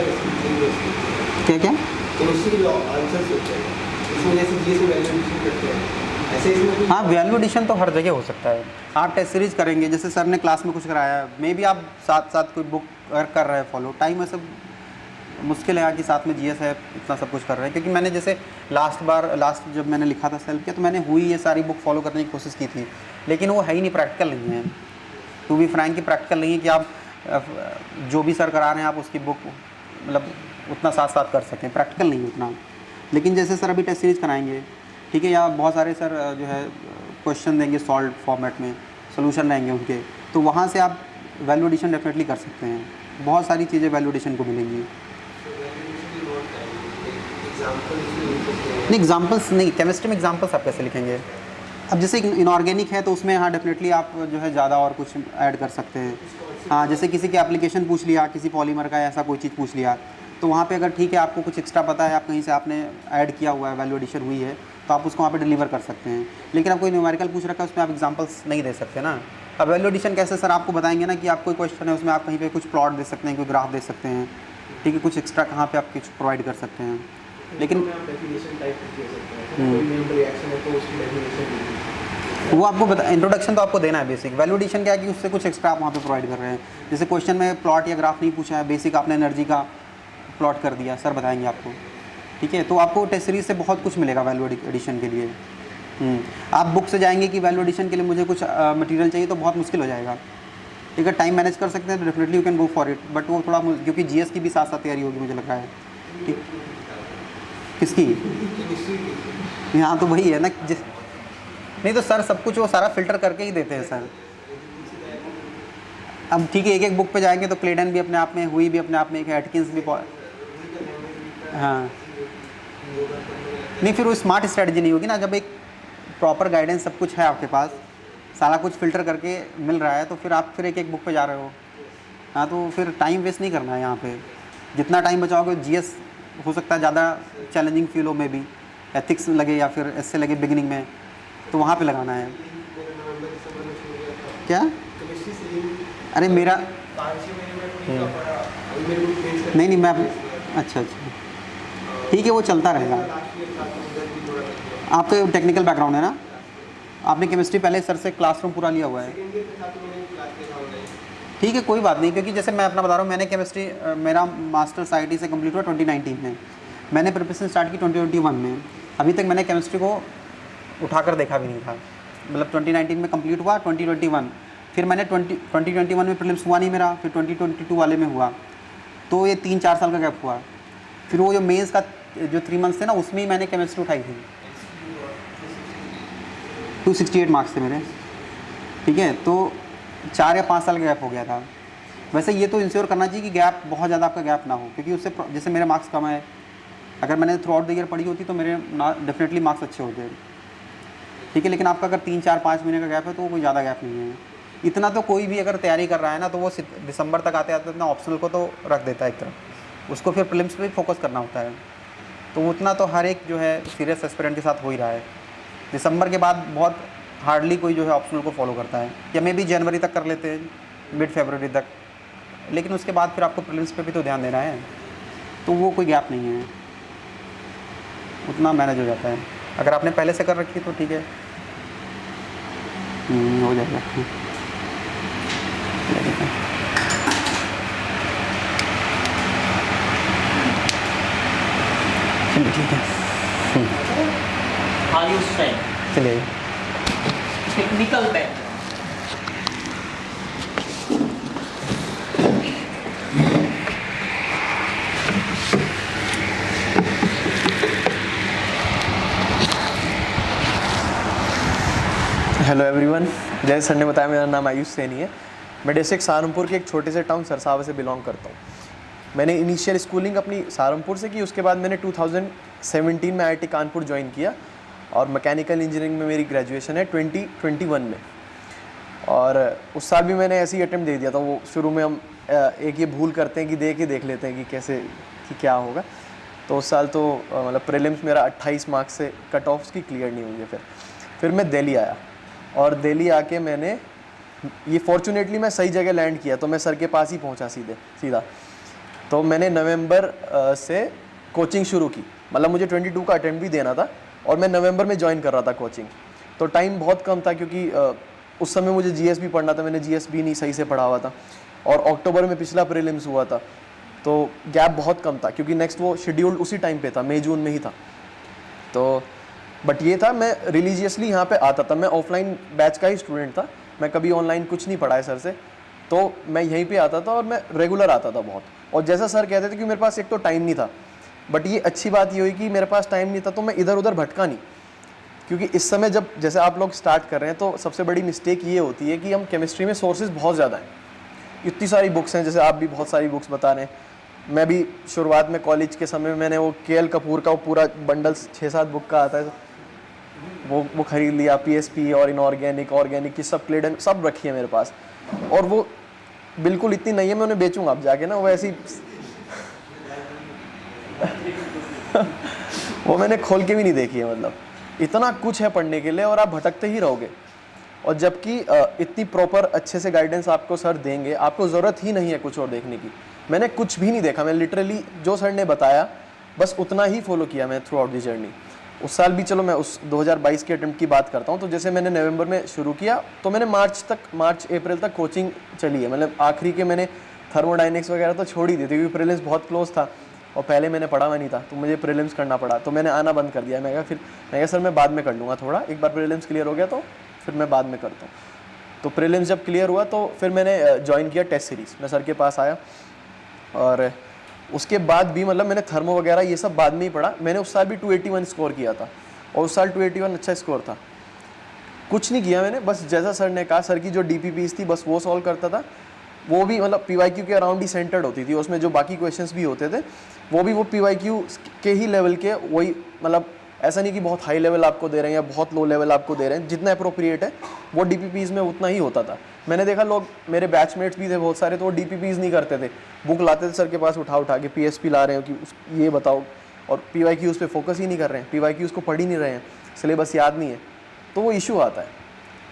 क्या क्या केमिस्ट्री आंसर्स होते हैं इसमें, जैसे जीएस में वैल्यूएशन करते हैं, ऐसे इसमें भी? हाँ, वैल्यू एडिशन तो हर जगह हो सकता है। आप टेस्ट सीरीज करेंगे, जैसे सर ने क्लास में कुछ कराया, मे भी आप साथ साथ कोई बुक अगर कर रहे हैं फॉलो, टाइम में सब मुश्किल है कि साथ में जीएस है इतना सब कुछ कर रहे हैं। क्योंकि मैंने जैसे लास्ट जब मैंने लिखा था सेल्फ किया, तो मैंने हुई ये सारी बुक फॉलो करने की कोशिश की थी, लेकिन वो है ही नहीं, प्रैक्टिकल नहीं है। टू बी फ्रैंक की प्रैक्टिकल नहीं है कि आप जो भी सर करा रहे हैं आप उसकी बुक मतलब उतना साथ साथ कर सकें, प्रैक्टिकल नहीं है उतना। लेकिन जैसे सर अभी टेस्ट सीरीज कराएंगे, ठीक है, या बहुत सारे सर जो है क्वेश्चन देंगे सॉल्व फॉर्मेट में, सोल्यूशन रहेंगे उनके, तो वहाँ से आप वैल्यू एडिशन डेफिनेटली कर सकते हैं। बहुत सारी चीज़ें वैल्यू एडिशन को मिलेंगी। नहीं, एग्जाम्पल्स नहीं, केमिस्ट्री में एग्जाम्पल्स आप कैसे लिखेंगे? अब जैसे इनऑर्गेनिक है तो उसमें हाँ डेफिनेटली आप जो है ज़्यादा और कुछ ऐड कर सकते हैं। हाँ, जैसे किसी की एप्लीकेशन पूछ लिया, किसी पॉलीमर का ऐसा कोई चीज़ पूछ लिया, तो वहाँ पे अगर ठीक है आपको कुछ एक्स्ट्रा पता है, आप कहीं से आपने ऐड किया हुआ है, वैल्यू एडिशन हुई है, तो आप उसको वहाँ पे डिलीवर कर सकते हैं। लेकिन आप कोई न्यूमेरिकल पूछ रखा है उसमें आप एग्जांपल्स नहीं दे सकते ना। अब वैल्यू एडिशन कैसे सर आपको बताएंगे ना कि आप कोई क्वेश्चन है उसमें आप कहीं पे कुछ प्लॉट दे सकते हैं, कोई ग्राफ दे सकते हैं, ठीक है, कुछ एक्स्ट्रा कहाँ पे आप कुछ प्रोवाइड कर सकते हैं। लेकिन वो आपको इंट्रोडक्शन तो आपको देना है बेसिक। वैल्यू एडिशन क्या है कि उससे कुछ एक्स्ट्रा आप वहाँ पे प्रोवाइड कर रहे हैं। जैसे क्वेश्चन में प्लॉट या ग्राफ नहीं पूछा है, बेसिक आपने एनर्जी का प्लॉट कर दिया, सर बताएंगे आपको, ठीक है। तो आपको टेस्ट सीरीज से बहुत कुछ मिलेगा वैल्यू एडिशन के लिए। आप बुक से जाएंगे कि वैल्यू एडिशन के लिए मुझे कुछ मटेरियल चाहिए तो बहुत मुश्किल हो जाएगा, ठीक है। टाइम मैनेज कर सकते हैं तो definitely you can go for it, but वो थोड़ा क्योंकि जीएस की भी साथ साथ तैयारी होगी मुझे लग रहा है, ठीक। किसकी? यहाँ तो वही है ना, नहीं तो सर सब कुछ वो सारा फिल्टर करके ही देते हैं सर। अब ठीक है, एक एक बुक पे जाएंगे तो क्लेडन भी अपने आप में, हुई भी अपने आप में, एक एटकिंस भी, हाँ नहीं, फिर वो स्मार्ट स्ट्रेटजी नहीं होगी ना। जब एक प्रॉपर गाइडेंस सब कुछ है आपके पास, सारा कुछ फ़िल्टर करके मिल रहा है, तो फिर आप फिर एक एक बुक पे जा रहे हो। हाँ, तो फिर टाइम वेस्ट नहीं करना है यहाँ पे। जितना टाइम बचाओगे, जीएस हो सकता है ज़्यादा चैलेंजिंग फील हो, में भी एथिक्स लगे या फिर ऐसे लगे बिगिनिंग में, तो वहाँ पे लगाना है। क्या? अरे मेरा नहीं मैं, अच्छा ठीक है, वो चलता रहेगा। आपका टेक्निकल बैकग्राउंड है ना, आपने केमिस्ट्री पहले सर से क्लासरूम पूरा लिया हुआ है, ठीक है, कोई बात नहीं। क्योंकि जैसे मैं अपना बता रहा हूँ, मैंने केमिस्ट्री मेरा मास्टर्स आईआईटी से कंप्लीट हुआ 2019 में, मैंने प्रिपरेशन स्टार्ट की 2021 में। अभी तक मैंने केमिस्ट्री को उठाकर देखा भी नहीं था, मतलब 2019 में कंप्लीट हुआ, 2021 फिर मैंने 2021 में प्रीलिम्स हुआ नहीं मेरा, फिर 2022 वाले में हुआ, तो ये 3-4 साल का गैप हुआ। फिर वो जो मेंस का जो 3 मंथ्स थे ना, उसमें ही मैंने केमिस्ट्री उठाई थी। 268 मार्क्स थे मेरे, ठीक है। तो 4 या 5 साल का गैप हो गया था। वैसे ये तो इंश्योर करना चाहिए कि गैप बहुत ज़्यादा आपका गैप ना हो, क्योंकि उससे जैसे मेरे मार्क्स कम है, अगर मैंने थ्रू आउट द ईयर पढ़ी होती तो मेरे डेफिनेटली मार्क्स अच्छे होते, ठीक है। लेकिन आपका अगर 3-4-5 महीने का गैप है तो वो कोई ज़्यादा गैप नहीं है। इतना तो कोई भी अगर तैयारी कर रहा है ना, तो वो दिसंबर तक आते आते इतना ऑप्शनल को तो रख देता है एक तरफ, उसको फिर प्रीलिम्स पे फोकस करना होता है। तो उतना तो हर एक जो है सीरियस एस्पिरेंट के साथ हो ही रहा है। दिसंबर के बाद बहुत हार्डली कोई जो है ऑप्शनल को फॉलो करता है, या मे भी जनवरी तक कर लेते हैं, मिड फरवरी तक, लेकिन उसके बाद फिर आपको प्रीलिम्स पे भी तो ध्यान देना है, तो वो कोई गैप नहीं है, उतना मैनेज हो जाता है। अगर आपने पहले से कर रखी तो ठीक है, हो जाएगा। ठीक है, आयुष सैन, चलिए। Technical background. हेलो एवरीवन, जैसे सर ने बताया मेरा नाम आयुष सैनी है। मैं डिस्ट्रिक्ट सहारनपुर के एक छोटे से टाउन सरसावा से बिलोंग करता हूँ। मैंने इनिशियल स्कूलिंग अपनी सहारनपुर से की, उसके बाद मैंने 2017 में आईआईटी कानपुर ज्वाइन किया और मैकेनिकल इंजीनियरिंग में मेरी ग्रेजुएशन है 2021 में। और उस साल भी मैंने ऐसे ही अटेम्प्ट दे दिया था। वो शुरू में हम एक ये भूल करते हैं कि दे के देख लेते हैं कि कैसे कि क्या होगा। तो उस साल तो मतलब प्रीलिम्स मेरा 28 मार्क्स से कट ऑफ्स की क्लियर नहीं हुई है। फिर मैं दिल्ली आया और दिल्ली आके मैंने ये फॉर्चुनेटली मैं सही जगह लैंड किया, तो मैं सर के पास ही पहुंचा सीधा। तो मैंने नवंबर से कोचिंग शुरू की, मतलब मुझे 22 का अटेम्प्ट भी देना था और मैं नवंबर में ज्वाइन कर रहा था कोचिंग। तो टाइम बहुत कम था क्योंकि उस समय मुझे जीएस भी पढ़ना था, मैंने जीएस भी नहीं सही से पढ़ा हुआ था और अक्टूबर में पिछला प्रीलिम्स हुआ था, तो गैप बहुत कम था क्योंकि नेक्स्ट वो शेड्यूल्ड उसी टाइम पे था, मई जून में ही था। तो बट ये था मैं रिलीजियसली यहाँ पे आता था, मैं ऑफलाइन बैच का ही स्टूडेंट था, मैं कभी ऑनलाइन कुछ नहीं पढ़ा है सर से, तो मैं यहीं पे आता था और मैं रेगुलर आता था बहुत। और जैसा सर कहते थे कि मेरे पास एक तो टाइम नहीं था, बट ये अच्छी बात ये हुई कि मेरे पास टाइम नहीं था तो मैं इधर उधर भटका नहीं। क्योंकि इस समय जब जैसे आप लोग स्टार्ट कर रहे हैं तो सबसे बड़ी मिस्टेक ये होती है कि हम केमिस्ट्री में सोर्सेज बहुत ज़्यादा हैं, इतनी सारी बुक्स हैं, जैसे आप भी बहुत सारी बुक्स बता रहे हैं। मैं भी शुरुआत में कॉलेज के समय मैंने वो केएल कपूर का वो पूरा बंडल 6-7 बुक का आता है वो खरीद लिया, पीएसपी और इनऑर्गेनिक, ऑर्गेनिक की सब क्लेडन सब रखी है मेरे पास। और वो बिल्कुल इतनी नहीं है, मैं उन्हें बेचूंगा अब जाके ना, वो ऐसी वो मैंने खोल के भी नहीं देखी है, मतलब इतना कुछ है पढ़ने के लिए और आप भटकते ही रहोगे। और जबकि इतनी प्रॉपर अच्छे से गाइडेंस आपको सर देंगे, आपको ज़रूरत ही नहीं है कुछ और देखने की। मैंने कुछ भी नहीं देखा, मैं लिटरली जो सर ने बताया बस उतना ही फॉलो किया मैं थ्रू आउट दी जर्नी। उस साल भी चलो मैं उस 2022 के अटेम्प्ट की बात करता हूँ, तो जैसे मैंने नवंबर में शुरू किया तो मैंने मार्च अप्रैल तक कोचिंग चली है, मतलब आखिरी के मैंने थर्मोडाइनिक्स वगैरह तो छोड़ ही दी थी क्योंकि प्रीलिम्स बहुत क्लोज था और पहले मैंने पढ़ा हुआ नहीं था, तो मुझे प्रीलिम्स करना पड़ा, तो मैंने आना बंद कर दिया। मैं कहा सर मैं बाद में कर लूँगा, थोड़ा एक बार प्रीलिम्स क्लियर हो गया तो फिर मैं बाद में करता हूँ। तो प्रीलिम्स जब क्लियर हुआ तो फिर मैंने ज्वाइन किया टेस्ट सीरीज़, मैं सर के पास आया और उसके बाद भी मतलब मैंने थर्मो वगैरह ये सब बाद में ही पढ़ा। मैंने उस साल भी 281 स्कोर किया था और उस साल 281 अच्छा स्कोर था। कुछ नहीं किया मैंने, बस जैसा सर ने कहा, सर की जो DPPs थी बस वो सॉल्व करता था, वो भी मतलब PYQ के अराउंड ही सेंटर्ड होती थी, उसमें जो बाकी क्वेश्चंस भी होते थे वो भी वो PYQ के ही लेवल के, वही मतलब ऐसा नहीं कि बहुत हाई लेवल आपको दे रहे हैं या बहुत लो लेवल आपको दे रहे हैं, जितना अप्रोप्रिएट है वो DPPs में उतना ही होता था। मैंने देखा लोग मेरे बैचमेट्स भी थे बहुत सारे, तो वो DPPs नहीं करते थे, बुक लाते थे सर के पास उठा के PSP ला रहे हो कि ये बताओ, और PYQs पे फोकस ही नहीं कर रहे हैं, PYQs को पढ़ ही नहीं रहे हैं, सिलेबस याद नहीं है, तो वो इशू आता है।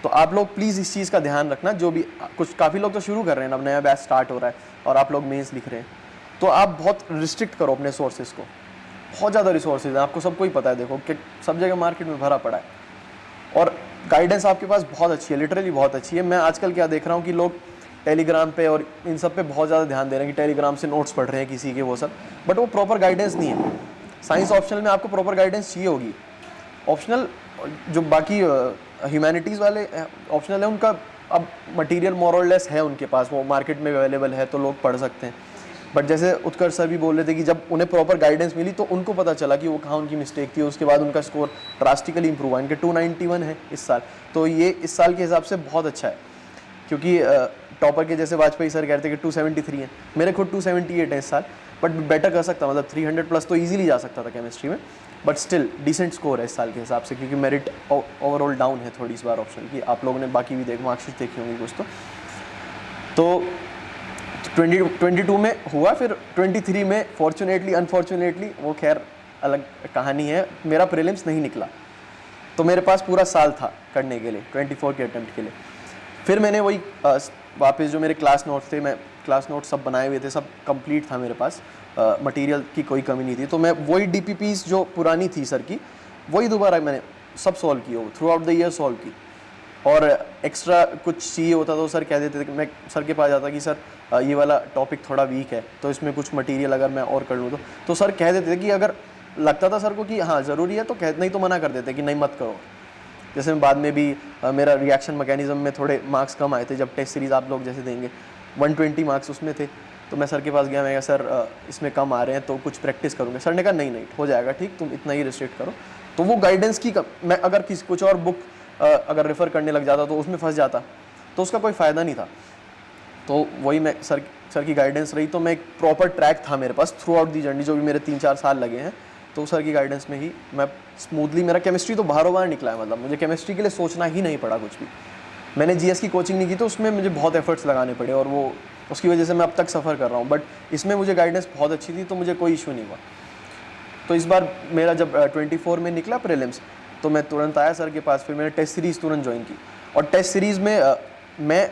तो आप लोग प्लीज़ इस चीज़ का ध्यान रखना, जो भी कुछ काफ़ी लोग तो शुरू कर रहे हैं, अब नया बैच स्टार्ट हो रहा है और आप लोग मेंस लिख रहे हैं, तो आप बहुत रिस्ट्रिक्ट करो अपने सोर्सेज को। बहुत ज़्यादा रिसोर्सेज हैं, आपको सबको ही पता है, देखो कि सब जगह मार्केट में भरा पड़ा है और गाइडेंस आपके पास बहुत अच्छी है, लिटरली बहुत अच्छी है। मैं आजकल क्या देख रहा हूँ कि लोग टेलीग्राम पे और इन सब पे बहुत ज़्यादा ध्यान दे रहे हैं कि टेलीग्राम से नोट्स पढ़ रहे हैं किसी के, वो सब, बट वो प्रॉपर गाइडेंस नहीं है। साइंस ऑप्शनल में आपको प्रॉपर गाइडेंस चाहिए होगी। ऑप्शनल जो बाकी ह्यूमैनिटीज़ वाले ऑप्शनल है, उनका अब मटेरियल मोर और लेस है उनके पास, वो मार्केट में अवेलेबल है तो लोग पढ़ सकते हैं। बट जैसे उत्कर्ष सर भी बोल रहे थे कि जब उन्हें प्रॉपर गाइडेंस मिली तो उनको पता चला कि वो कहाँ उनकी मिस्टेक थी, उसके बाद उनका स्कोर ड्रास्टिकली इंप्रूव हुआ। इनके 291 है इस साल, तो ये इस साल के हिसाब से बहुत अच्छा है, क्योंकि टॉपर के जैसे वाजपेयी सर कहते हैं कि 273 हैं, मेरे खुद 278 है इस साल, बट बेटर कर सकता, मतलब 300 प्लस तो ईजिली जा सकता था केमिस्ट्री में, बट स्टिल डिसेंट स्कोर है इस साल के हिसाब से, क्योंकि मेरिट ओवरऑल डाउन है थोड़ी इस बार ऑप्शन की। आप लोगों ने बाकी भी मार्कशीट देखी होंगी कुछ तो 22 में हुआ, फिर 23 में फॉर्चुनेटली अनफॉर्चुनेटली वो खैर अलग कहानी है, मेरा प्रीलिम्स नहीं निकला, तो मेरे पास पूरा साल था करने के लिए 24 के अटेम्प्ट के लिए। फिर मैंने वही वापस जो मेरे क्लास नोट्स थे, मैं क्लास नोट्स सब बनाए हुए थे, सब कंप्लीट था मेरे पास, मटेरियल की कोई कमी नहीं थी, तो मैं वही DPPs जो पुरानी थी सर की वही दोबारा मैंने सब सॉल्व की, वो through out the year solve की। और एक्स्ट्रा कुछ चाहिए होता तो सर कह देते थे कि मैं सर के पास जाता कि सर ये वाला टॉपिक थोड़ा वीक है तो इसमें कुछ मटेरियल अगर मैं और कर लूँ तो सर कह देते थे कि अगर लगता था सर को कि हाँ ज़रूरी है तो नहीं तो मना कर देते कि नहीं मत करो। जैसे बाद में भी मेरा रिएक्शन मैकेनिज्म में थोड़े मार्क्स कम आए थे, जब टेस्ट सीरीज़ आप लोग जैसे देंगे 120 मार्क्स उसमें थे, तो मैं सर के पास गया, मैं कहा सर इसमें कम आ रहे हैं तो कुछ प्रैक्टिस करूँगा। सर ने कहा नहीं हो जाएगा ठीक, तुम इतना ही रिस्ट्रिक्ट करो। तो वो गाइडेंस की मैं अगर कुछ और बुक अगर रेफ़र करने लग जाता तो उसमें फंस जाता, तो उसका कोई फ़ायदा नहीं था। तो वही मैं सर की गाइडेंस रही, तो मैं एक प्रॉपर ट्रैक था मेरे pass through out the journey, जो भी मेरे 3-4 साल लगे हैं, तो सर की गाइडेंस में ही मैं स्मूथली, मेरा केमिस्ट्री तो बाहरों बाहर निकला है, मतलब मुझे केमिस्ट्री के लिए सोचना ही नहीं पड़ा कुछ भी। मैंने जीएस की कोचिंग नहीं की तो उसमें मुझे बहुत एफर्ट्स लगाने पड़े और वो उसकी वजह से मैं अब तक सफ़र कर रहा हूँ, बट इसमें मुझे गाइडेंस बहुत अच्छी थी तो मुझे कोई इशू नहीं हुआ। तो इस बार मेरा जब 24 में निकला प्रीलिम्स तो मैं तुरंत आया सर के पास, फिर मैंने टेस्ट सीरीज़ तुरंत ज्वाइन की। और टेस्ट सीरीज़ में मैं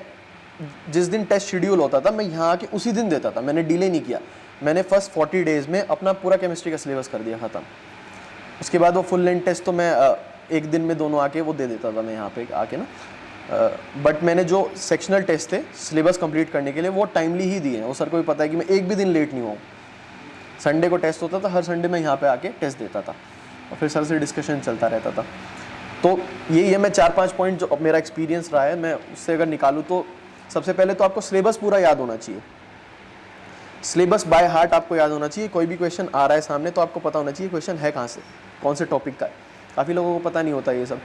जिस दिन टेस्ट शेड्यूल होता था मैं यहाँ आके उसी दिन देता था, मैंने डिले नहीं किया। मैंने फर्स्ट 40 डेज़ में अपना पूरा केमिस्ट्री का सिलेबस कर दिया ख़त्म। उसके बाद वो फुल लेंथ टेस्ट तो मैं एक दिन में दोनों आके वो दे देता था मैं यहाँ पे आके ना। बट मैंने जो सेक्शनल टेस्ट थे सिलेबस कंप्लीट करने के लिए वो टाइमली ही दिए हैं। वो सर को भी पता है कि मैं एक भी दिन लेट नहीं हुआ हूँ। संडे को टेस्ट होता था, हर संडे मैं यहाँ पे आके टेस्ट देता था और फिर सर से डिस्कशन चलता रहता था। तो ये मैं 4-5 पॉइंट जो मेरा एक्सपीरियंस रहा है मैं उससे अगर निकालूँ तो सबसे पहले तो आपको सिलेबस पूरा याद होना चाहिए। सिलेबस बाय हार्ट आपको याद होना चाहिए। कोई भी क्वेश्चन आ रहा है सामने तो आपको पता होना चाहिए क्वेश्चन है कहाँ से, कौन से टॉपिक का है। काफ़ी लोगों को पता नहीं होता ये सब।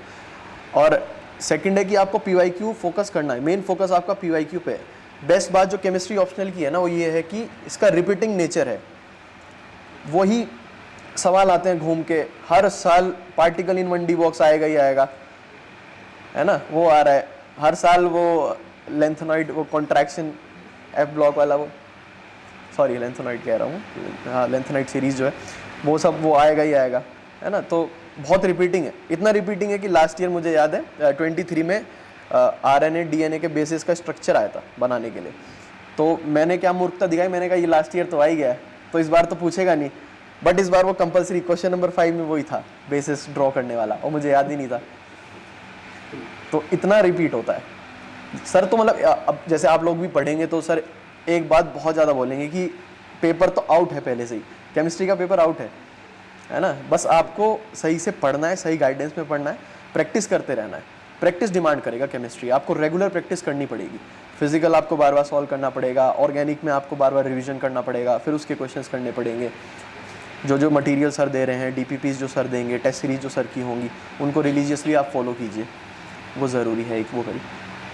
और सेकंड है कि आपको PYQ फोकस करना है, मेन फोकस आपका PYQ पे है। बेस्ट बात जो केमिस्ट्री ऑप्शनल की है ना वो ये है कि इसका रिपीटिंग नेचर है। वही सवाल आते हैं घूम के, हर साल पार्टिकल इन 1D बॉक्स आएगा ही आएगा, है ना, वो आ रहा है हर साल। वो लेंथेनॉइड, वो कॉन्ट्रैक्शन F ब्लॉक वाला, वो सॉरी लेंथेनॉइड कह रहा हूँ, हाँ लेंथेनॉइड सीरीज़ जो है वो सब वो आएगा ही आएगा, है ना। तो बहुत रिपीटिंग है, इतना रिपीटिंग है कि लास्ट ईयर मुझे याद है 23 में RNA DNA के बेसिस का स्ट्रक्चर आया था बनाने के लिए। तो मैंने क्या मूर्खता दिखाई, मैंने कहा ये लास्ट ईयर तो आ ही गया है तो इस बार तो पूछेगा नहीं। बट इस बार वो कंपलसरी क्वेश्चन नंबर 5 में वही था बेसिस ड्रॉ करने वाला और मुझे याद ही नहीं था। तो इतना रिपीट होता है सर। तो मतलब अब जैसे आप लोग भी पढ़ेंगे तो सर एक बात बहुत ज़्यादा बोलेंगे कि पेपर तो आउट है पहले से ही, केमिस्ट्री का पेपर आउट है ना। बस आपको सही से पढ़ना है, सही गाइडेंस में पढ़ना है, प्रैक्टिस करते रहना है। प्रैक्टिस डिमांड करेगा केमिस्ट्री, आपको रेगुलर प्रैक्टिस करनी पड़ेगी। फिजिकल आपको बार बार सॉल्व करना पड़ेगा, ऑर्गेनिक में आपको बार बार रिवीजन करना पड़ेगा, फिर उसके क्वेश्चंस करने पड़ेंगे। जो मटेरियल सर दे रहे हैं, DPPs जो सर देंगे, टेस्ट सीरीज जो सर की होंगी उनको रिलीजियसली आप फॉलो कीजिए, वो ज़रूरी है एक वो करिए।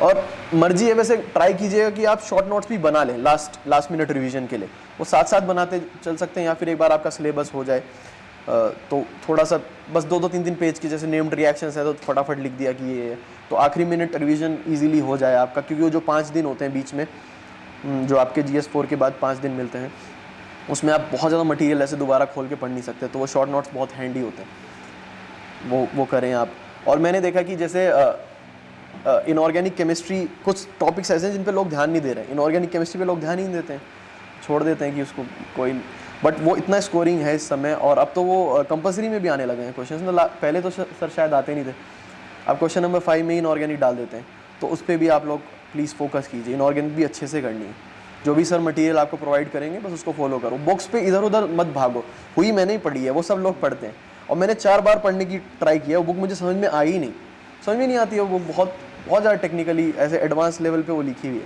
और मर्जी है वैसे ट्राई कीजिएगा कि आप शॉर्ट नोट्स भी बना लें लास्ट मिनट रिवीजन के लिए, वो साथ साथ बनाते चल सकते हैं। या फिर एक बार आपका सिलेबस हो जाए तो थोड़ा सा बस 2-3 पेज की जैसे नेम्ड रिएक्शंस है तो फटाफट लिख दिया कि ये है, तो आखिरी मिनट रिवीजन इजीली हो जाए आपका। क्योंकि वो जो 5 दिन होते हैं बीच में, जो आपके GS4 के बाद 5 दिन मिलते हैं, उसमें आप बहुत ज़्यादा मटेरियल ऐसे दोबारा खोल के पढ़ नहीं सकते, तो वो शॉर्ट नोट्स बहुत हैंडी होते हैं, वो करें आप। और मैंने देखा कि जैसे इनऑर्गेनिक केमिस्ट्री, कुछ टॉपिक्स ऐसे हैं जिन पे लोग ध्यान नहीं दे रहे हैं। इनऑर्गेनिक केमिस्ट्री पे लोग ध्यान ही नहीं देते हैं, छोड़ देते हैं कि उसको कोई, बट वो इतना स्कोरिंग है इस समय। और अब तो वो कंपलसरी में भी आने लगे हैं क्वेश्चंस, पहले तो सर शायद आते नहीं थे। अब क्वेश्चन नंबर 5 में इनऑर्गेनिक डाल देते हैं, तो उस पर भी आप लोग प्लीज़ फोकस कीजिए। इनऑर्गेनिक भी अच्छे से करनी है, जो भी सर मटेरियल आपको प्रोवाइड करेंगे बस उसको फॉलो करो। बुक्स पे इधर उधर मत भागो, हुई मैंने ही पढ़ी है, वो सब लोग पढ़ते हैं और मैंने 4 बार पढ़ने की ट्राई किया, वो बुक मुझे समझ में आई ही नहीं, समझ में नहीं आती है वो बुक, बहुत ज़्यादा टेक्निकली ऐसे एडवांस लेवल पे वो लिखी हुई है।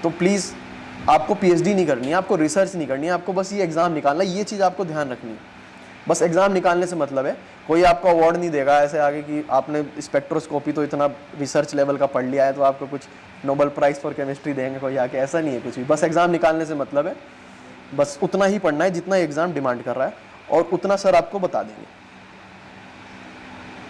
तो प्लीज़ आपको PhD नहीं करनी है, आपको रिसर्च नहीं करनी है, आपको बस ये एग्ज़ाम निकालना है, ये चीज़ आपको ध्यान रखनी है। बस एग्ज़ाम निकालने से मतलब है, कोई आपको अवार्ड नहीं देगा ऐसे आगे कि आपने स्पेक्ट्रोस्कोपी तो इतना रिसर्च लेवल का पढ़ लिया है तो आपको कुछ नोबेल प्राइज़ फॉर केमिस्ट्री देंगे कोई आके, ऐसा नहीं है कुछ भी। बस एग्ज़ाम निकालने से मतलब है, बस उतना ही पढ़ना है जितना एग्ज़ाम डिमांड कर रहा है और उतना सर आपको बता देंगे,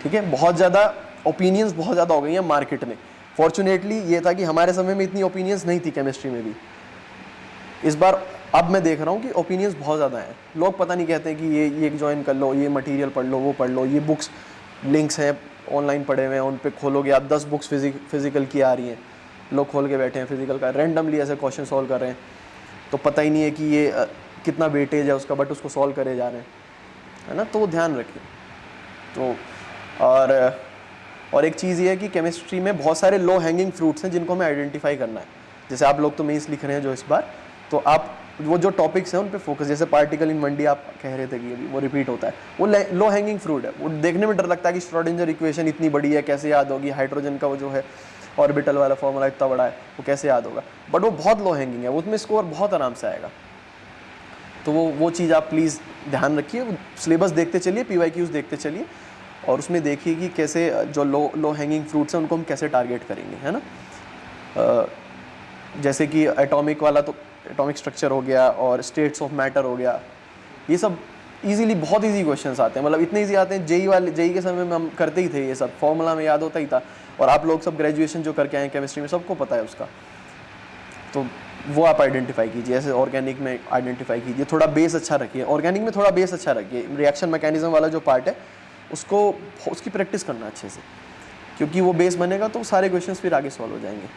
ठीक है। बहुत ज़्यादा ओपिनियंस बहुत ज़्यादा हो गई हैं मार्केट में। फॉर्चुनेटली ये था कि हमारे समय में इतनी ओपिनियंस नहीं थी केमिस्ट्री में भी। इस बार अब मैं देख रहा हूँ कि ओपिनियंस बहुत ज़्यादा हैं। लोग पता नहीं कहते हैं कि ये ज्वाइन कर लो, ये मटेरियल पढ़ लो, वो पढ़ लो, ये बुक्स लिंक्स हैं ऑनलाइन पढ़े हुए हैं, उन पे खोलोगे आप 10 बुक्स फिजिकल की आ रही हैं, लोग खोल के बैठे हैं फिजिकल का, रैंडमली ऐसे क्वेश्चन सॉल्व कर रहे हैं, तो पता ही नहीं है कि ये कितना वेटेज है उसका, बट उसको सॉल्व करे जा रहे हैं, है ना। तो वो ध्यान रखिए। तो और एक चीज़ ये है कि केमिस्ट्री में बहुत सारे लो हैंगिंग फ्रूट्स हैं जिनको हमें आइडेंटिफाई करना है। जैसे आप लोग तो मेंस लिख रहे हैं जो इस बार, तो आप वो जो टॉपिक्स हैं उन पे फोकस, जैसे पार्टिकल इन 1D आप कह रहे थे कि अभी वो रिपीट होता है, वो लो हैंगिंग फ्रूट है। वो देखने में डर लगता है कि श्रोडिंगर इक्वेशन इतनी बड़ी है, कैसे याद होगी, हाइड्रोजन का वो जो है ऑर्बिटल वाला फॉर्मूला इतना बड़ा है, वो कैसे याद होगा, बट वो बहुत लो हैंगिंग है, उसमें स्कोर बहुत आराम से आएगा। तो वो चीज़ आप प्लीज़ ध्यान रखिए। सिलेबस देखते चलिए, PYQs देखते चलिए और उसमें देखिए कि कैसे जो लो हैंगिंग फ्रूट्स हैं उनको हम कैसे टारगेट करेंगे, है ना। जैसे कि एटॉमिक वाला तो एटॉमिक स्ट्रक्चर हो गया और स्टेट्स ऑफ मैटर हो गया, ये सब इजीली बहुत इजी क्वेश्चंस आते हैं, मतलब इतने इजी आते हैं। जेई के समय में हम करते ही थे ये सब, फॉर्मूला में याद होता ही था। और आप लोग सब ग्रेजुएशन जो करके आए केमिस्ट्री में सबको पता है उसका, तो वो आप आइडेंटिफाई कीजिए। ऐसे ऑर्गेनिक में आइडेंटिफाई कीजिए, थोड़ा बेस अच्छा रखिए। ऑर्गेनिक में थोड़ा बेस अच्छा रखिए, रिएक्शन मैकेनिज्म वाला जो पार्ट है उसको, उसकी प्रैक्टिस करना अच्छे से, क्योंकि वो बेस बनेगा तो सारे क्वेश्चंस फिर आगे सॉल्व हो जाएंगे।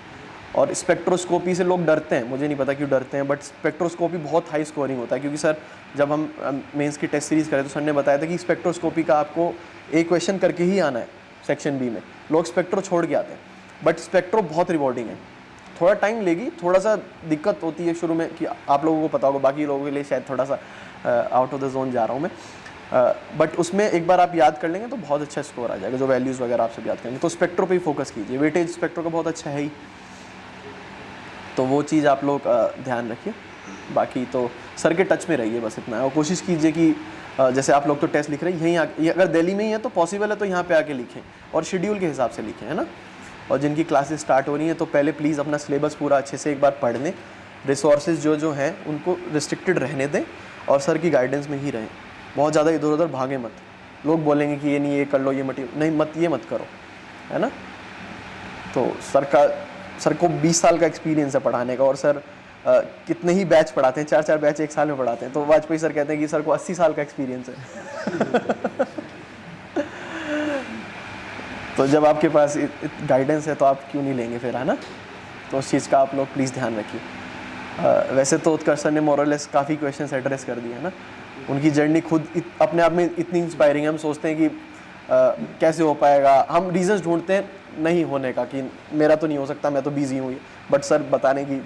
और स्पेक्ट्रोस्कोपी से लोग डरते हैं, मुझे नहीं पता क्यों डरते हैं, बट स्पेक्ट्रोस्कोपी बहुत हाई स्कोरिंग होता है। क्योंकि सर जब हम मेंस की टेस्ट सीरीज़ करें तो सर ने बताया था कि स्पेक्ट्रोस्कोपी का आपको एक क्वेश्चन करके ही आना है सेक्शन बी में। लोग स्पेक्ट्रो छोड़ के आते हैं, बट स्पेक्ट्रो बहुत रिवॉर्डिंग है। थोड़ा टाइम लेगी, थोड़ा सा दिक्कत होती है शुरू में, कि आप लोगों को पता होगा, बाकी लोगों के लिए शायद थोड़ा सा आउट ऑफ द जोन जा रहा हूँ मैं, बट उसमें एक बार आप याद कर लेंगे तो बहुत अच्छा स्कोर आ जाएगा, जो वैल्यूज़ वगैरह आप सब याद करेंगे। तो स्पेक्ट्रो पे ही फोकस कीजिए, वेटेज स्पेक्ट्रो का बहुत अच्छा है ही, तो वो चीज़ आप लोग ध्यान रखिए। बाकी तो सर के टच में रहिए, बस इतना है। और कोशिश कीजिए कि जैसे आप लोग तो टेस्ट लिख रहे हैं यहीं अगर दिल्ली में ही है तो पॉसिबल है तो यहाँ पे आके लिखें, और शेड्यूल के हिसाब से लिखें, है ना। और जिनकी क्लासेस स्टार्ट हो रही हैं तो पहले प्लीज़ अपना सिलेबस पूरा अच्छे से एक बार पढ़ लें। रिसोर्सेज जो हैं उनको रिस्ट्रिक्टेड रहने दें, और सर की गाइडेंस में ही रहें। बहुत ज़्यादा इधर उधर भागे मत। लोग बोलेंगे कि ये नहीं, ये कर लो, ये मटीरियल नहीं, मत ये मत करो, है ना। तो सर को 20 साल का एक्सपीरियंस है पढ़ाने का, और सर कितने ही बैच पढ़ाते हैं, 4 बैच एक साल में पढ़ाते हैं। तो वाजपेयी सर कहते हैं कि सर को 80 साल का एक्सपीरियंस है। तो जब आपके पास गाइडेंस है तो आप क्यों नहीं लेंगे फिर, है ना। तो उस चीज़ का आप लोग प्लीज़ ध्यान रखिए। वैसे तो उत्कर्ष सर ने मोरलेस काफ़ी क्वेश्चंस एड्रेस कर दिए, है ना। उनकी जर्नी खुद अपने आप में इतनी इंस्पायरिंग है। हम सोचते हैं कि कैसे हो पाएगा, हम रीजंस ढूंढते हैं नहीं होने का, कि मेरा तो नहीं हो सकता, मैं तो बिजी हूँ। बट सर बताने की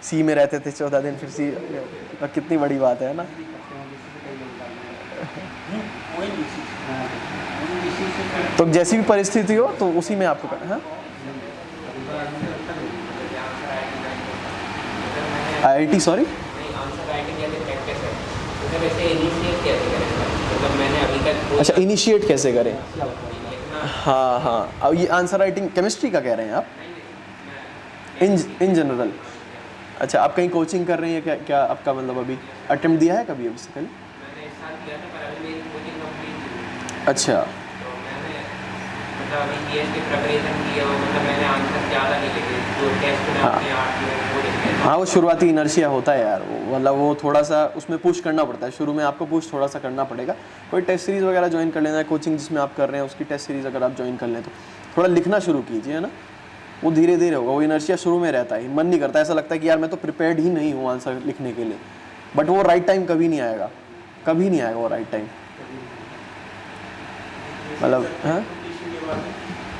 सी में रहते थे 14 दिन, फिर सी, कितनी बड़ी बात है ना। तो जैसी भी परिस्थिति हो तो उसी में आपको करना है। IIT सॉरी, अच्छा इनिशिएट कैसे करें। हाँ हाँ, अब ये आंसर राइटिंग केमिस्ट्री का कह रहे हैं आप, इन जनरल। अच्छा, आप कहीं कोचिंग कर रही हैं क्या, क्या आपका मतलब अभी अटेम्प्ट दिया है कभी अभी से पहले? अच्छा, हाँ वो शुरुआती इनर्शिया होता है यार, मतलब वो थोड़ा सा उसमें पुश करना पड़ता है। शुरू में आपको पुश थोड़ा सा करना पड़ेगा। कोई टेस्ट सीरीज़ वगैरह ज्वाइन कर लेना है, कोचिंग जिसमें आप कर रहे हैं उसकी टेस्ट सीरीज़ अगर आप ज्वाइन कर लें तो थोड़ा लिखना शुरू कीजिए, है ना। वो धीरे धीरे होगा। वो इनर्शिया शुरू में रहता है, मन नहीं करता, ऐसा लगता है कि यार मैं तो प्रिपेयर्ड ही नहीं हूँ आंसर लिखने के लिए। बट वो राइट टाइम कभी नहीं आएगा, कभी नहीं आएगा वो राइट टाइम, मतलब हाँ।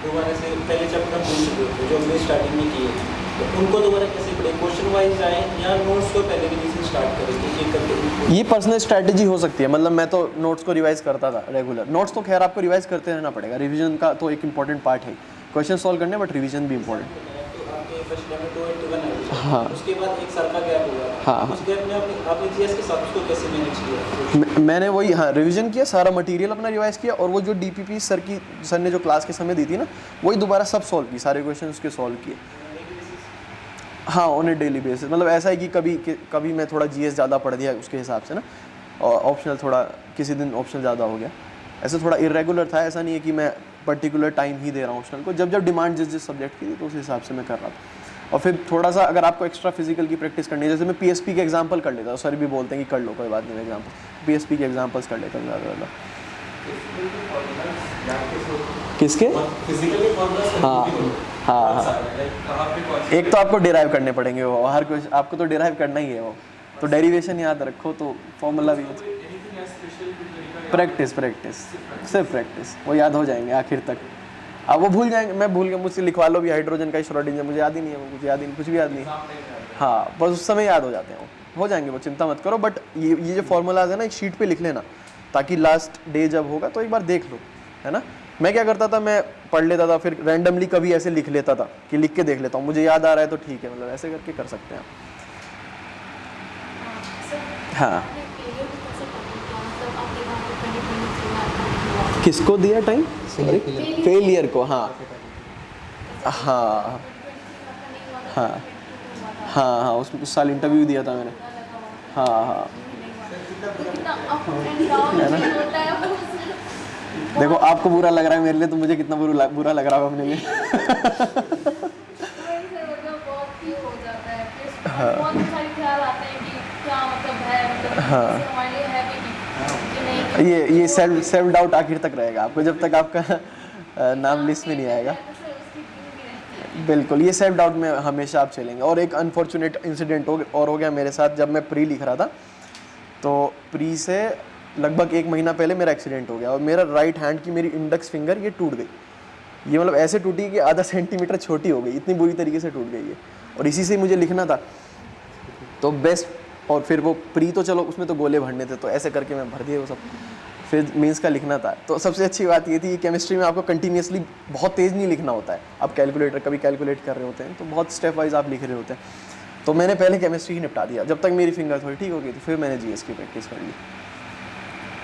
दोबारा से पहले चैप्टर भूल चुके हो जो हमने स्टार्टिंग में किए, तो उनको दोबारा कैसे पढ़े, क्वेश्चन वाइज आए या नोट्स को पहले भी से स्टार्ट करें कि ये करके। ये पर्सनल स्ट्रैटेजी हो सकती है। मतलब मैं तो नोट्स को रिवाइज करता था रेगुलर। नोट्स तो खैर आपको रिवाइज करते रहना पड़ेगा, रिवीजन का तो एक इंपॉर्टेंट पार्ट है। क्वेश्चन सॉल्व करने बट रिवीजन भी इम्पोर्टेंट। हाँ, उसके बाद एक साल का गैप हुआ। हाँ, उस गैप में आपने जीएस के साथ उसको कैसे मैनेज किया? मैंने वही हाँ रिवीजन किया, सारा मटेरियल अपना रिवाइज किया, और वो जो डीपीपी सर ने जो क्लास के समय दी थी ना, वही दोबारा सब सॉल्व की, सारे क्वेश्चन उसके सॉल्व किए। हाँ, ऑन ए डेली बेसिस। मतलब ऐसा है कि कभी मैं थोड़ा जीएस ज़्यादा पढ़ दिया उसके हिसाब से ना, और ऑप्शनल थोड़ा किसी दिन ऑप्शनल ज़्यादा हो गया। ऐसे थोड़ा इरेगुलर था, ऐसा नहीं है कि मैं पर्टिकुलर टाइम ही दे रहा हूँ ऑप्शनल को। जब डिमांड जिस सब्जेक्ट की थी तो उस हिसाब से मैं कर रहा था। और फिर थोड़ा सा अगर आपको एक्स्ट्रा फिजिकल की प्रैक्टिस करनी है, जैसे मैं पीएसपी के एग्जांपल कर लेता हूँ, सर भी बोलते हैं कि कर लो कोई बात नहीं, एग्जांपल पीएसपी के एग्जांपल्स कर लेता हूँ ज़्यादा। किसके? हाँ हाँ हाँ, एक तो आपको डिराइव करने पड़ेंगे वो, हर कुछ आपको तो डिराइव करना ही है वो, तो डेरिवेशन याद रखो, तो फॉर्मूला भी प्रैक्टिस सिर्फ प्रैक्टिस, वो याद हो जाएंगे आखिर तक। अब वो भूल जाएंगे, मैं भूल गया, मुझसे लिखवा लो भी हाइड्रोजन का श्रोडिंगर, मुझे याद ही नहीं है, वो मुझे याद ही नहीं, कुछ भी याद नहीं। हाँ, बस उस समय याद हो जाते हैं, वो हो जाएंगे, वो चिंता मत करो। बट ये जो फॉर्मूलाज है ना, एक शीट पे लिख लेना, ताकि लास्ट डे जब होगा तो एक बार देख लो, है ना। मैं क्या करता था, मैं पढ़ लेता था, फिर रैंडमली कभी ऐसे लिख लेता था कि लिख के देख लेता हूँ, मुझे याद आ रहा है तो ठीक है, मतलब ऐसे करके कर सकते हैं आप। हाँ, किसको दिया टाइम? सॉरी, फेलियर को। हाँ हाँ हाँ हाँ हाँ, उस साल इंटरव्यू दिया था मैंने। हाँ हाँ है ना? होता है वो देखो आपको बुरा लग रहा है मेरे लिए, तो मुझे कितना बुरा लग रहा होगा अपने लिए। बहुत ही हो जाता है फिर बहुत सारे ख्याल आते हैं कि क्या मतलब है, मतलब जैसे हमारे लिए है भी नहीं कि नहीं ये सेल्फ डाउट आखिर तक रहेगा आपको, जब तक आपका नाम लिस्ट में नहीं आएगा। बिल्कुल, ये सेल्फ डाउट में हमेशा आप चलेंगे। और एक अनफॉर्चुनेट इंसिडेंट हो गया मेरे साथ, जब मैं प्री लिख रहा था, तो प्री से लगभग 1 महीना पहले मेरा एक्सीडेंट हो गया और मेरा राइट हैंड की मेरी इंडेक्स फिंगर ये टूट गई। ये मतलब ऐसे टूटी कि आधा सेंटीमीटर छोटी हो गई, इतनी बुरी तरीके से टूट गई है। और इसी से मुझे लिखना था, तो बेस्ट। और फिर वो प्री तो चलो उसमें तो गोले भरने थे, तो ऐसे करके मैं भर दिए वो सब। फिर मेंस का लिखना था, तो सबसे अच्छी बात ये थी कि केमिस्ट्री में आपको कंटिन्यूसली बहुत तेज़ नहीं लिखना होता है। आप कभी कैलकुलेट कर रहे होते हैं, तो बहुत स्टेप वाइज आप लिख रहे होते हैं। तो मैंने पहले केमिस्ट्री ही निपटा दिया, जब तक मेरी फिंगर थोड़ी ठीक हो गई, तो फिर मैंने जीएस की प्रैक्टिस कर ली।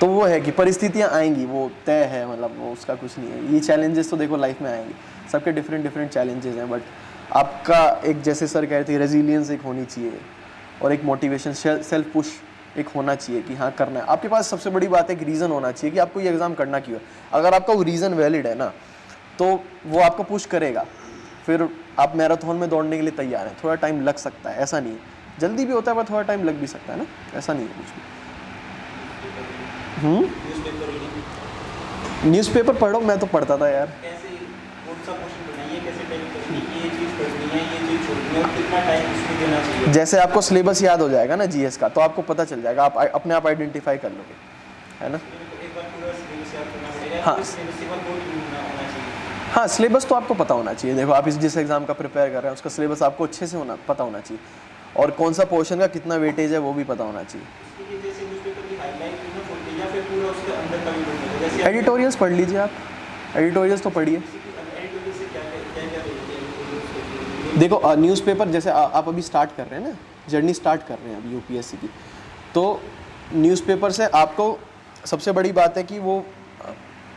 तो वो है कि परिस्थितियाँ आएंगी, वो तय है, मतलब वो उसका कुछ नहीं है। ये चैलेंजेस तो देखो लाइफ में आएंगे, सबके डिफरेंट चैलेंजेस हैं, बट आपका एक, जैसे सर कह रहे थे, रेजिलियंस एक होनी चाहिए और एक मोटिवेशन, सेल्फ पुश एक होना चाहिए कि हाँ करना है। आपके पास सबसे बड़ी बात है कि रीज़न होना चाहिए कि आपको ये एग्ज़ाम करना क्यों है। अगर आपका वो रीज़न वैलिड है ना, तो वो आपको पुश करेगा। फिर आप मैराथन में दौड़ने के लिए तैयार हैं। थोड़ा टाइम लग सकता है, ऐसा नहीं है, जल्दी भी होता है पर थोड़ा टाइम लग भी सकता है ना, ऐसा नहीं है कुछ भी। न्यूज़पेपर पढ़ो, मैं तो पढ़ता था यार। कैसे कौन सा क्वेश्चन बनाइए, कैसे टाइप करनी है, ये चीज़ पढ़नी है, ये चीज़ छोड़नी है, और कितना टाइम उसमें देना चाहिए। जैसे आपको सिलेबस याद हो जाएगा ना जीएस का, तो आपको पता चल जाएगा, आप अपने आप आइडेंटिफाई कर लोगे, है ना? एक बार पूरा सिलेबस याद करना पड़ेगा, हाँ। फिर सिलेबस के बाद बहुत होना चाहिए। हाँ, सिलेबस तो आपको पता होना चाहिए। देखो आप जिस एग्ज़ाम का प्रिपेयर कर रहे हैं, उसका सिलेबस आपको अच्छे से पता होना चाहिए, और कौन सा पोर्शन का कितना वेटेज है वो भी पता होना चाहिए। इसके लिए जैसे न्यूज़पेपर की हाईलाइट करना छोड़ या फिर पूरा उसके अंदर का भी पढ़ना, जैसे एडिटोरियल्स पढ़ लीजिए आप, एडिटोरियल्स तो पढ़िए। एडिटोरियल से क्या देखो न्यूज़पेपर जैसे आप अभी स्टार्ट कर रहे हैं ना, जर्नी स्टार्ट कर रहे हैं अभी यूपीएससी की, तो न्यूज़पेपर से आपको सबसे बड़ी बात है कि वो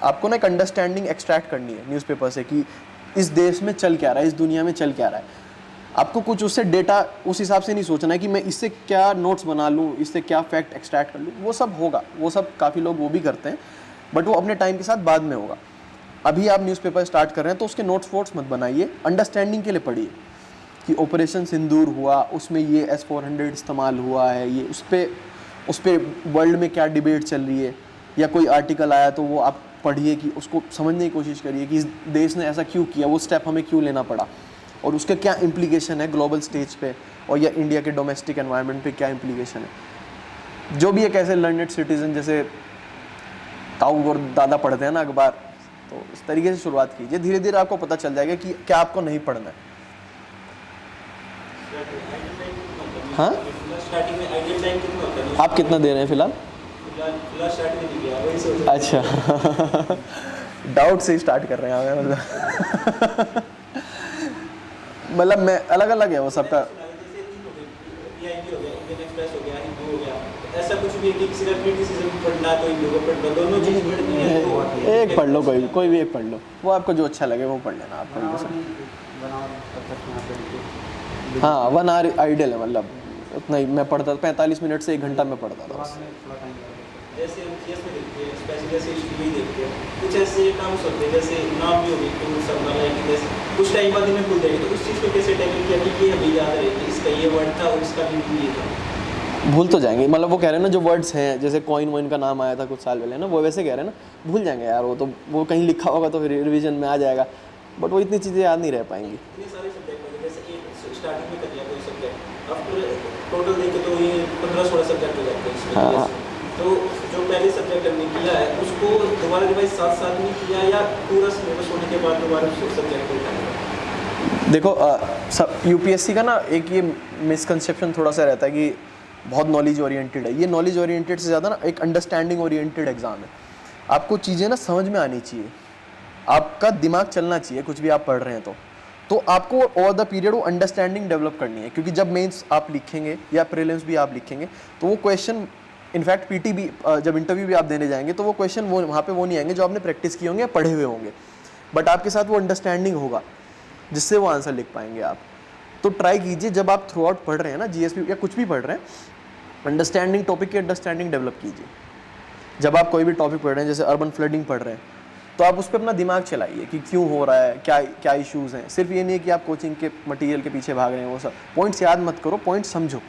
आपको ना एक अंडरस्टैंडिंग एक्सट्रैक्ट करनी है न्यूज़पेपर से कि इस देश में चल क्या रहा है, इस दुनिया में चल क्या रहा है। आपको कुछ उससे डेटा उस हिसाब से नहीं सोचना है कि मैं इससे क्या नोट्स बना लूँ, इससे क्या फैक्ट एक्सट्रैक्ट कर लूँ। वो सब होगा, वो सब काफ़ी लोग वो भी करते हैं, बट वो अपने टाइम के साथ बाद में होगा। अभी आप न्यूज़पेपर स्टार्ट कर रहे हैं तो उसके नोट्स वोट्स मत बनाइए, अंडरस्टैंडिंग के लिए पढ़िए कि ऑपरेशन सिंदूर हुआ, उसमें ये S-400 इस्तेमाल हुआ है, ये उस पर वर्ल्ड में क्या डिबेट चल रही है, या कोई आर्टिकल आया तो वो आप पढ़िए कि उसको समझने की कोशिश करिए कि इस देश ने ऐसा क्यों किया, वो स्टेप हमें क्यों लेना पड़ा, और उसके क्या इम्प्लीकेशन है ग्लोबल स्टेज पे, और या इंडिया के डोमेस्टिक एनवायरनमेंट पे क्या इम्प्लीकेशन है। जो भी एक ऐसे लर्नेड सिटीजन जैसे ताऊ और दादा पढ़ते हैं ना अखबार, तो इस तरीके से शुरुआत कीजिए, धीरे धीरे आपको पता चल जाएगा कि क्या आपको नहीं पढ़ना है। हाँ, स्टार्टिंग में आइडियल टाइम कितना होता है? आप कितना दे रहे हैं फिलहाल? फिलहाल स्टार्ट में नहीं किया, वही सोच रहा हूँ। अच्छा डाउट से स्टार्ट कर रहे हैं मतलब मतलब मैं अलग अलग है वो सबका। जैसे VIP हो गया, इंडियन एक्सप्रेस हो गया, हिंदू हो गया, ऐसा कुछ भी है कि किसी का क्रिटिसिज्म पढ़ना तो हिंदू को पढ़ना, दोनों चीज़ पढ़नी है तो एक पढ़ लो, कोई भी एक पढ़ लो, वो आपको जो अच्छा लगे वो पढ़ लेना आप। हाँ 1 आवर आइडियल है, मतलब उतना ही मैं पढ़ता था, 45 मिनट से 1 घंटा में पढ़ता था बस। जैसे हम CS में देखते हैं, स्पेशली जैसे हिस्ट्री देखते हैं, कुछ ऐसे टर्म्स होते हैं जैसे नाम भी हो गई तो सब वाला है कि जैसे कुछ टाइम बाद में भूल जाएगी, तो उस चीज़ को कैसे टैकल किया कि ये हमें याद रहे कि इसका ये वर्ड था और इसका भी ये था। भूल तो जाएंगे, मतलब वो कह रहे हैं ना जो वर्ड्स हैं, जैसे कॉइन वॉइन का नाम आया था कुछ साल पहले ना, वो वैसे कह रहे हैं ना, भूल जाएंगे यार, वो तो वो कहीं लिखा होगा तो फिर रिवीजन में आ जाएगा, बट वो इतनी चीज़ें याद नहीं रह पाएंगी। इतने सारे सब्जेक्ट होते हैं, जैसे एक स्टार्टिंग में कर लिया कोई सब्जेक्ट, अब पूरे टोटल देखे तो ये 15-16 सब्जेक्ट हो जाते हैं इसमें। हाँ। तो जो पहले सब्जेक्ट हमने किया है उसको दोबारा रिवाइज साथ नहीं किया, या पूरा सिलेबस होने के बाद दोबारा उस सब्जेक्ट को उठाया? देखो यूपीएससी का ना एक ये मिसकंसेप्शन थोड़ा सा रहता है कि बहुत नॉलेज ओरिएंटेड है। ये नॉलेज ओरिएंटेड से ज़्यादा ना एक अंडरस्टैंडिंग ओरिएंटेड एग्ज़ाम है। आपको चीज़ें ना समझ में आनी चाहिए, आपका दिमाग चलना चाहिए कुछ भी आप पढ़ रहे हैं तो आपको ओवर द पीरियड वो अंडरस्टैंडिंग डेवलप करनी है, क्योंकि जब मेंस आप लिखेंगे या प्रीलिम्स भी आप लिखेंगे तो वो क्वेश्चन, इनफैक्ट पीटी भी जब इंटरव्यू भी आप देने जाएंगे तो वो क्वेश्चन वो वहाँ पे वो नहीं आएंगे जो आपने प्रैक्टिस किए होंगे या पढ़े हुए होंगे, बट आपके साथ वो अंडरस्टैंडिंग होगा जिससे वो आंसर लिख पाएंगे आप। तो ट्राई कीजिए जब आप थ्रू आउट पढ़ रहे हैं ना, जीएसपी या कुछ भी पढ़ रहे हैं, अंडरस्टैंडिंग, टॉपिक की अंडरस्टैंडिंग डेवलप कीजिए। जब आप कोई भी टॉपिक पढ़ रहे हैं, जैसे अर्बन फ्लडिंग पढ़ रहे हैं, तो आप उस पर अपना दिमाग चलाइए कि क्यों हो रहा है, क्या क्या इश्यूज़ हैं। सिर्फ ये नहीं है कि आप कोचिंग के मटेरियल के पीछे भाग रहे हैं, वो सब पॉइंट्स याद मत करो, पॉइंट समझो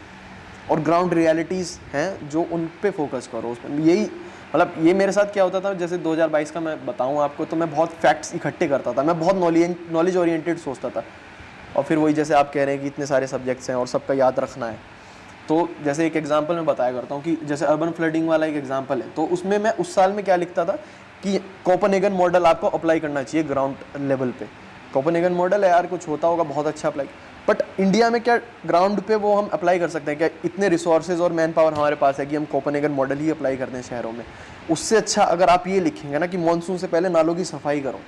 और ग्राउंड रियलिटीज़ हैं जो उन पे फोकस करो। उस पर यही मतलब ये मेरे साथ क्या होता था, जैसे 2022 का मैं बताऊँ आपको, तो मैं बहुत फैक्ट्स इकट्ठे करता था, मैं बहुत नॉलेज ओरिएंटेड सोचता था। और फिर वही जैसे आप कह रहे हैं कि इतने सारे सब्जेक्ट्स हैं और सबका याद रखना है, तो जैसे एक एग्जांपल मैं बताया करता हूँ कि जैसे अर्बन फ्लडिंग वाला एक एग्जांपल है, तो उसमें मैं उस साल में क्या लिखता था कि कोपेनहेगन मॉडल आपको अप्लाई करना चाहिए ग्राउंड लेवल पे। कोपेनहेगन मॉडल है यार, कुछ होता होगा बहुत अच्छा अप्लाई, बट इंडिया में क्या ग्राउंड पे वो हम अप्लाई कर सकते हैं क्या? इतने रिसोर्सेज और मैन पावर हमारे पास है कि हम कोपेनहेगन मॉडल ही अप्लाई करते हैं शहरों में। उससे अच्छा अगर आप ये लिखेंगे ना कि मानसून से पहले नालों की सफाई करो,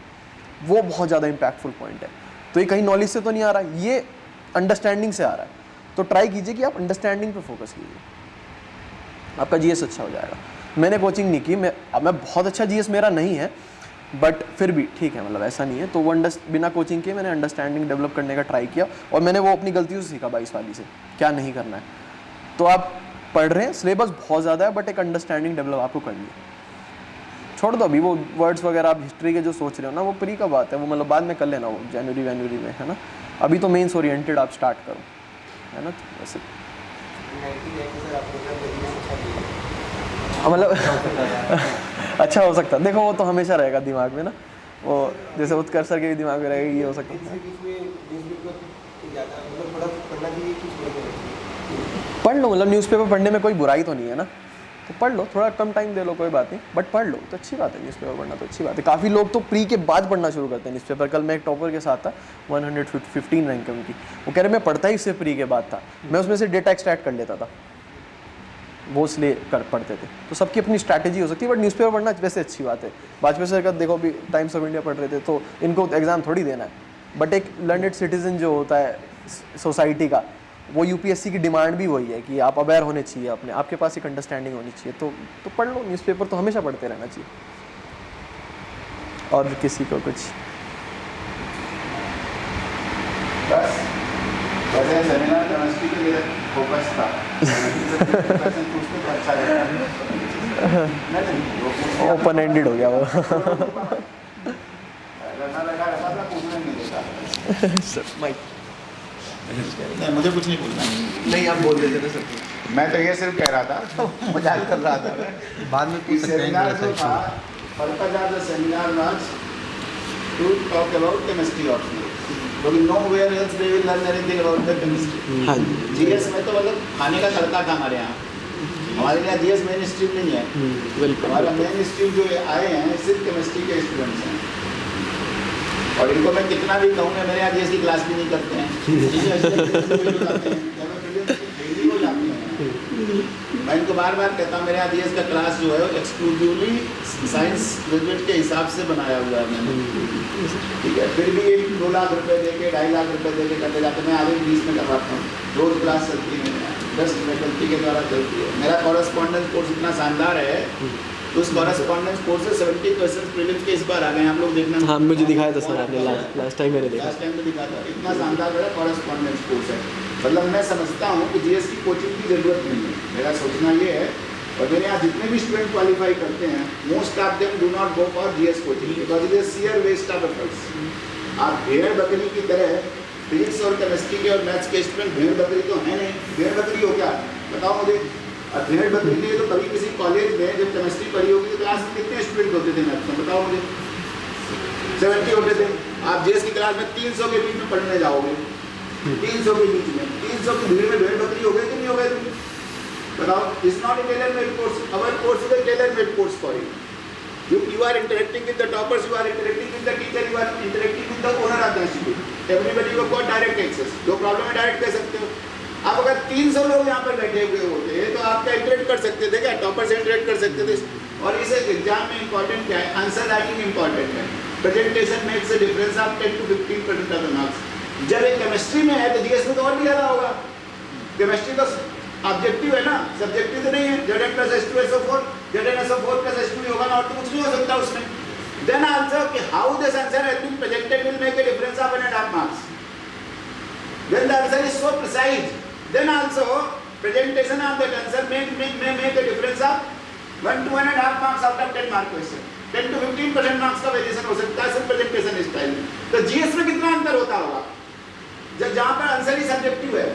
वो बहुत ज़्यादा इम्पैक्टफुल पॉइंट है। तो ये कहीं नॉलेज से तो नहीं आ रहा, ये अंडरस्टैंडिंग से आ रहा है। तो ट्राई कीजिए कि आप अंडरस्टैंडिंग पे फोकस कीजिए, आपका जीएस अच्छा हो जाएगा। मैंने कोचिंग नहीं की, मैं बहुत अच्छा जीएस मेरा नहीं है, बट फिर भी ठीक है, मतलब ऐसा नहीं है। तो वो बिना कोचिंग के मैंने अंडरस्टैंडिंग डेवलप करने का ट्राई किया और मैंने वो अपनी गलतियों से सीखा 22 वाली से, क्या नहीं करना है। तो आप पढ़ रहे हैं, सिलेबस बहुत ज़्यादा है, बट एक अंडरस्टैंडिंग डेवलप आपको करनी है। छोड़ दो अभी वो वर्ड्स वगैरह, आप हिस्ट्री के जो सोच रहे हो ना, वो प्री का बात है, वो मतलब बाद में कर लेना, वो जनवरी में, है ना। अभी तो मेंस ओरिएंटेड आप स्टार्ट करो, है ना। तो वैसे मतलब अच्छा हो सकता है, देखो वो तो हमेशा रहेगा दिमाग में ना, वो जैसे उत्कर्ष सर के भी दिमाग में रहेगा, ये हो सकता है। पढ़ लो, मतलब न्यूज़पेपर पढ़ने में कोई बुराई तो नहीं है ना, तो पढ़ लो, थोड़ा कम टाइम दे लो, कोई बात नहीं, बट पढ़ लो तो अच्छी बात है। न्यूज़पेपर पढ़ना तो अच्छी बात है। काफ़ी लोग तो प्री के बाद पढ़ना शुरू करते हैं न्यूज़पेपर। कल मैं एक टॉपर के साथ था, 115 रैंक है उनकी, वो कह रहे मैं पढ़ता ही इससे प्री के बाद था, मैं उसमें से डेटा एक्सट्रैक्ट कर लेता था, वो इसलिए पढ़ते थे। तो सबकी अपनी स्ट्रैटेजी हो सकती है, बट न्यूज़पेपर पढ़ना वैसे अच्छी बात है। वाजपेयी सर का देखो भी टाइम्स ऑफ इंडिया पढ़ रहे थे, तो इनको एग्ज़ाम थोड़ी देना है, बट एक लर्नेड सिटीजन जो होता है सोसाइटी का, वो यूपीएससी की डिमांड भी वही है कि आप अवेयर होने चाहिए, अपने आपके पास एक अंडरस्टैंडिंग होनी चाहिए। तो पढ़ लो, न्यूज़पेपर तो हमेशा पढ़ते रहना चाहिए। और किसी को कुछ बस वैसे सेमिनार केमिस्ट्री पे मेरा फोकस था, ओपन एंडेड हो गया वो। नहीं, मुझे कुछ नहीं बोलना। नहीं, आप बोल देते ना सर। मैं तो ये सिर्फ कह रहा था, मजाक कर रहा था बाद में पूछ सकते हैं। सेमिनार जो था, purpose of the seminar was to talk about chemistry of क्योंकि nowhere else they will learn anything about the chemistry. हाँ जीएस में तो मतलब खाने का तड़का था हमारे यहाँ। हमारे यहाँ जीएस मेन स्ट्रीम नहीं है, बिल्कुल। हमारा मेन स्ट्रीम जो आए हैं सिर्फ केमिस्ट्री के स्टूडेंट्स हैं, और इनको मैं कितना भी कहूँगा मेरे यहाँ जीएस की क्लास भी नहीं करते हैं। मैं इनको बार बार कहता हूँ मेरे यहाँ जीएस का क्लास जो है एक्सक्लूसिवली साइंस ग्रेजुएट के हिसाब से बनाया हुआ है मैंने, ठीक है। फिर भी 2 लाख रुपए दे के 2.5 लाख रुपए दे के करते जाते, मैं आगे 20 में करवाता हूँ। रोज क्लास चलती है मेरे यहाँ, 10 फैकल्टी के द्वारा चलती है। मेरा कॉरेस्पॉन्डेंस कोर्स इतना शानदार है, तो उस कॉरेस्पॉन्डेंस कोर्स से 70 क्वेश्चन प्रीलिम्स के इस बार आ गए। हम लोग देखना, हाँ मुझे दिखाया था सर आपने लास्ट टाइम मैंने देखा। लास्ट टाइम में दिखा था, इतना शानदार मेरा कॉरेस्पॉन्डेंस कोर्स है। मतलब मैं समझता हूँ कि जीएस की कोचिंग की ज़रूरत नहीं है, मेरा सोचना ये है। और मेरे यहाँ जितने भी स्टूडेंट क्वालिफाई करते हैं, most of them do not go for GS coaching because it is sheer waste of efforts. आप भेड़ बकरी की तरह फिजिक्स और केमिस्ट्री के और मैथ्स के स्टूडेंट भेड़ बकरी तो है नहीं। भेड़ बकरी हो क्या, बताओ मुझे। और भेड़ बकरी ने तो कभी किसी कॉलेज में जब केमिस्ट्री पढ़ी होगी तो क्लास में कितने स्टूडेंट होते थे मैथ्स में, बताओ मुझे। 70 होते थे। आप जीएस की क्लास में 300 के बीच में पढ़ने जाओगे, 300 के बीच में, 300 की भीड़ में भेड़ बकरी हो गए कि नहीं हो गए तुम बताओ। It's not a tailor made course, our course is a tailor made course for you. You are interacting with the toppers, you are interacting with the teacher, you are interacting with the owner of the institute. Everybody you have got direct access. जो problem है direct कह सकते हो। आप अगर 300 लोग यहाँ पर बैठे हुए होते तो आप क्या इंटरेक्ट कर सकते थे क्या? टॉपर से इंटरेक्ट कर सकते थे। और इस एग्जाम में इंपॉर्टेंट क्या है? आंसर राइटिंग इंपॉर्टेंट है। Presentation makes a difference of 10 to 15% of the marks. जब एक केमिस्ट्री में है तो जीएस में तो और भी ज़्यादा होगा। केमिस्ट्री तो ऑब्जेक्टिव है ना, सब्जेक्टिव तो नहीं है। Zn plus H2SO4, Zn+SO4 plus H2 होगा ना, और तो कुछ नहीं हो सकता उसमें। Then also कि how this answer has been presented will make a difference of 1.5 marks. When the answer is so precise, then also presentation of that answer may make a difference of 1 to 1.5 marks out of 10 mark question, 10 to 15% marks का variation हो सकता है सिर्फ presentation style में। तो GS में कितना अंतर होता होगा? जहाँ पर आंसर ही सब्जेक्टिव है,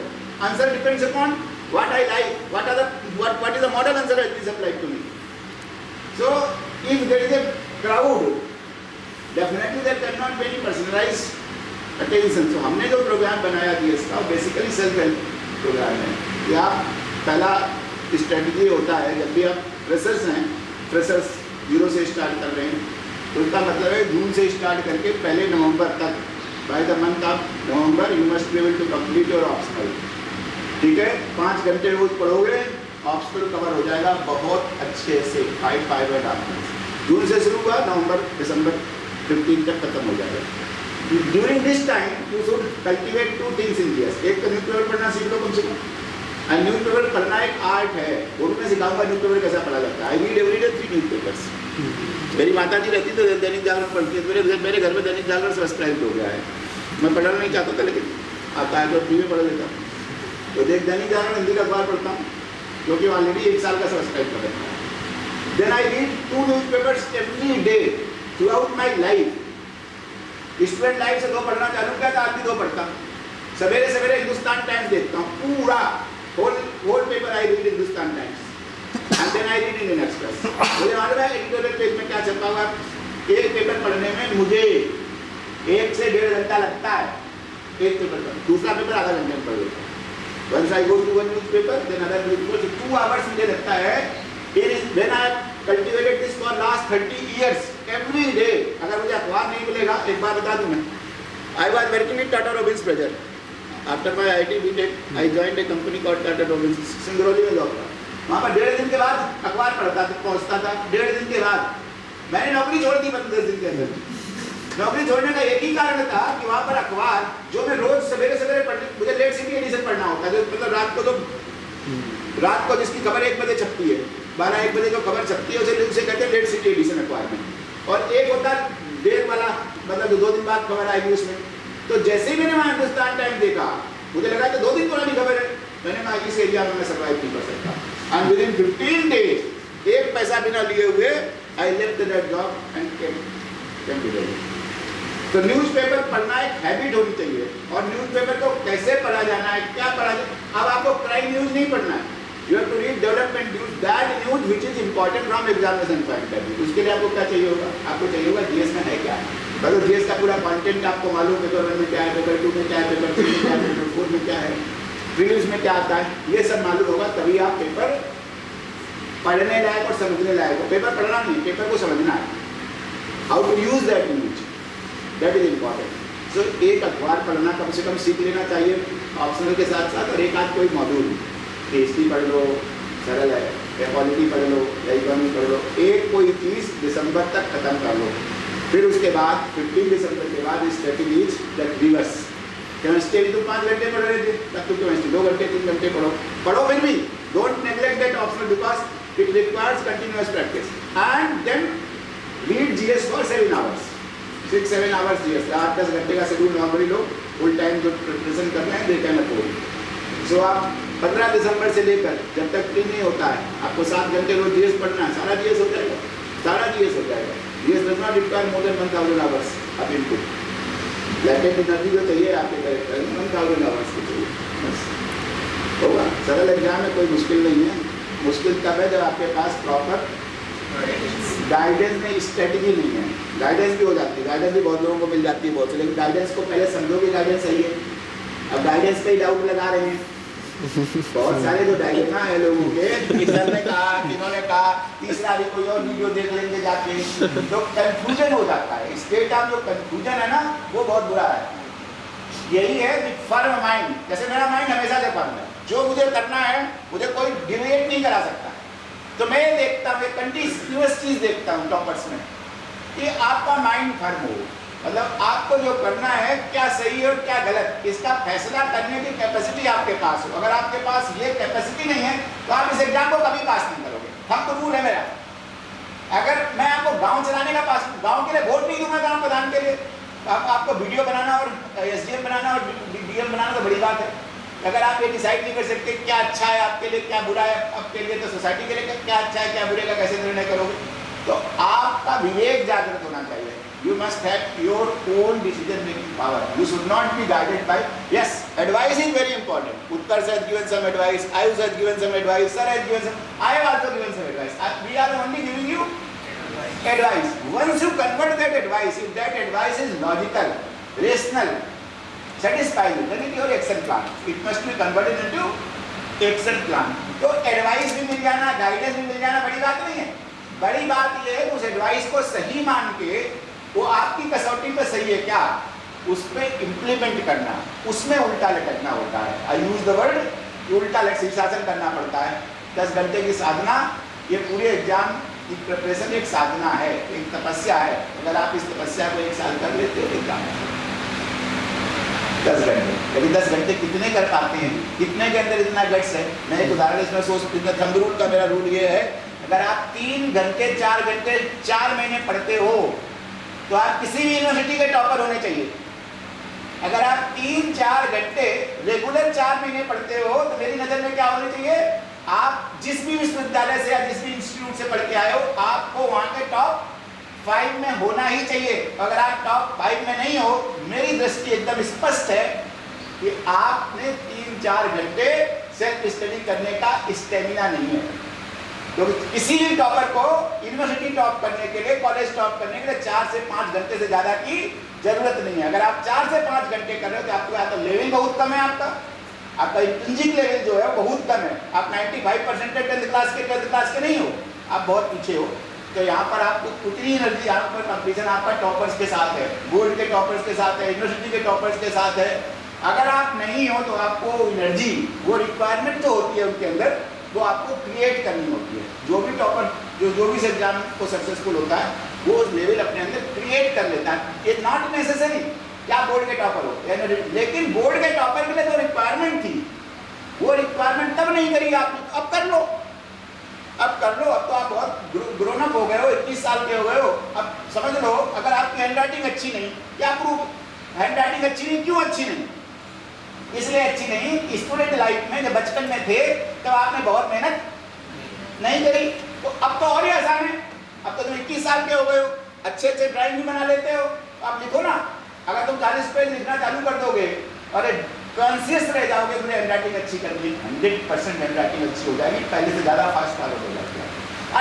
answer depends upon what I like, what is the model answer that is applied to me. So if there is a crowd, definitely there can not be any personalized attention. So हमने जो programme बनाया GS का, basically self help programme है। या पहला strategy होता है, जब भी आप फ्रेशर्स हैं, फ्रेशर्स 0 से स्टार्ट कर रहे हैं, तो इसका मतलब है जून से स्टार्ट करके पहले नवंबर तक, by the month of November you must be able to complete your optional. ठीक है, 5 घंटे रोज पढ़ोगे, ऑप्शनल कवर हो जाएगा बहुत अच्छे से, 5.5 जून से शुरू हुआ, नवंबर दिसंबर 15 तक खत्म हो जाएगा। During this time you should cultivate 2 things in GS. एक तो न्यूज़पेपर पढ़ना सीख लो कम से कम, और न्यूज़पेपर पढ़ना एक आर्ट है, वो भी मैं सिखाऊंगा न्यूज़पेपर कैसा पढ़ा जाता है। I read everyday 3 newspapers. मेरी माता जी रहती तो दैनिक जागरण पढ़ती है, मेरे घर में दैनिक जागरण सब्सक्राइब हो गया है। मैं पढ़ना नहीं चाहता था, लेकिन आता है तो फ्री में पढ़ लेता हूँ। तो दैनिक जागरण हिंदी का अखबार पढ़ता हूँ, क्योंकि ऑलरेडी 1 साल का सब्सक्राइब कर रखा है। Then I read 2 newspapers every day throughout my life. Student life से 2 पढ़ना चालू किया था, आज भी 2 पढ़ता हूँ। सवेरे सवेरे हिंदुस्तान टाइम्स देखता हूँ, पूरा whole paper I read Hindustan Times, and then I read Indian Express. मुझे मालूम है एडिटोरियल पेज में क्या छपा हुआ। एक पेपर पढ़ने में मुझे 1 से 1.5 घंटा लगता है, एक पेपर पर। दूसरा पेपर आधा घंटे में पढ़ लेता हूँ। Once I go to one news paper, then other news paper, 2 hours मुझे लगता है। When I have cultivated this for last 30 years, every day, अगर मुझे अखबार नहीं मिलेगा, एक बार बता दूँ मैं, I was working with Tata Robbins Pressure. After my IIT BTech, I joined a company called Tata Robbins, Singrauli में जॉब था। वहाँ पर 1.5 दिन के बाद अखबार पढ़ता था, पहुँचता था। 1.5 दिन के बाद मैंने नौकरी छोड़ दी 10 दिन के अंदर। नौकरी छोड़ने का एक ही कारण था कि वहाँ पर अखबार जो मैं रोज सवेरे सवेरे पढ़ने, मुझे लेट सिटी एडिशन पढ़ना होता है, जो मतलब रात को जिसकी खबर 1 बजे छपती है, 12-1 बजे जो खबर छपती है उसे कहते हैं लेट सिटी एडिशन अखबार में। और एक होता है देर वाला, मतलब जो 2 दिन बाद खबर आएगी उसमें। तो जैसे ही मैंने वहाँ हिंदुस्तान टाइम देखा, मुझे लगा कि 2 दिन पुरानी खबर है, मैंने कहा इस एरिया में मैं सर्वाइव नहीं कर सकता। एंड विदिन 15 डेज, 1 पैसा बिना लिए हुए, I left that job and came to Delhi. तो न्यूज़पेपर पढ़ना एक हैबिट होनी चाहिए। और न्यूज़पेपर को कैसे पढ़ा जाना है, क्या पढ़ा जाए। अब आपको क्राइम न्यूज़ नहीं पढ़ना है, you have to read development news, that news which is important from examination point of view. उसके लिए आपको क्या चाहिए होगा? आपको चाहिए होगा जीएस में है क्या, मतलब जीएस का पूरा कंटेंट आपको मालूम, पेपर 1 में क्या है, पेपर 2 में क्या है, पेपर 3 में क्या है, पेपर 4 में क्या है, प्रीलिम्स में क्या आता है, ये सब मालूम होगा, तभी आप पेपर पढ़ने लायक और समझने लायक हो। पेपर पढ़ना नहीं, पेपर को समझना है, how to use that news, that is important. So एक अखबार पढ़ना कम से कम सीख लेना चाहिए ऑप्शनल के साथ साथ, और एक आध कोई मॉड्यूल, हिस्ट्री पढ़ लो, सरल है, या पॉलिटी पढ़ लो, या इकोनॉमी पढ़ लो, एक कोई चीज़ दिसंबर तक खत्म कर लो। फिर उसके बाद 15 दिसंबर के बाद स्ट्रेटजीज दैट रिवर्स। केमिस्ट्री भी तो 5 घंटे पढ़ रहे थे, तब तो केमिस्ट्री 2 घंटे 3 घंटे पढ़ो फिर भी don't neglect that optional because it requires continuous practice. And then read GS for 7 hours, 6-7 hours GS, 8-10 घंटे का शेड्यूल नॉर्मली लोग फुल टाइम जो प्रिपरेशन कर रहे हैं दे कैन अफोर्ड। सो आप 15 दिसंबर से लेकर जब तक फ्री नहीं होता है, आपको 7 घंटे रोज जीएस पढ़ना है, सारा जीएस हो जाएगा, सारा जीएस हो जाएगा। GS does not require more than 1000 hours आप इनपुट, लैटेंट एनर्जी जो चाहिए आपके करेक्टर 1000 आवर्स की चाहिए, बस होगा। सरल एग्जाम में कोई मुश्किल नहीं है, मुश्किल तब है जब आपके पास प्रॉपर गाइडेंस में स्ट्रेटजी नहीं है। गाइडेंस भी हो जाती है, गाइडेंस भी बहुत लोगों को मिल जाती है बहुत से, लेकिन गाइडेंस को पहले समझो कि गाइडेंस सही है। अब गाइडेंस पे ही डाउट लगा रहे हैं बहुत सारे जो डायलेमा है लोगों के, सर ने कहा, इन्होंने कहा, तीसरा भी कोई और वीडियो देख लेंगे जाके, तो कंफ्यूजन हो जाता है। स्टेट ऑफ जो कंफ्यूजन है ना, वो बहुत बुरा है। यही है कि फर्म माइंड, जैसे मेरा माइंड हमेशा से फर्म है, जो मुझे करना है मुझे कोई डिविएट नहीं करा सकता। तो मैं देखता हूँ, कंटिन्यूअस चीज़ देखता हूँ टॉपर्स में, कि आपका माइंड फर्म हो, मतलब आपको जो करना है क्या सही है और क्या गलत, इसका फैसला करने की कैपेसिटी आपके पास हो। अगर आपके पास ये कैपेसिटी नहीं है तो आप इस एग्जाम को कभी पास नहीं करोगे। हम तो रूल है मेरा, अगर मैं आपको गांव चलाने का पास, गांव के लिए वोट नहीं दूंगा ग्राम प्रधान के लिए, आपको वीडियो बनाना और एसडीएम बनाना और डीएम बनाना तो बड़ी बात है। अगर आप ये डिसाइड नहीं कर सकते क्या अच्छा है आपके लिए, क्या बुरा है आपके लिए, तो सोसाइटी के लिए क्या अच्छा है क्या बुरे का कैसे निर्णय करोगे? तो आपका विवेक जागृत होना चाहिए. You must have your own decision making power. You should not be guided by, yes, advice is very important. Utkarsh has given some advice, Ayush has given some advice, Sir has given some, I have also given some advice. We are only giving you advice. Once you convert that advice, if that advice is logical, rational, satisfying, then it is your action plan. It must be converted into action plan. तो advice भी मिल जाना, guidance भी मिल जाना बड़ी बात नहीं है. बड़ी बात यह है उस एडवाइस को सही मान के वो आपकी कसौटी पे सही है क्या, उस पर इम्प्लीमेंट करना, उसमें उल्टा लटकना होता है. आई यूज द वर्ड उल्टा शीर्षासन करना पड़ता है. 10 घंटे की साधना, ये पूरे एग्जाम की प्रिपरेशन एक साधना है, एक तपस्या है. अगर आप इस तपस्या को 1 साल कर लेते हो एग्जाम 10 घंटे, लेकिन 10 घंटे कितने कर पाते हैं, कितने के अंदर इतना गट्स है. मैं एक उदाहरण इसमें सोच, थंब रूल का मेरा रूल ये है, अगर आप 3 घंटे 4 घंटे 4 महीने पढ़ते हो तो आप किसी भी यूनिवर्सिटी के टॉपर होने चाहिए. अगर आप 3-4 घंटे रेगुलर 4 महीने पढ़ते हो तो मेरी नज़र में क्या होने चाहिए, आप जिस भी विश्वविद्यालय से या जिस भी इंस्टीट्यूट से पढ़ के आए हो आपको वहाँ के टॉप 5 में होना ही चाहिए. अगर आप टॉप 5 में नहीं हो, मेरी दृष्टि एकदम स्पष्ट है कि आपने 3-4 घंटे सेल्फ स्टडी करने का स्टेमिना नहीं है. तो किसी भी टॉपर को यूनिवर्सिटी टॉप करने के लिए, कॉलेज टॉप करने के लिए 4 से 5 घंटे से ज़्यादा की जरूरत नहीं है. अगर आप 4 से 5 घंटे कर रहे हो तो आपको या तो लेवल बहुत कम है, आपका इंट्रिंसिक लेवल जो है बहुत कम है. आप 95% 10th क्लास के नहीं हो, आप बहुत पीछे हो. तो यहाँ पर आपको उतनी एनर्जी, यहाँ पर कंपटीशन आपका टॉपर्स के साथ है, बोर्ड के टॉपर्स के साथ है, यूनिवर्सिटी के टॉपर्स के साथ है. अगर आप नहीं हो तो आपको एनर्जी, वो रिक्वायरमेंट जो होती है उनके अंदर, वो आपको क्रिएट करनी होती है. जो भी टॉपर जो भी एग्जाम को सक्सेसफुल होता है वो उस लेवल अपने अंदर क्रिएट कर लेता है. इट नॉट नेसेसरी क्या बोर्ड के टॉपर हो, लेकिन बोर्ड के टॉपर के लिए तो रिक्वायरमेंट थी, वो रिक्वायरमेंट तब नहीं करी आप, अब कर लो. अब तो आप बहुत ग्रोन अप हो गए हो, 21 साल के हो गए हो. अब समझ लो, अगर आपकी हैंड राइटिंग अच्छी नहीं, क्या प्रूफ, हैंड राइटिंग अच्छी नहीं, क्यों अच्छी नहीं? इसलिए अच्छी नहीं कि स्टूडेंट लाइफ में जब बचपन में थे तब आपने बहुत मेहनत नहीं करी. तो अब तो और ही आसान है. अब तो तुम 21 साल के हो गए हो, अच्छे ड्राइंग भी बना लेते हो. आप लिखो ना, अगर तुम 40 पेज लिखना चालू कर दोगे और कॉन्शियस रह जाओगे, तुमने हैंड राइटिंग अच्छी करनी, 100% हैंड राइटिंग अच्छी हो जाएगी, पहले से ज़्यादा फास्ट फॉलो हो जाती है.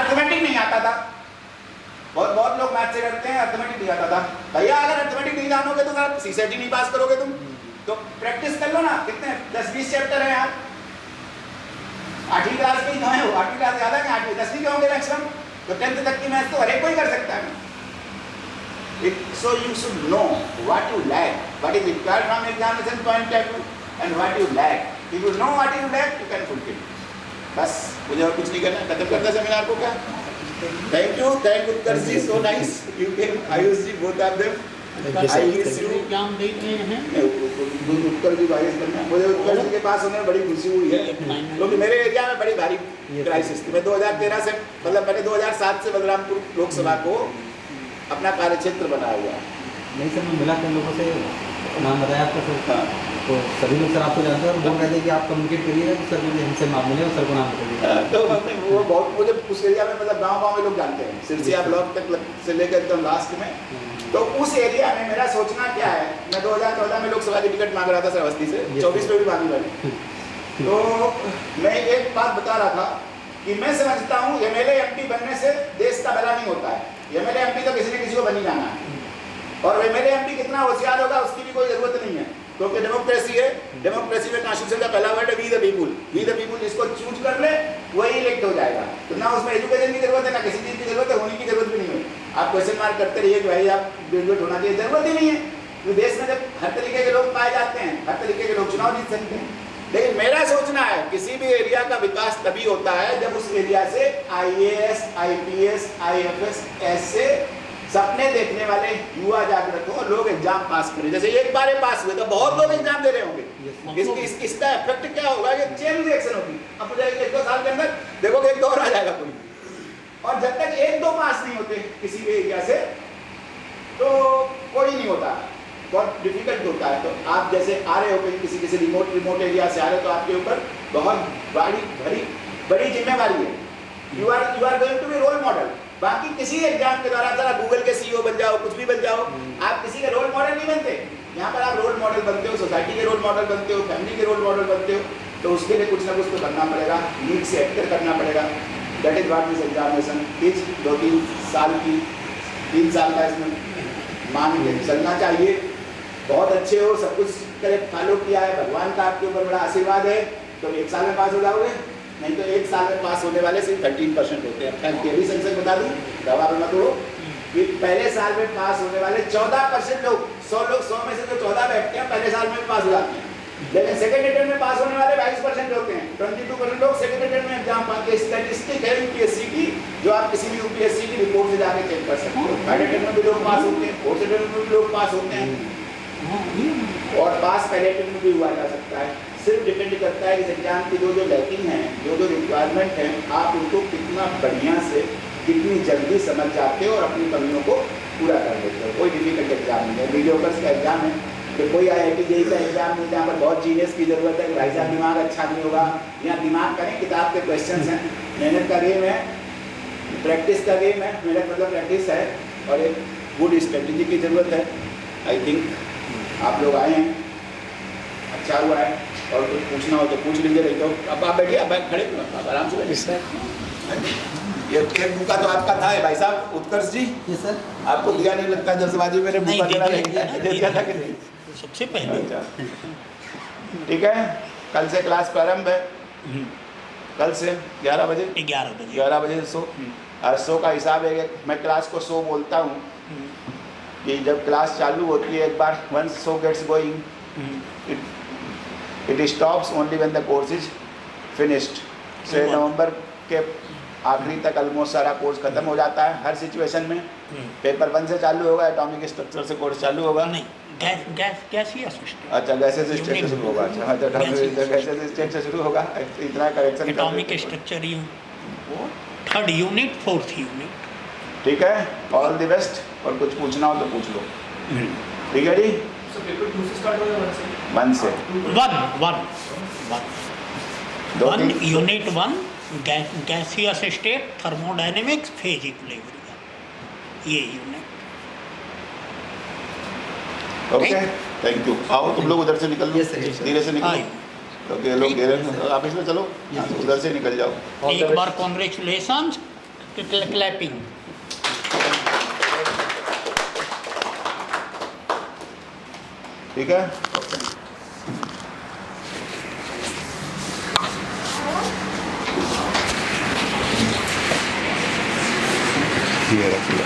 अर्थमेटिक नहीं आता था, बहुत लोग मैथ से करते हैं, अर्थमेटिक नहीं आता था. भैया अगर अर्थमेटिक नहीं जानोगे तो आप CCET नहीं पास करोगे तुम. तो प्रैक्टिस कर लो ना, कितने 10-20 चैप्टर हैं यार. 8वीं क्लास के ही तो है वो, 8वीं क्लास ज़्यादा है, 8वीं 10वीं के होंगे मैक्सिमम. तो 10th तक की मैथ तो हर एक कोई कर सकता है. So you should know what you lack, what is required from examination point of view, and what you lack. If you know what you lack, you can fulfill. बस मुझे और कुछ नहीं करना, खत्म करता सेमिनार को क्या. Thank you, Utkarsh ji, so nice. You came, Ayush ji, both of them. Exam दे रहे हैं. उत्कर्ष जी वाइस करना, मुझे उत्कर्ष जी के पास होने में बड़ी खुशी हुई है, क्योंकि मेरे एरिया में बड़ी भारी क्राइसिस थी. मैं 2013 से, मतलब मैंने 2007 से बलरामपुर लोकसभा को अपना कार्यक्षेत्र बनाया हुआ. नहीं सर, मैं मिला कई लोगों से, नाम बताया आपका सर, तो सभी लोग सर आपको जानते हैं और वो कहते हैं कि आप कम्युनिकेट करिएगा तो सर मुझे हमसे नाम मिले और सर को नाम बताइए. तो वो बहुत, मुझे उस एरिया में, मतलब गाँव में लोग जानते हैं, सिरसिया ब्लॉक तक से लेकर एकदम लास्ट में. तो उस एरिया में मेरा सोचना क्या है, मैं 2014 में लोकसभा की टिकट मांग रहा था श्रावस्ती से, 24 में भी मांगी मैंने. तो मैं एक बात बता रहा था कि मैं समझता हूँ MLA MP बनने से देश का भला नहीं होता है. MLA MP तो किसी न किसी को बन ही जाना है, और MLA MP कितना होशियार होगा उसकी भी कोई जरूरत नहीं है, क्योंकि डेमोक्रेसी है. डेमोक्रेसी में कॉन्स्टिट्यूशन का पहला वर्ड है we the people. We the people जिसको चूज कर ले वही इलेक्ट हो जाएगा. तो ना उसमें एजुकेशन की जरूरत है, ना किसी चीज़ की जरूरत है, होने की जरूरत भी नहीं है. आप क्वेश्चन मार्क करते रहिए कि भाई आप ग्रेजुएट होना चाहिए, जरूरत ही नहीं है. तो देश में जब हर तरीके के लोग पाए जाते हैं, हर तरीके के लोग चुनाव जीत सकते हैं. लेकिन मेरा सोचना है किसी भी एरिया का विकास तभी होता है जब उस एरिया से IAS, IPS, IFS ऐसे सपने देखने वाले युवा जागृत हो, लोग एग्जाम पास करें. जैसे एक बार पास हुए तो बहुत लोग एग्जाम दे रहे होंगे. इसका इफेक्ट क्या होगा, ये चेन रिएक्शन होगी. अब मुझे 1-2 साल के अंदर देखोगे 1-2 और आ जाएगा कोई. और जब तक 1-2 पास नहीं होते किसी भी एरिया से तो कोई नहीं होता. बहुत डिफिकल्ट होता है। तो आप जैसे आ रहे हो कहीं किसी रिमोट एरिया से आ रहे हो, तो आपके ऊपर बहुत बड़ी जिम्मेवारी है। You are going to be role model. बाकी किसी एग्जाम के दौरान जरा गूगल के सीईओ बन जाओ, कुछ भी बन जाओ, आप किसी के रोल मॉडल नहीं बनते। यहाँ पर आप रोल मॉडल बनते हो, सोसाइटी के रोल मॉडल बनते हो, फैमिली के रोल मॉडल बनते हो। तो उसके लिए कुछ ना कुछ तो करना पड़ेगा, नीट से एक्टर करना पड़ेगा। That is what this examination is. 2-3 साल की 3 साल का इसमें मान के चलना चाहिए। बहुत अच्छे हो, सब कुछ करेक्ट फॉलो किया है, भगवान का आपके ऊपर बड़ा आशीर्वाद है, तो 1 साल में पास हो जाओगे। नहीं तो 1 साल में पास होने वाले सिर्फ 13% होते हैं। मैं भी संसद बता दूँ, दवा मत हो कि पहले साल में पास होने वाले 14% लोग, 100 में से जो 14 बैठते हैं पहले साल में पास हो जाते हैं। लेकिन सेकेंड अटेम्प्ट में पास होने वाले 22% होते हैं। 22% लोग सेकेंड अटेम्प्ट में एग्जाम पाते हैं। स्टैटिस्टिक है यूपीएससी की, जो आप किसी भी यूपीएससी की रिपोर्ट से जाके चेक कर सकते हो। थर्ड अटेम्प्ट में भी लोग पास होते हैं, फोर्थ अटेम्प्ट में भी लोग पास होते हैं, और पास पहले अटेम्प्ट में भी हुआ जा सकता है। सिर्फ डिपेंड करता है इस एग्जाम की जो लैकिंग है, जो रिक्वायरमेंट है, आप उनको कितना बढ़िया से, कितनी जल्दी समझ जाते हो और अपनी कमियों को पूरा कर देते हो। कोई डिफिकल्ट एग्जाम नहीं है, मीडियोकर्स का एग्जाम है। तो कोई IIT जेईई का एग्जाम नहीं जहाँ पर बहुत जीनियस की जरूरत है कि भाई साहब दिमाग अच्छा नहीं होगा। यहाँ दिमाग करें, किताब के क्वेश्चंस हैं, मेहनत का गेम है, प्रैक्टिस का गेम है। मेहनत मतलब प्रैक्टिस है, और एक गुड स्ट्रेटजी की ज़रूरत है। आई थिंक आप लोग आए हैं, अच्छा हुआ है। और कुछ पूछना हो तो पूछ लीजिए, नहीं तो अब आप बैठिए, आप खड़े क्यों, आप आराम से बैठिए। ये एक बुका तो आपका था भाई साहब, उत्कर्ष जी। ये सर आपको दिया नहीं लगता जल्दबाजी में, नहीं, बुका देना दे दिया था कि नहीं? सबसे पहले। ठीक है, कल से क्लास प्रारंभ है। कल से 11 बजे 11 बजे से 100 का हिसाब है। मैं क्लास को 100 बोलता हूँ कि जब क्लास चालू होती है, एक बार once show gets going, it stops only when the course is finished। से नवंबर के आखिरी तक ऑलमोस्ट सारा कोर्स खत्म हो जाता है हर सिचुएशन में। पेपर 1 से चालू होगा, एटॉमिक स्ट्रक्चर से कोर्स चालू होगा। नहीं, गैसीय सिस्टम। अच्छा, गैसेस स्टेट से शुरू होगा। अच्छा, गैसेस स्टेट से शुरू होगा। इतना करेक्शन। एटॉमिक स्ट्रक्चर वो 3rd यूनिट 4th यूनिट। ठीक है, ऑल द बेस्ट। और कुछ पूछना हो तो पूछ लो। ठीक है जी। पेपर 2 से स्टार्ट होगा, 1 से 1 से 1 unit 1 gaseous state, thermodynamics, phase equilibrium, ये यूनिट। Okay, thank you. आओ तुम लोग उधर से निकल लो, धीरे से निकलो, क्योंकि ये लोग घेरे। आप इसमें चलो, उधर से निकल जाओ। एक बार कॉन्ग्रेचुलेशंस, क्लैपिंग। ठीक है, ये रखिए।